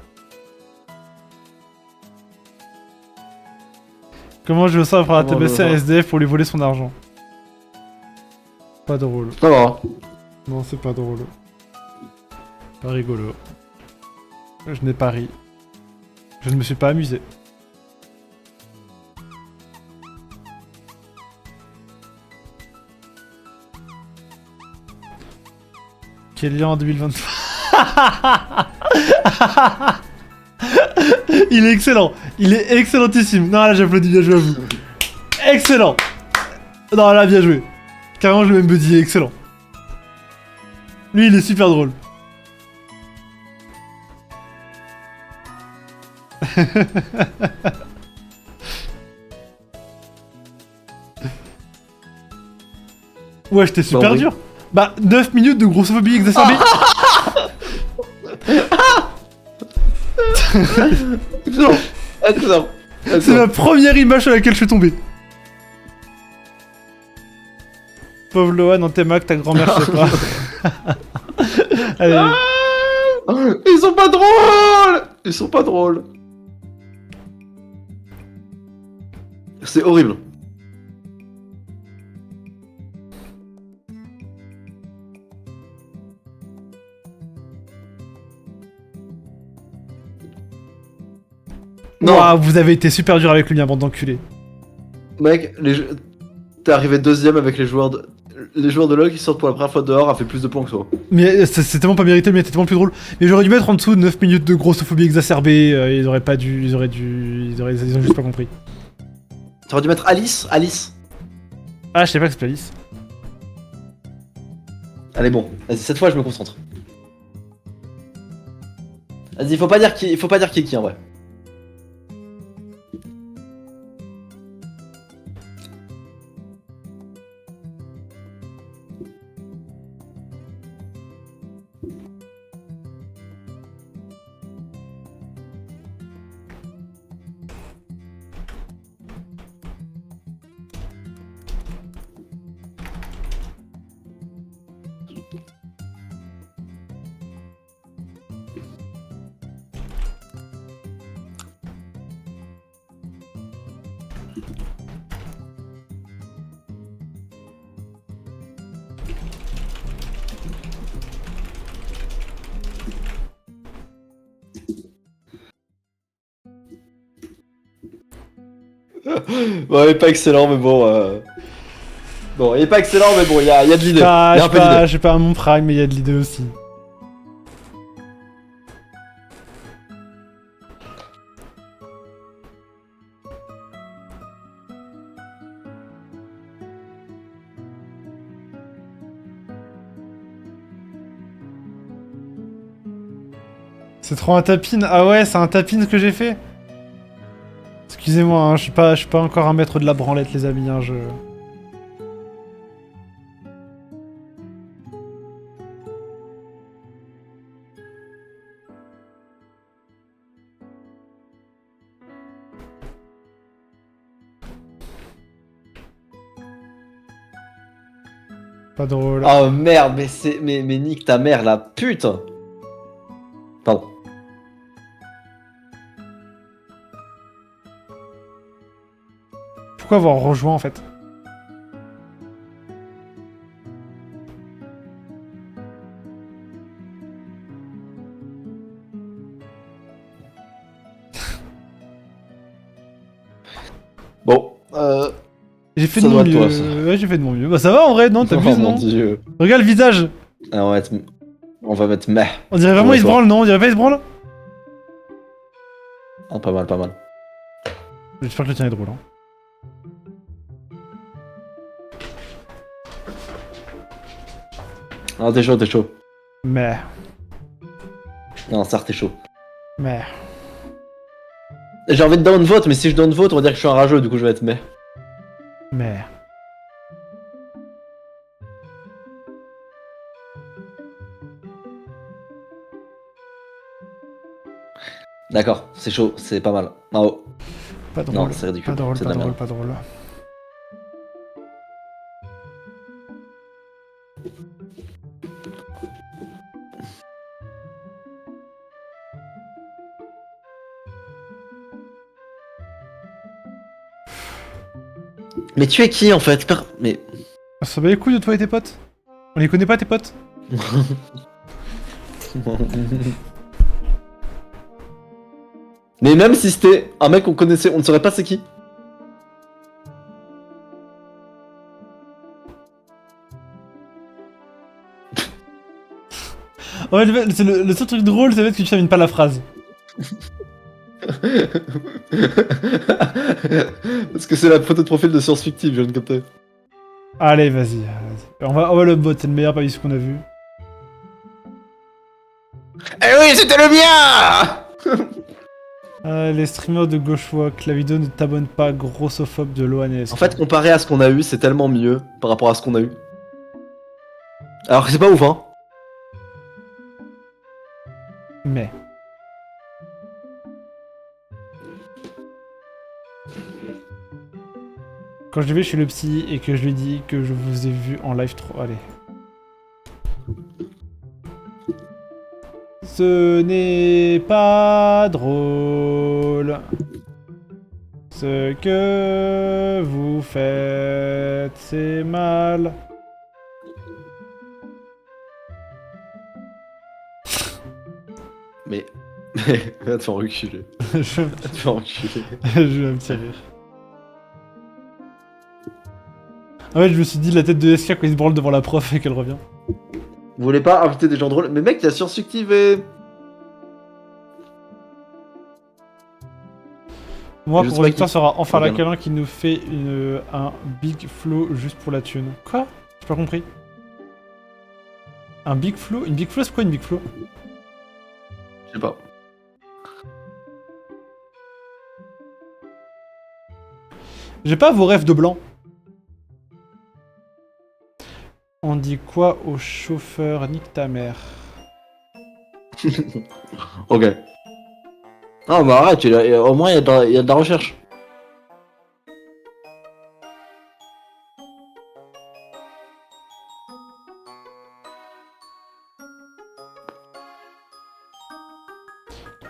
Comment je sors après la TBC à SDF pour lui voler son argent? Pas drôle. Ça va. Non, c'est pas drôle. Pas rigolo. Je n'ai pas ri. Je ne me suis pas amusé. Quel lien en 2023? Il est excellent. Il est excellentissime. Non, là, j'applaudis, bien joué à vous. Excellent. Non, là, bien joué. Carrément, je vais même me dire excellent. Lui, il est super drôle. Ouais, j'étais super oui. dur. Bah, 9 minutes de grossophobie exacerbée. Excellent. C'est ma première image sur laquelle je suis tombé. Pauvre Loan, dans tes Mac, ta grand-mère, je sais pas. Allez. Ils sont pas drôles. Ils sont pas drôles. C'est horrible. Non, wow, vous avez été super dur avec le mien, bande d'enculés. Mec, t'es arrivé deuxième avec les joueurs de LoL qui sortent pour la première fois dehors a fait plus de points que toi. Mais c'est tellement pas mérité, mais c'était tellement plus drôle. Mais j'aurais dû mettre en dessous de 9 minutes de grossophobie exacerbée, ils auraient pas dû, ils ont juste pas compris. T'aurais dû mettre Alice. Ah, je sais pas que c'est Alice. Allez bon, vas-y, cette fois je me concentre. Vas-y, faut pas dire qui est qui en vrai. Bon, il est pas excellent, mais bon. Bon, il est pas excellent, mais bon, il y a de l'idée. J'ai pas mon prime, mais il y a de l'idée aussi. C'est trop un tapine. Ah ouais, c'est un tapine ce que j'ai fait. Excusez-moi, hein, je suis pas encore un maître de la branlette, les amis. Hein, Pas drôle. Oh merde, mais c'est. Mais nique ta mère, la pute. Pardon. Pourquoi avoir rejoint en fait? Bon, J'ai fait Ça de mon doit être mieux. toi, ça. Ouais, j'ai fait de mon mieux. Bah ça va en vrai, non? T'abuses, oh mon non? dieu. Regarde le visage. Ah, on va mettre meh. On dirait vraiment Ouais, il se toi. branle, non? On dirait pas il se branle? Ah, pas mal, pas mal. J'espère que le tien est drôle. Hein. Ah, t'es chaud, t'es chaud. Mais. Non, ça, t'es chaud. Mais. J'ai envie de downvote, mais si je downvote, on va dire que je suis un rageux, du coup je vais être meh. Mais. D'accord, c'est chaud, c'est pas mal. Bravo. Pas drôle. Non, c'est ridicule. Pas drôle, C'est pas de la drôle, merde. pas drôle. Mais tu es qui en fait? Mais. Ça va les couilles de toi et tes potes? On les connaît pas tes potes? Mais même si c'était un mec qu'on connaissait, on ne saurait pas c'est qui. En fait, le seul truc drôle, c'est que tu termines pas la phrase. Parce que c'est la photo de profil de Science Fictive, je viens de capter. Allez, vas-y. On va le bot, c'est le meilleur pavis qu'on a vu. Eh oui, c'était le mien! Les streamers de gauche-walk, la vidéo ne t'abonne pas, grossophobe de l'ONS. En fait, comparé à ce qu'on a eu, c'est tellement mieux par rapport à ce qu'on a eu. Alors que c'est pas ouf, hein. Mais. Quand je vais chez le psy et que je lui dis que je vous ai vu en live trop... Allez. Ce n'est pas drôle. Ce que vous faites, c'est mal. Mais. Va te faire reculer. je... Va te faire reculer. je vais un petit rire. En fait, je me suis dit la tête de SK quand il se branle devant la prof et qu'elle revient. Vous voulez pas inviter des gens drôles? Mais mec, il y a Science Fictive et. Moi, Je sais pour pas Victor, qui. sera enfin la Regarde. câlin qui nous fait un big flow juste pour la thune. Quoi? J'ai pas compris. Un big flow? Une big flow, c'est quoi une big flow? Je sais pas. J'ai pas vos rêves de blanc. On dit quoi au chauffeur? Nique ta mère. Ok. Ah bah arrête, au moins il y a de la recherche.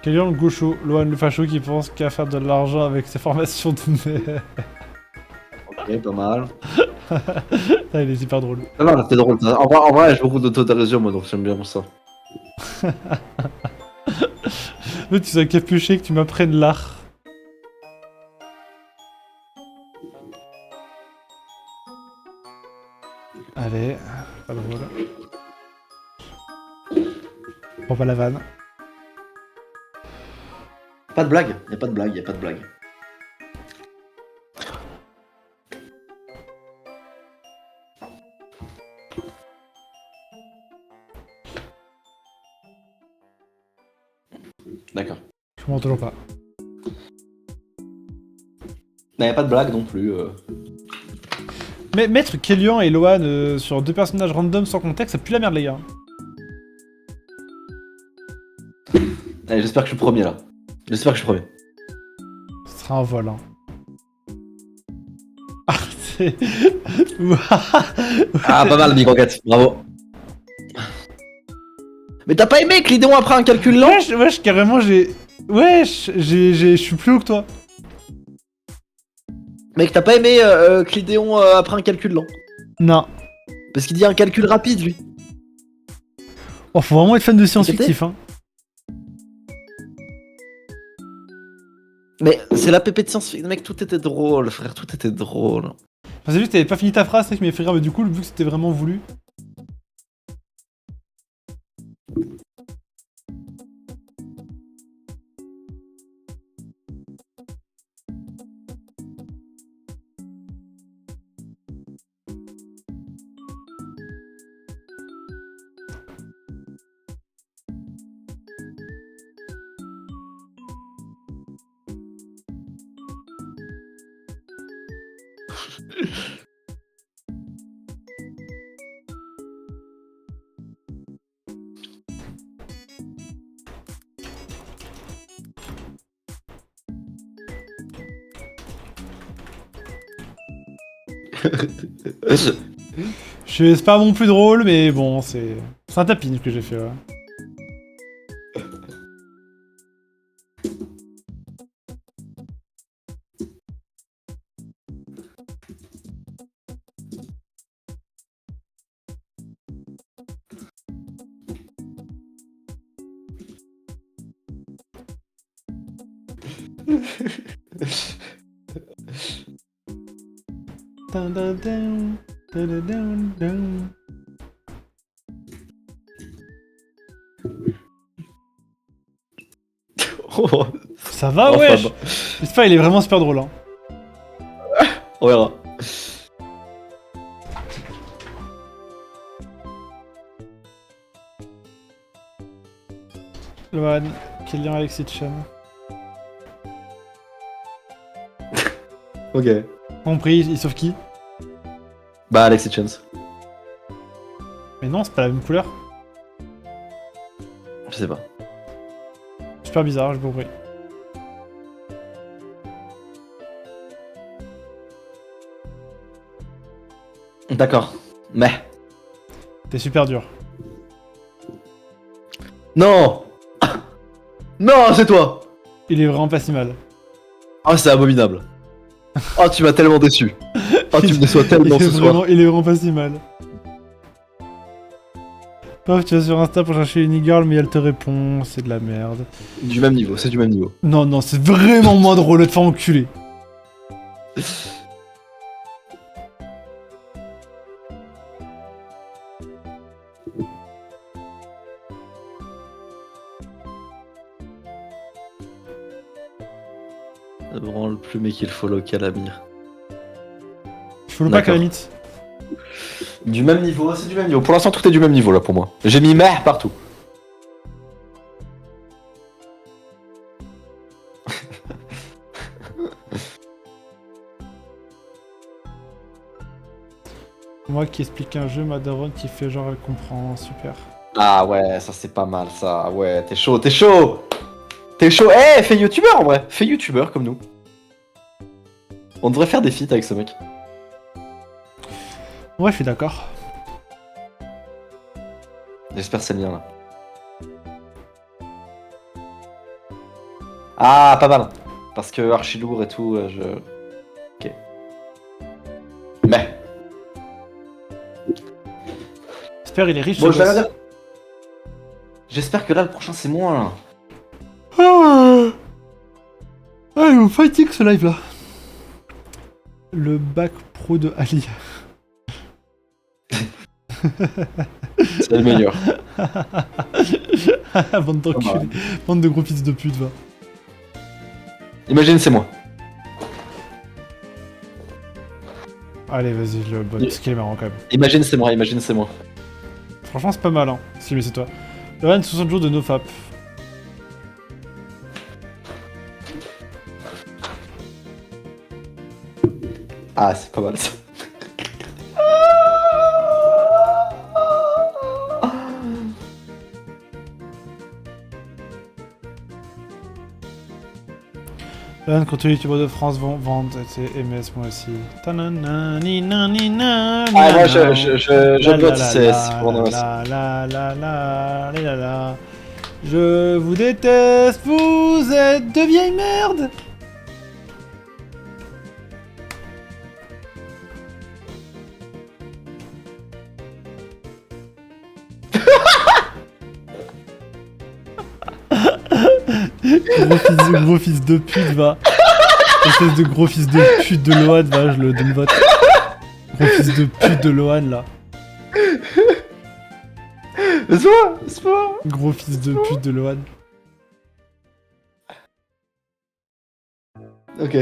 Quelqu'un le gaucho, Lohan le facho qui pense qu'à faire de l'argent avec ses formations de merde. Ok, pas mal. Ah, il est super drôle. Non, non, c'était drôle. En vrai, j'ai beaucoup d'autodérision moi, donc j'aime bien pour ça. Toi, tu sois capuché, que tu m'apprennes l'art. Allez, pas drôle. Prends pas la vanne. Pas de blague, y a pas de blague, y a pas de blague. D'accord. Je comprends toujours pas. Mais y a pas de blague non plus. Mais mettre Kellyan et Lohan sur deux personnages random sans contexte, ça pue la merde, les gars. Allez, j'espère que je suis premier là. J'espère que je suis premier. Ce sera un vol, hein. Ah, Ah, pas mal, Big Rocket, bravo. Mais t'as pas aimé que l'idéon après un calcul lent? Wesh, carrément, j'ai... Wesh, je suis plus haut que toi. Mec, t'as pas aimé que l'idéon après un calcul lent? Non. Parce qu'il dit un calcul rapide, lui. Oh, faut vraiment être fan de science-fictif, hein. Mais c'est la pépé de science-fiction. Mec, tout était drôle, frère, tout était drôle. Enfin, c'est juste que t'avais pas fini ta phrase, c'est ça qui m'a fait rire, mais du coup, vu que c'était vraiment voulu... C'est pas mon plus drôle, mais bon, c'est un tapin que j'ai fait, ouais. Dun, dun, dun, dun, dun, dun, dun. Oh, Ça va, enfin, wesh. bon. J'espère pas, il est vraiment super drôle, hein. On verra. Loan, quel lien avec cette chaîne? Ok. Compris, il sauve qui? Bah, Alexis Chance. Mais non, c'est pas la même couleur. Je sais pas. Super bizarre, j'ai pas compris. D'accord. Mais. T'es super dur. Non. Non, c'est toi. Il est vraiment pas si mal. Ah, c'est abominable. Oh, tu m'as tellement déçu. Oh, tu me déçois tellement ce soir. Il est vraiment pas si mal. Paf, tu vas sur Insta pour chercher une e-girl, mais elle te répond, c'est de la merde. Du même niveau, c'est du même niveau. Non, non, c'est vraiment moins drôle de te faire enculer. Ça branle plus, mais qu'il follow Calamir. Je follow pas D'accord. Calamite. Du même niveau, c'est du même niveau. Pour l'instant, tout est du même niveau là pour moi. J'ai mis meh partout. Moi qui explique un jeu, ma daronne qui fait genre elle comprend, super. Ah ouais, ça c'est pas mal ça. Ouais, t'es chaud, t'es chaud. T'es chaud. Eh, fais youtubeur en vrai. Fais youtubeur comme nous. On devrait faire des feats avec ce mec. Ouais, je suis d'accord. J'espère que c'est le mien là. Ah, pas mal. Parce que archi lourd et tout, je... Ok. Mais... J'espère il est riche. Bon, ce je vais boss. rien dire. J'espère que là, le prochain, c'est moi, là. Ah, il me fatigue ce live là. Le bac pro de Ali. C'est le meilleur. Bande d'enculés. Bande de gros fils de pute, va. Imagine, c'est moi. Allez, vas-y, le bot, parce qu'il est marrant quand même. Imagine, c'est moi, imagine, c'est moi. Franchement, c'est pas mal, hein. Si, mais c'est toi. Lohan, 60 jours de nofap. Ah, c'est pas mal ça. Quand tous les youtubeurs de France vont vendre MS, moi aussi. Tanana, nina, nina, Ah, moi, nina. je vote CS pour nous. La. Je vous déteste, vous êtes de vieilles merdes. Gros fils de pute, va. Espèce de gros fils de pute de Lohan, va, je le donne vote. Gros fils de pute de Lohan, là. Laisse-moi. Gros fils de pute de Lohan. Ok.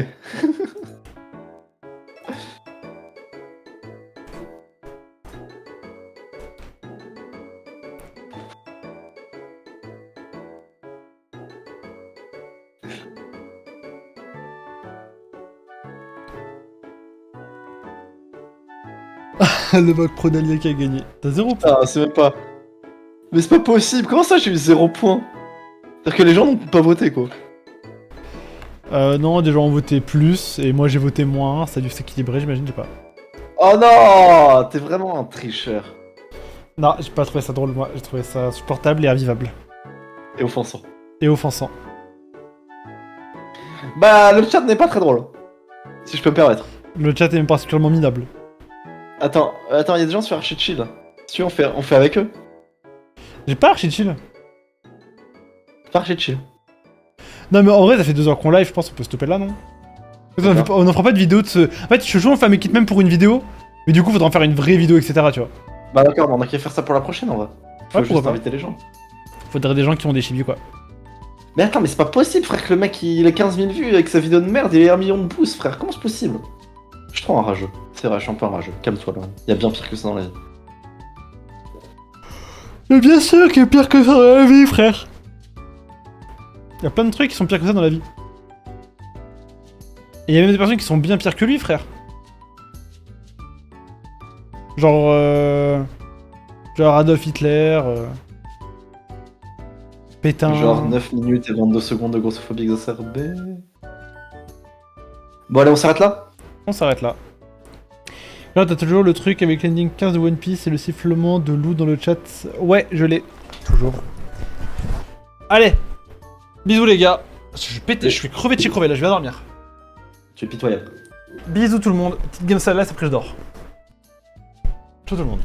Le mec Prodalia qui a gagné. T'as 0 points. Ah, c'est même pas. Mais c'est pas possible. Comment ça, j'ai eu 0 points? C'est-à-dire que les gens n'ont pas voté, quoi. Non, des gens ont voté plus, et moi j'ai voté moins, ça a dû s'équilibrer, j'imagine, je sais pas. Oh non, t'es vraiment un tricheur. Non, j'ai pas trouvé ça drôle, moi, j'ai trouvé ça supportable et invivable. Et offensant. Et offensant. Bah, le chat n'est pas très drôle. Si je peux me permettre. Le chat est même particulièrement minable. Attends, il y a des gens sur Archie Chill. Si tu veux, on fait avec eux. J'ai pas archi chill. Pas Archie Chill. Non mais en vrai, ça fait 2 heures qu'on live, je pense qu'on peut stopper là, non? On en fera pas de vidéo de ce... En fait, je joue, on fait un kit même pour une vidéo, mais du coup, faudra en faire une vraie vidéo, etc., tu vois. Bah d'accord, mais on a qu'à faire ça pour la prochaine, en vrai. Faut Ouais, juste pourquoi pas. inviter les gens. Faudrait des gens qui ont des chibis, quoi. Mais attends, mais c'est pas possible, frère, que le mec, il a 15 000 vues avec sa vidéo de merde, il a 1 million de pouces, frère. Comment c'est possible? Je suis trop un rageux. C'est vrai, je suis un peu un rageux. Calme-toi, là. Il y a bien pire que ça dans la vie. Mais bien sûr qu'il y a pire que ça dans la vie, frère. Il y a plein de trucs qui sont pires que ça dans la vie. Et il y a même des personnes qui sont bien pires que lui, frère. Genre... Genre Adolf Hitler... Pétain... Genre 9 minutes et 22 secondes de grossophobie exacerbée. Bon, allez, on s'arrête là? On s'arrête là. Là, t'as toujours le truc avec l'ending 15 de One Piece et le sifflement de loup dans le chat. Ouais, je l'ai. Toujours. Allez. Bisous les gars. Je suis pété, je suis crevé de chez crevé là, je vais dormir. Tu es pitoyable. Bisous tout le monde. Petite game sale là, après je dors. Ciao tout le monde.